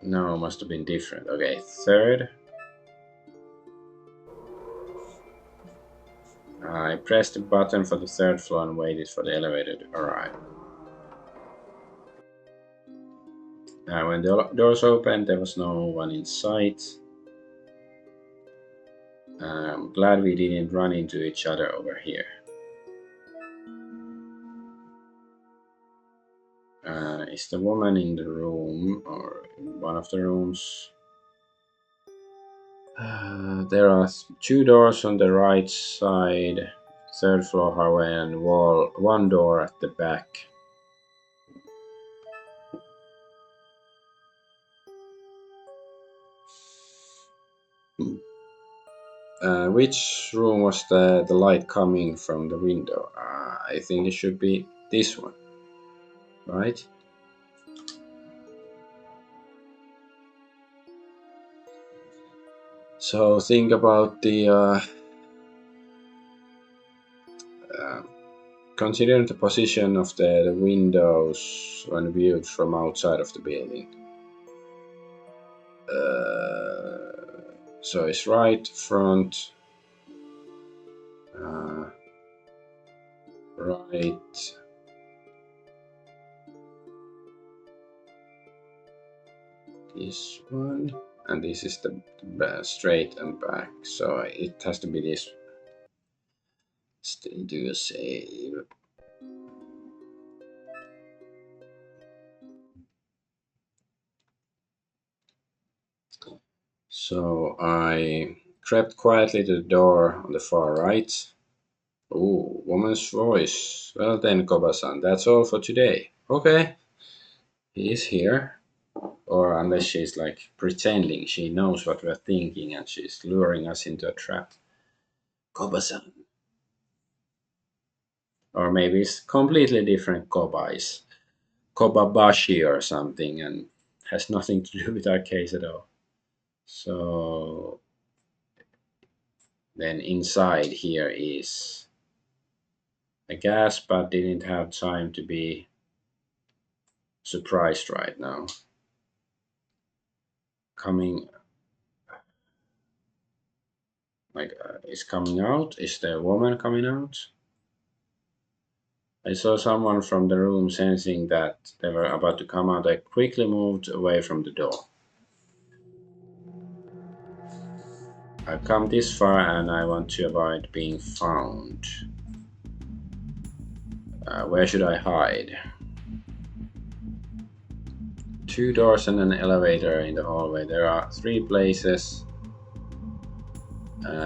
No, must have been different. Okay, third. I pressed the button for the third floor and waited for the elevator to arrive. When the doors opened, there was no one in sight. I'm glad we didn't run into each other over here. Is the woman in the room or in one of the rooms? There are two doors on the right side, third floor hallway, and one door at the back. Which room was the light coming from the window? I think it should be this one, right? So think about the considering the position of the windows when viewed from outside of the building. So it's right, front, right, this one, and this is the straight and back. So it has to be this. Still do a save. So I crept quietly to the door on the far right. Ooh, woman's voice. Well then, Koba-san, that's all for today. Okay, he is here. Or unless she's like pretending she knows what we're thinking and she's luring us into a trap. Koba-san. Or maybe it's completely different Kobais. Kobabashi or something and has nothing to do with our case at all. So then inside here is a gas, but didn't have time to be surprised right now. Coming, like, is coming out? Is the woman coming out? I saw someone from the room sensing that they were about to come out. I quickly moved away from the door. I've come this far and I want to avoid being found. Where should I hide? Two doors and an elevator in the hallway. There are 3 places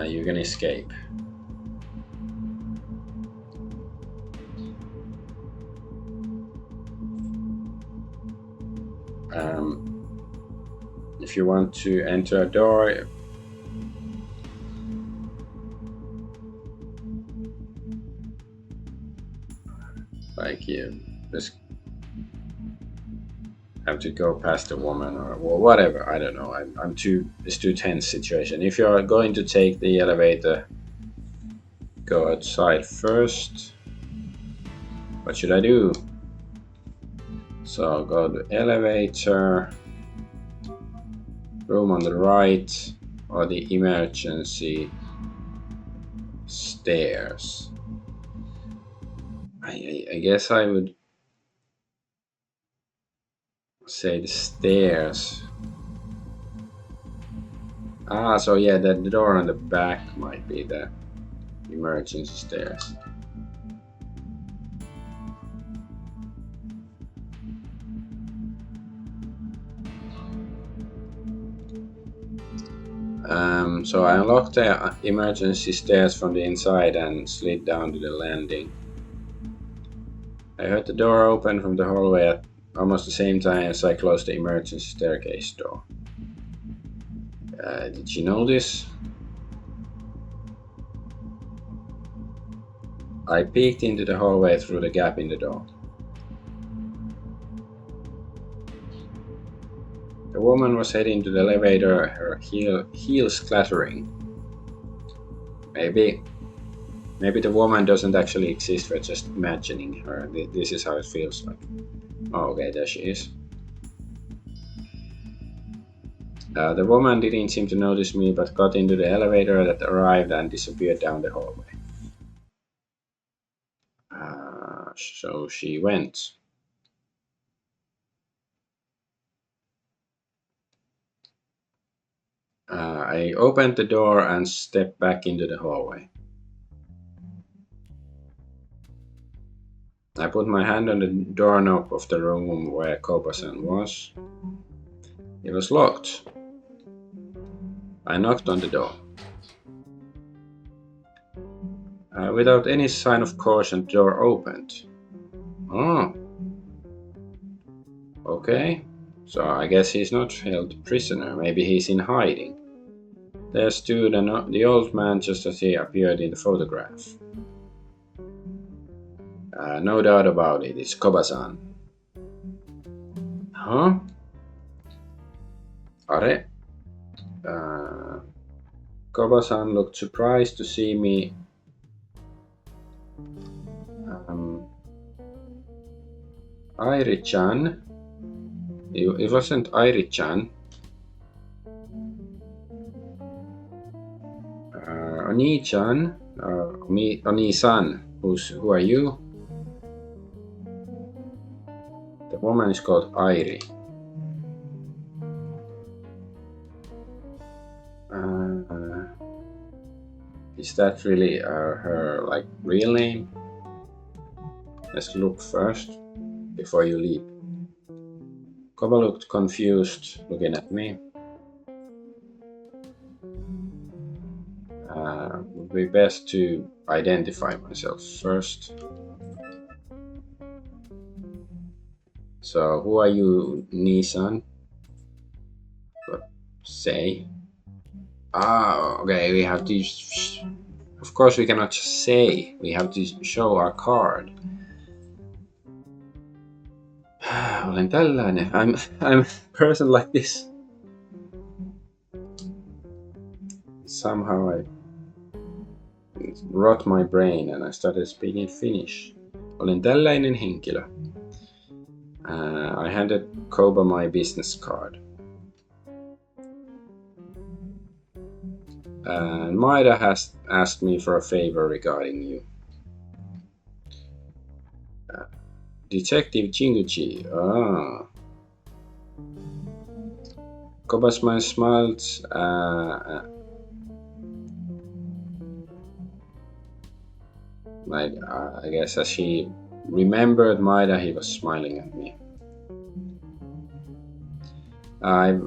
you can escape. If you want to enter a door, like you just have to go past the woman or whatever. I don't know. It's too tense situation. If you're going to take the elevator, go outside first. What should I do? So go to elevator, room on the right, or the emergency stairs. I guess I would say the stairs. So yeah, the door on the back might be the emergency stairs. So I unlocked the emergency stairs from the inside and slid down to the landing. I heard the door open from the hallway at almost the same time as I closed the emergency staircase door. Did you notice? I peeked into the hallway through the gap in the door. The woman was heading to the elevator, her heels clattering. Maybe the woman doesn't actually exist, we're just imagining her. This is how it feels like. Oh, okay, there she is. The woman didn't seem to notice me, but got into the elevator that arrived and disappeared down the hallway. So she went. I opened the door and stepped back into the hallway. I put my hand on the doorknob of the room where Koba-san was. It was locked. I knocked on the door. Without any sign of caution, the door opened. Oh. Okay. So I guess he's not held prisoner. Maybe he's in hiding. There stood the old man just as he appeared in the photograph. No doubt about it, it's Koba-san. Huh? Are? Koba-san looked surprised to see me. Airi-chan? It wasn't Airi-chan. Oni-chan? Oni-san? Who are you? The woman is called Airi. Is that really her like real name? Let's look first before you leave. Koba looked confused, looking at me. Would be best to identify myself first. So, who are you, Nissan? Say. Ah, okay, we have to. Of course, we cannot just say. We have to show our card. Olen tällainen. I'm a person like this. Somehow I rot my brain and I started speaking Finnish. Olen tällainen henkilö. I handed Koba my business card. Maida has asked me for a favor regarding you. Detective Jinguji. Koba's mind smiled. I guess as he remembered Maida, he was smiling at me. I've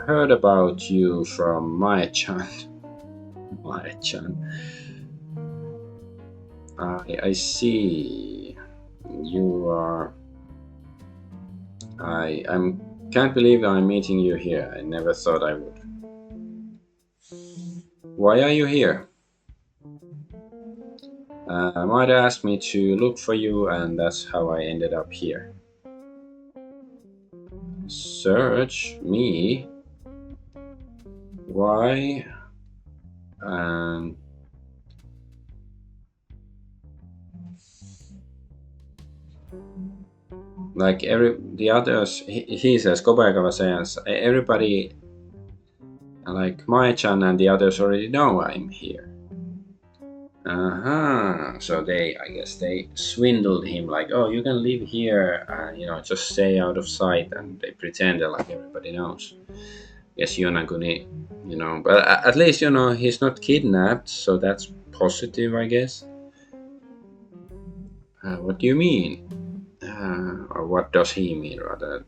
heard about you from Mae-chan. Mae-chan. I see. You are. I can't believe I'm meeting you here. I never thought I would. Why are you here? Maida asked me to look for you, and that's how I ended up here. Search me? Why? Like the others, he says, Kobayaga says, everybody, like Mai-chan and the others already know I'm here. So I guess they swindled him, like, oh, you can live here, just stay out of sight, and they pretended like everybody knows. Yes, Yonaguni, but at least, he's not kidnapped, so that's positive, I guess. What do you mean? Or what does he mean, rather?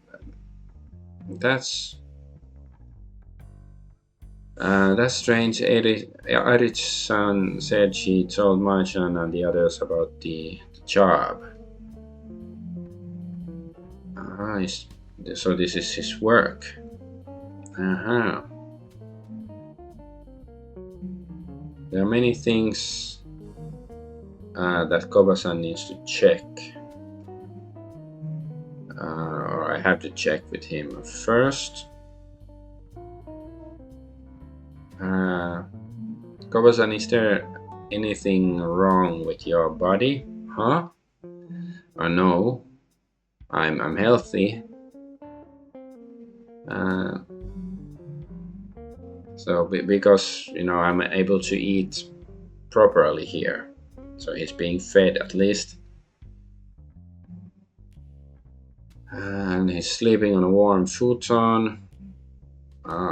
That's strange. Erich-san said she told Mai-chan and the others about the job. So this is his work. There are many things that Koba-san needs to check. Or I have to check with him first. Koba-san, is there anything wrong with your body? Huh? No. I'm healthy. So because I'm able to eat properly here, so he's being fed at least, and he's sleeping on a warm futon.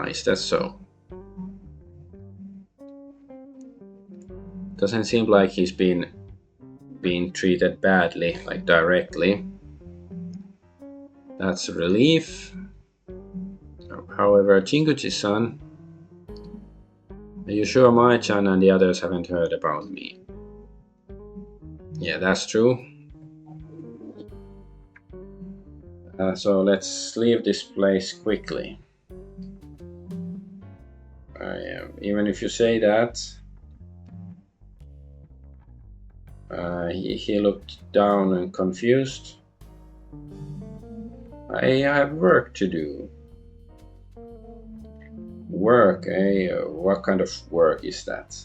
Is that so? Doesn't seem like he's been being treated badly, like directly. That's a relief. However, Jinguji-san, are you sure Mai-chan and the others haven't heard about me? Yeah, that's true. So let's leave this place quickly. Even if you say that, he looked down and confused. I have work to do. Work, eh? What kind of work is that?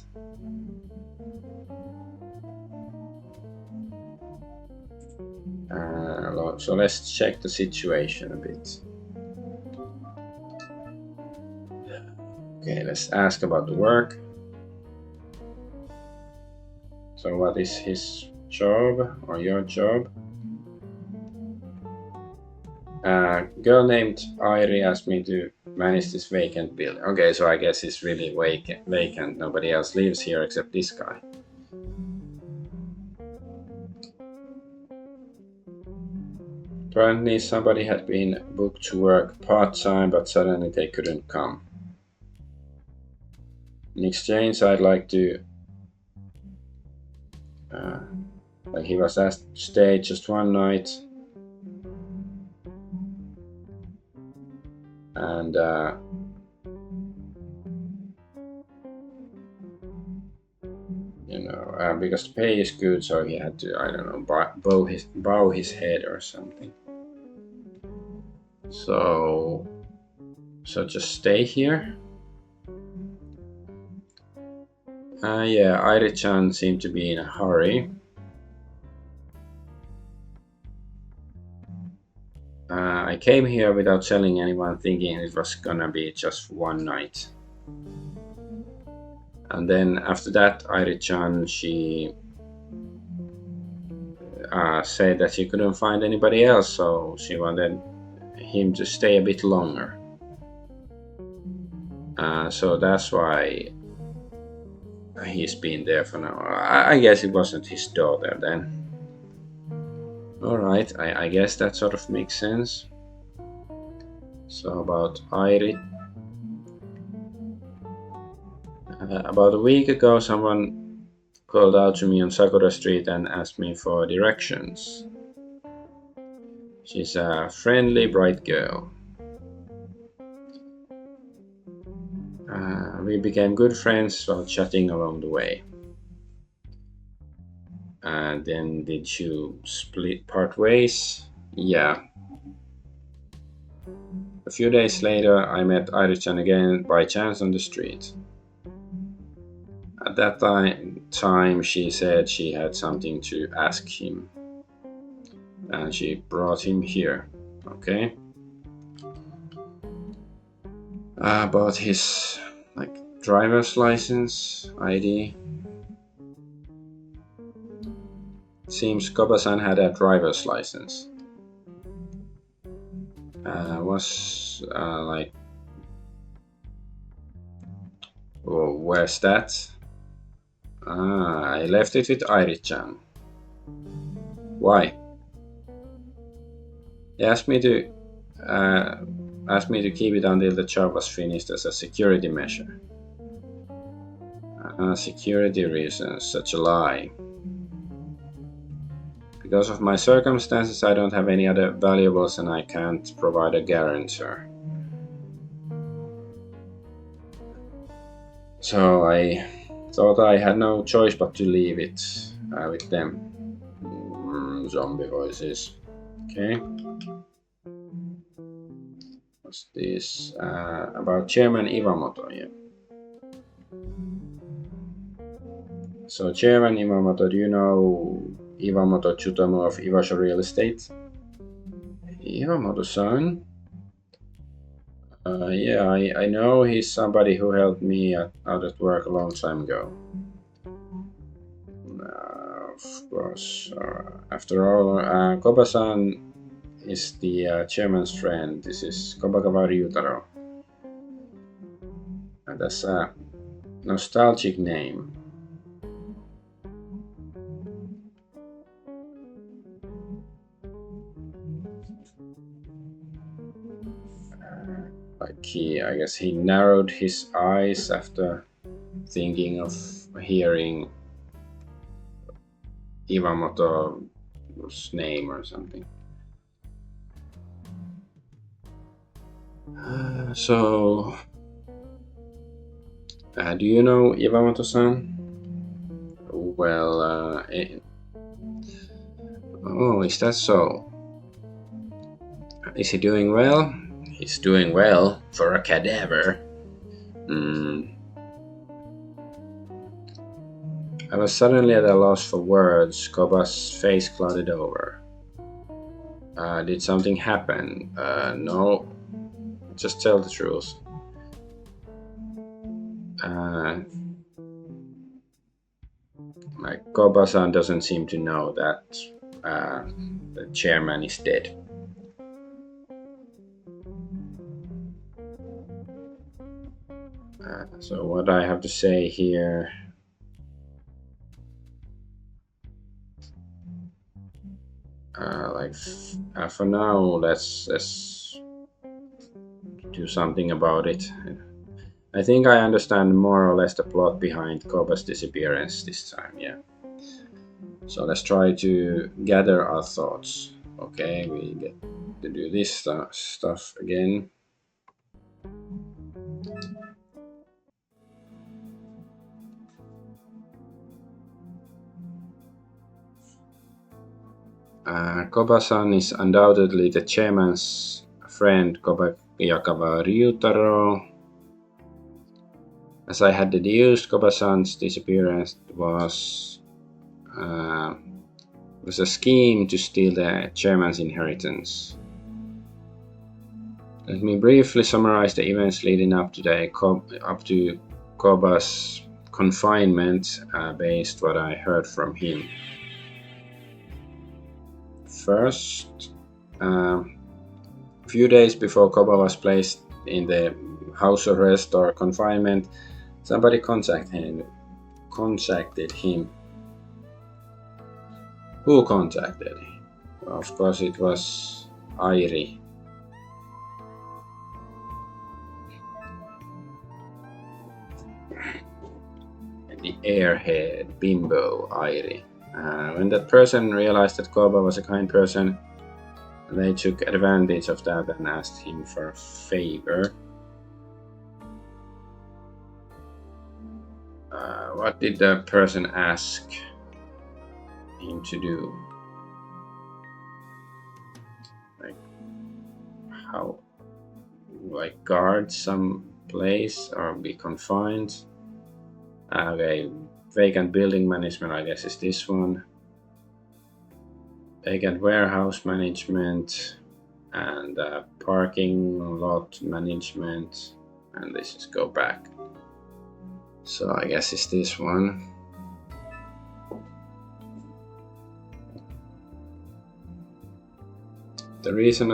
So let's check the situation a bit. Okay, let's ask about the work. So what is his job or your job? A girl named Airi asked me to manage this vacant building. Okay, so I guess it's really vacant. Nobody else lives here except this guy. Apparently somebody had been booked to work part-time, but suddenly they couldn't come. In exchange, I'd like to, like he was asked to stay just one night, and because the pay is good, so he had to, I don't know, bow his head or something. So just stay here. Yeah, Airi-chan seemed to be in a hurry. I came here without telling anyone, thinking it was gonna be just one night. And then after that, Airi-chan, she said that she couldn't find anybody else, so she wanted him to stay a bit longer. So that's why he's been there for now. I guess it wasn't his daughter then. Alright, I guess that sort of makes sense. So about Airi. About a week ago, someone called out to me on Sakura Street and asked me for directions. She's a friendly, bright girl. We became good friends while chatting along the way. And then did you split part ways? Yeah. A few days later, I met Airi-chan again by chance on the street. At that time, she said she had something to ask him. And she brought him here. Okay. About his driver's license, ID. Seems Koba-san had a driver's license. Where's that? I left it with Airi-chan. Why? He asked me to keep it until the job was finished as a security measure. Security reasons, such a lie. Because of my circumstances, I don't have any other valuables and I can't provide a guarantor. So I thought I had no choice but to leave it with them. Zombie voices. Okay. What's this? About Chairman Iwamoto, yeah. So Chairman Iwamoto, do you know Iwamoto Tsutomu of Iwasho Real Estate? Iwamoto-san? Yeah, I know he's somebody who helped me out at work a long time ago. Of course. After all, Koba-san is the chairman's friend. This is Kobagawa Ryutaro. And that's a nostalgic name. I guess he narrowed his eyes after thinking of hearing Iwamoto's name or something. Do you know Iwamoto-san? Well, oh, is that so? Is he doing well? He's doing well for a cadaver. I was suddenly at a loss for words. Koba's face clouded over. Did something happen? No. Just tell the truth. Koba-san doesn't seem to know that the chairman is dead. So what I have to say here... for now, let's do something about it. I think I understand more or less the plot behind Koba's disappearance this time, yeah. So let's try to gather our thoughts. Okay, we get to do this stuff again. Koba-san is undoubtedly the chairman's friend Kobayakawa Ryutaro. As I had deduced, Koba-san's disappearance was a scheme to steal the chairman's inheritance. Let me briefly summarize the events leading up to Koba's confinement based what I heard from him. First, a few days before Koba was placed in the house arrest or confinement, somebody contacted him. Who contacted him? Of course, it was Airi. The airhead, bimbo, Airi. When that person realized that Koba was a kind person, they took advantage of that and asked him for a favor. What did the person ask him to do? Like guard some place or be confined? Okay, vacant building management, I guess, is this one. Vacant warehouse management and parking lot management, and this is go back. So I guess it's this one. The reason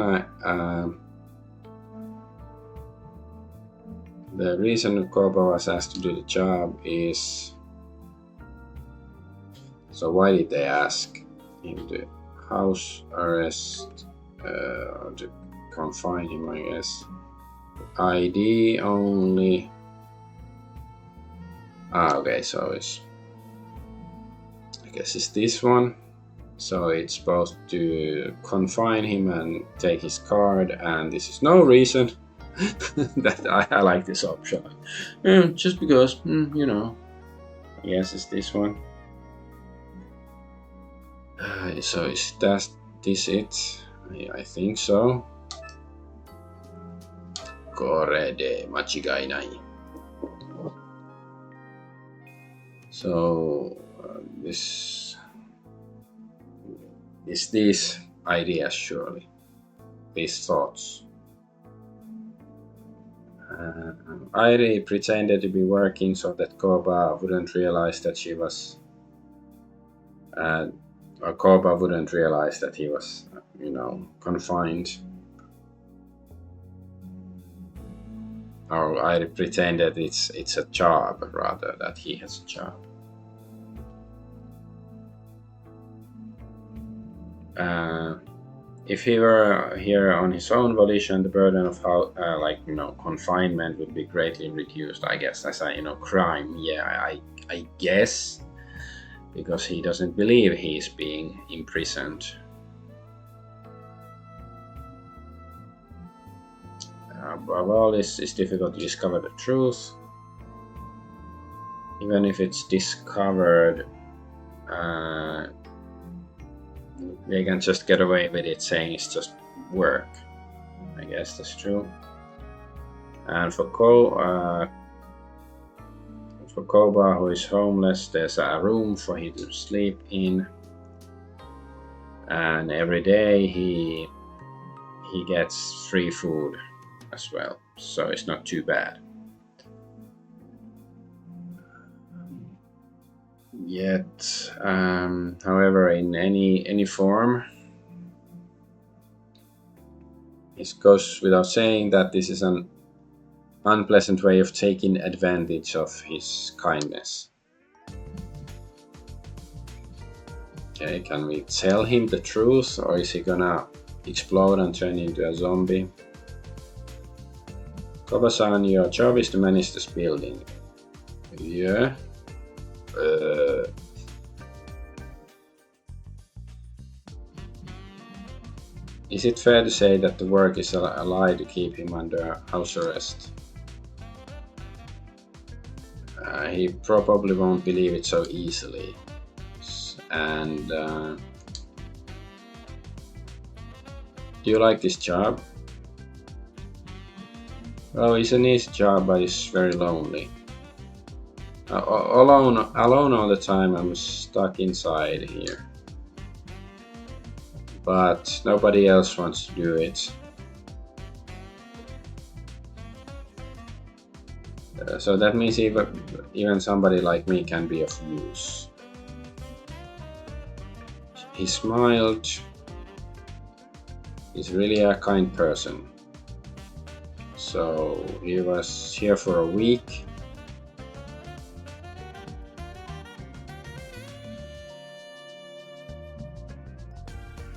Koba was asked to do the job is, so why did they ask him to house arrest, to confine him, I guess. ID only. Okay, so I guess it's this one. So it's supposed to confine him and take his card, and this is no reason that I like this option. Just because, I guess it's this one. So is this it? I think so. Kore de machigai nai. So this is these ideas, surely, these thoughts. Airi pretended to be working so that Koba wouldn't realize that she was, or Koba wouldn't realize that he was, confined. Or Airi pretended it's a job rather that he has a job. If he were here on his own volition, the burden of confinement would be greatly reduced, I guess, as a crime. Yeah, I guess, because he doesn't believe he is being imprisoned. Above all, it's difficult to discover the truth. Even if it's discovered, they can just get away with it saying it's just work. I guess that's true. And for Koba, who is homeless, there's a room for him to sleep in, and every day he gets free food as well, so it's not too bad. Yet, however, in any form, it goes without saying that this is an unpleasant way of taking advantage of his kindness. Okay, can we tell him the truth, or is he gonna explode and turn into a zombie? Koba-san, your job is to manage this building. Yeah. Is it fair to say that the work is a lie to keep him under house arrest? He probably won't believe it so easily. And do you like this job? Well, it's an easy job, but it's very lonely. Alone all the time. I'm stuck inside here. But nobody else wants to do it. So that means even somebody like me can be of use. He smiled. He's really a kind person. So he was here for a week.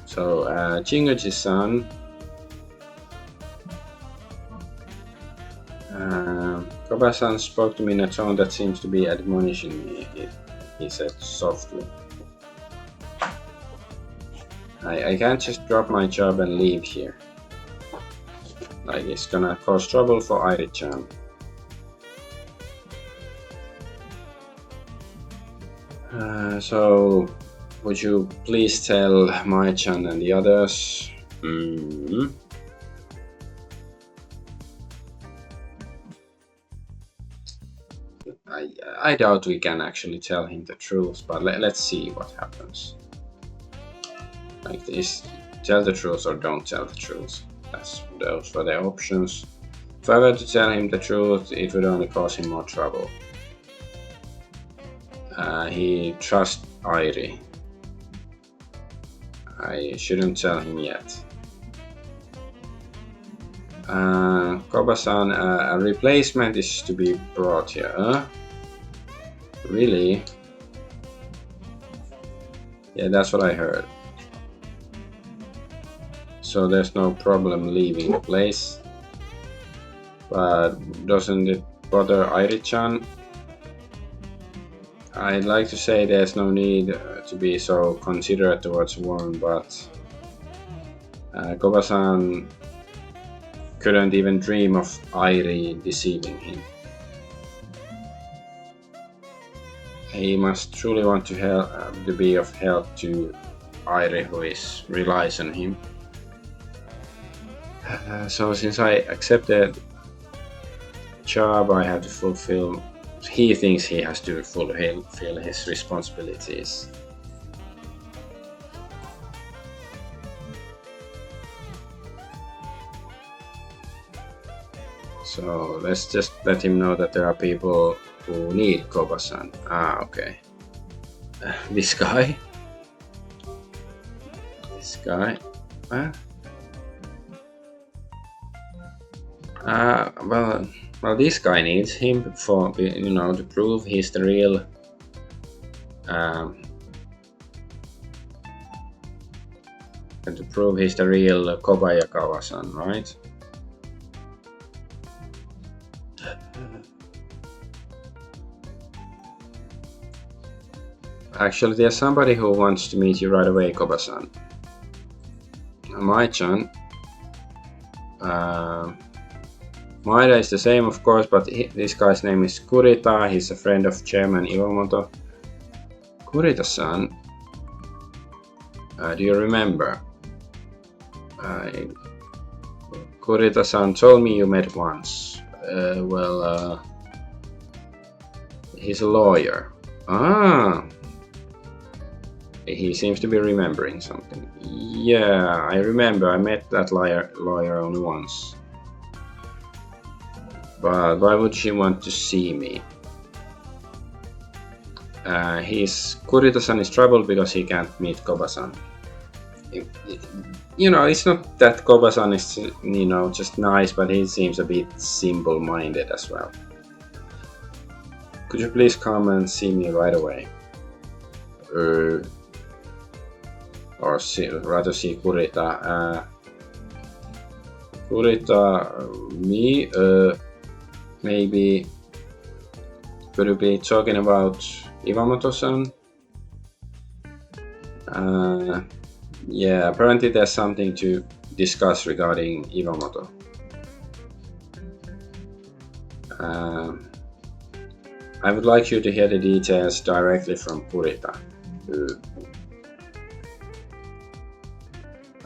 So Jinguji-san, Koba-san spoke to me in a tone that seems to be admonishing me, he said softly. I can't just drop my job and leave here. Like, it's gonna cause trouble for Airi-chan. So, would you please tell Mai-chan and the others? I doubt we can actually tell him the truth, but let's see what happens. Like this, tell the truth or don't tell the truth. Those were the options. If I were to tell him the truth, it would only cause him more trouble. He trusts Airi. I shouldn't tell him yet. Koba-san, a replacement is to be brought here. Really? Yeah, that's what I heard. So there's no problem leaving the place. But doesn't it bother Airi-chan? I'd like to say there's no need to be so considerate towards Warren, but Koba-san couldn't even dream of Airi deceiving him. He must truly want to be of help to Airi, who relies on him. So since I accepted the job, I have to fulfill. He thinks he has to fulfill his responsibilities. So let's just let him know that there are people who need Koba-san. Okay. This guy? This guy? Well, this guy needs him for, to prove he's the real. To prove he's the real Kobayakawa-san, right? Actually, there's somebody who wants to meet you right away, Koba-san. Mai-chan. Maeda is the same, of course, but this guy's name is Kurita. He's a friend of Chairman Iwamoto. Kurita-san, do you remember? Kurita-san told me you met once. He's a lawyer. He seems to be remembering something. Yeah, I remember. I met that lawyer only once. But why would she want to see me? Kurita-san is troubled because he can't meet Koba-san. It's not that Koba-san is, just nice, but he seems a bit simple-minded as well. Could you please come and see me right away? Or rather see Kurita. Kurita, me, maybe. Could you be talking about Iwamoto-san? Yeah, apparently there's something to discuss regarding Iwamoto. I would like you to hear the details directly from Kurita.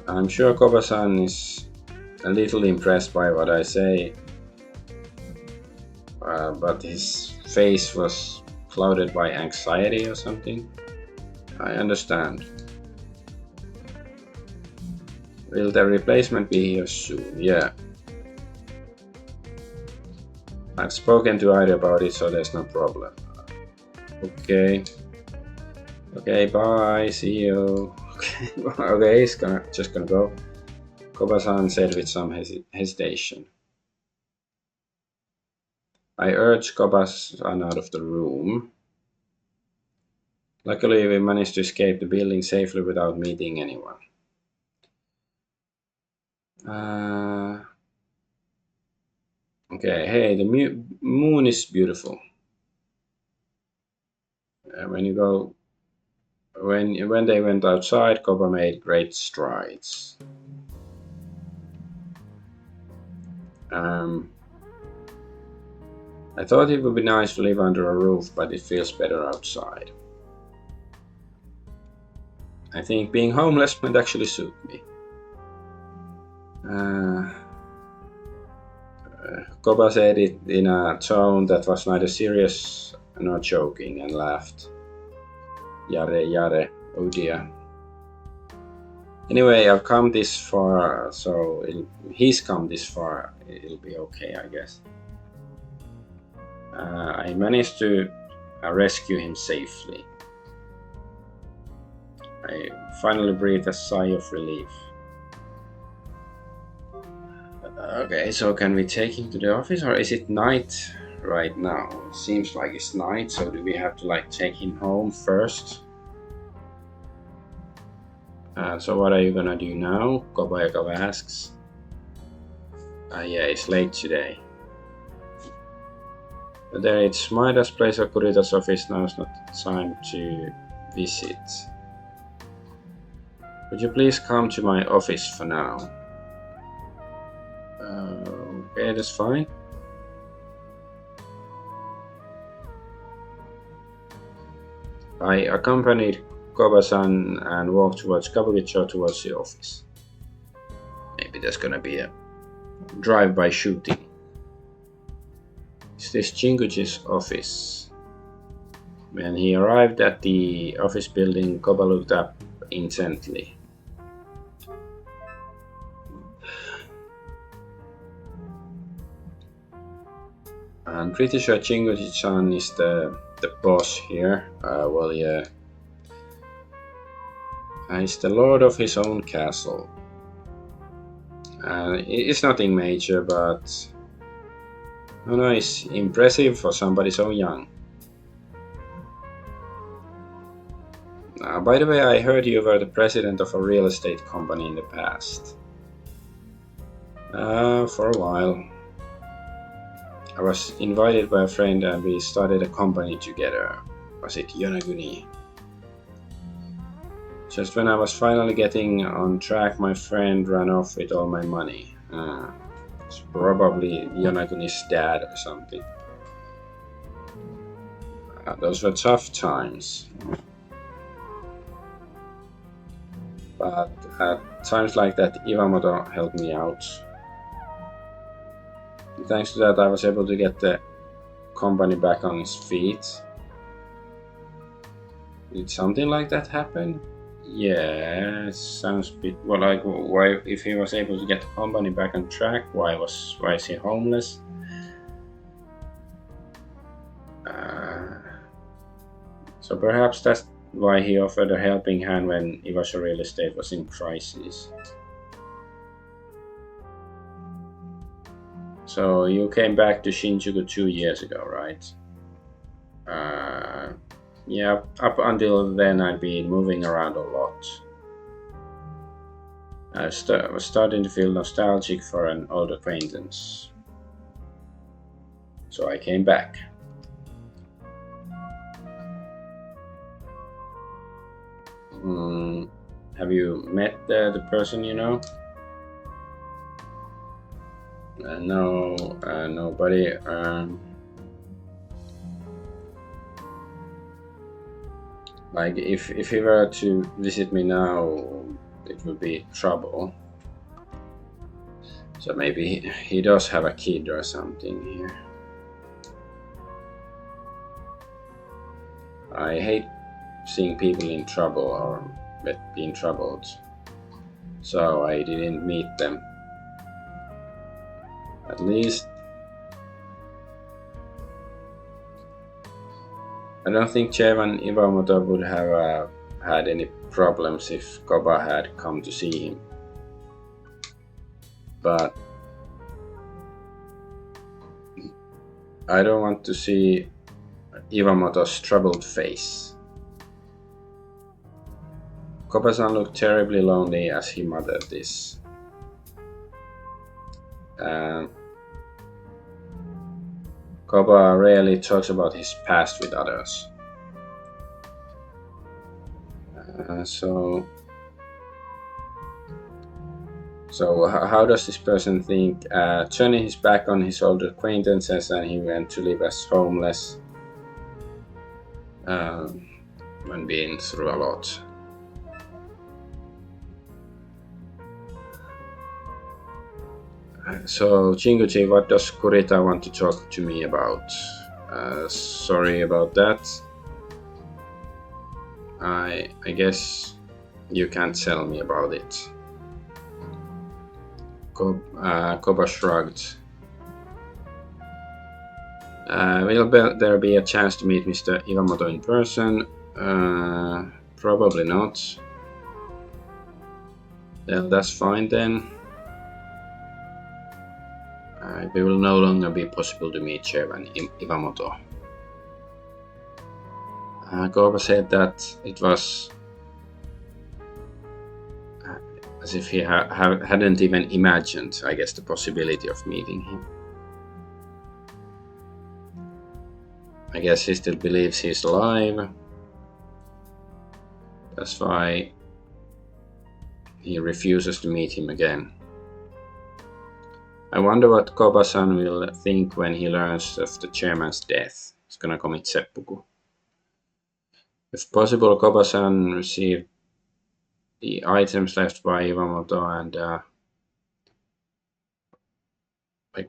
I'm sure Koba-san is a little impressed by what I say, but his face was clouded by anxiety or something. I understand. Will the replacement be here soon? Yeah. I've spoken to Airi about it, so there's no problem. Okay. Okay, bye. See you. Okay, okay, he's just gonna go. Koba-san said with some hesitation. I urged Koba-san out of the room. Luckily, we managed to escape the building safely without meeting anyone. Okay, hey, the moon is beautiful. When they went outside, Koba made great strides. I thought it would be nice to live under a roof, but it feels better outside. I think being homeless might actually suit me. Koba said it in a tone that was neither serious nor joking and laughed. Yare yare, oh dear. Anyway, I've come this far, so he's come this far, it'll be okay, I guess. I managed to rescue him safely. I finally breathed a sigh of relief. Okay, so can we take him to the office, or is it night right now? It seems like it's night, so do we have to take him home first? So what are you gonna do now? Kobayakawa asks. Yeah, it's late today. But there it's Maida's place or Kurita's office. Now is not time to visit. Would you please come to my office for now? Okay, that's fine. I accompanied Koba-san and walked towards Kabukicho towards the office. Maybe there's gonna be a drive-by shooting. Is this Jinguji's office? When he arrived at the office building, Koba looked up intently. I'm pretty sure Jinguji-chan is the boss here. Well, yeah. He's the lord of his own castle. It's nothing major, but no, it's impressive for somebody so young. By the way, I heard you were the president of a real estate company in the past. For a while. I was invited by a friend and we started a company together. Was it Yonaguni? Just when I was finally getting on track, my friend ran off with all my money. It's probably Yonaguni's dad or something. Those were tough times. But at times like that, Iwamoto helped me out. Thanks to that, I was able to get the company back on its feet. Did something like that happen? Yeah, it sounds a bit like why if he was able to get the company back on track, why is he homeless? So perhaps that's why he offered a helping hand when Iwasha Real Estate was in crisis. So you came back to Shinjuku 2 years ago, right? Yeah, up until then I'd been moving around a lot. was starting to feel nostalgic for an old acquaintance. So I came back. Have you met the person you know? No, nobody. Like if he were to visit me now, it would be trouble. So maybe he does have a kid or something here. I hate seeing people in trouble or being troubled, so I didn't meet them. At least I don't think Chevan Iwamoto would have had any problems if Koba had come to see him. But I don't want to see Iwamoto's troubled face. Koba-san looked terribly lonely as he muttered this. Koba rarely talks about his past with others. So how does this person think? Turning his back on his old acquaintances, and he went to live as homeless when being through a lot. So Jinguji, what does Kurita want to talk to me about? Sorry about that. I guess you can't tell me about it. Koba shrugged. Will there be a chance to meet Mr. Iwamoto in person? Probably not. Well, that's fine then. It will no longer be possible to meet Chevan Iwamoto. Koba said that it was as if he hadn't even imagined, I guess, the possibility of meeting him. I guess he still believes he's alive. That's why he refuses to meet him again. I wonder what Koba-san will think when he learns of the chairman's death. He's gonna commit seppuku. If possible, Koba-san received the items left by Iwamoto, and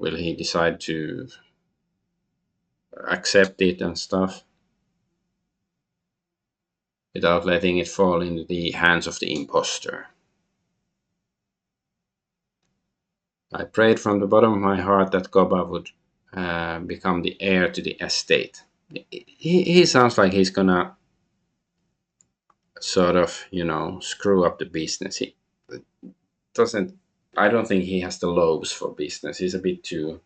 will he decide to accept it and stuff without letting it fall into the hands of the imposter? I prayed from the bottom of my heart that Koba would become the heir to the estate. He sounds like he's gonna sort of, screw up the business. He doesn't. I don't think he has the lobes for business. He's a bit too.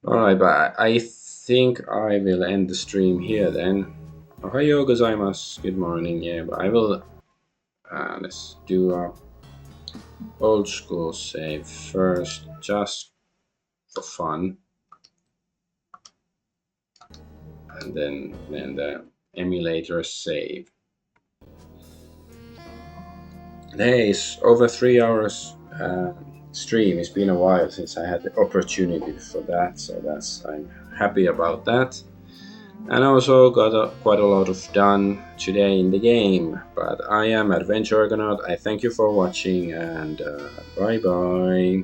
Alright, but I think I will end the stream here then. Ohayo gozaimasu. Good morning. Yeah, but I will. Let's do a old school save first, just for fun, and then the emulator save. Hey, it's over 3 hours stream. It's been a while since I had the opportunity for that, so I'm happy about that. And also got quite a lot of done today in the game. But I am Adventure Argonaut. I thank you for watching, and bye bye.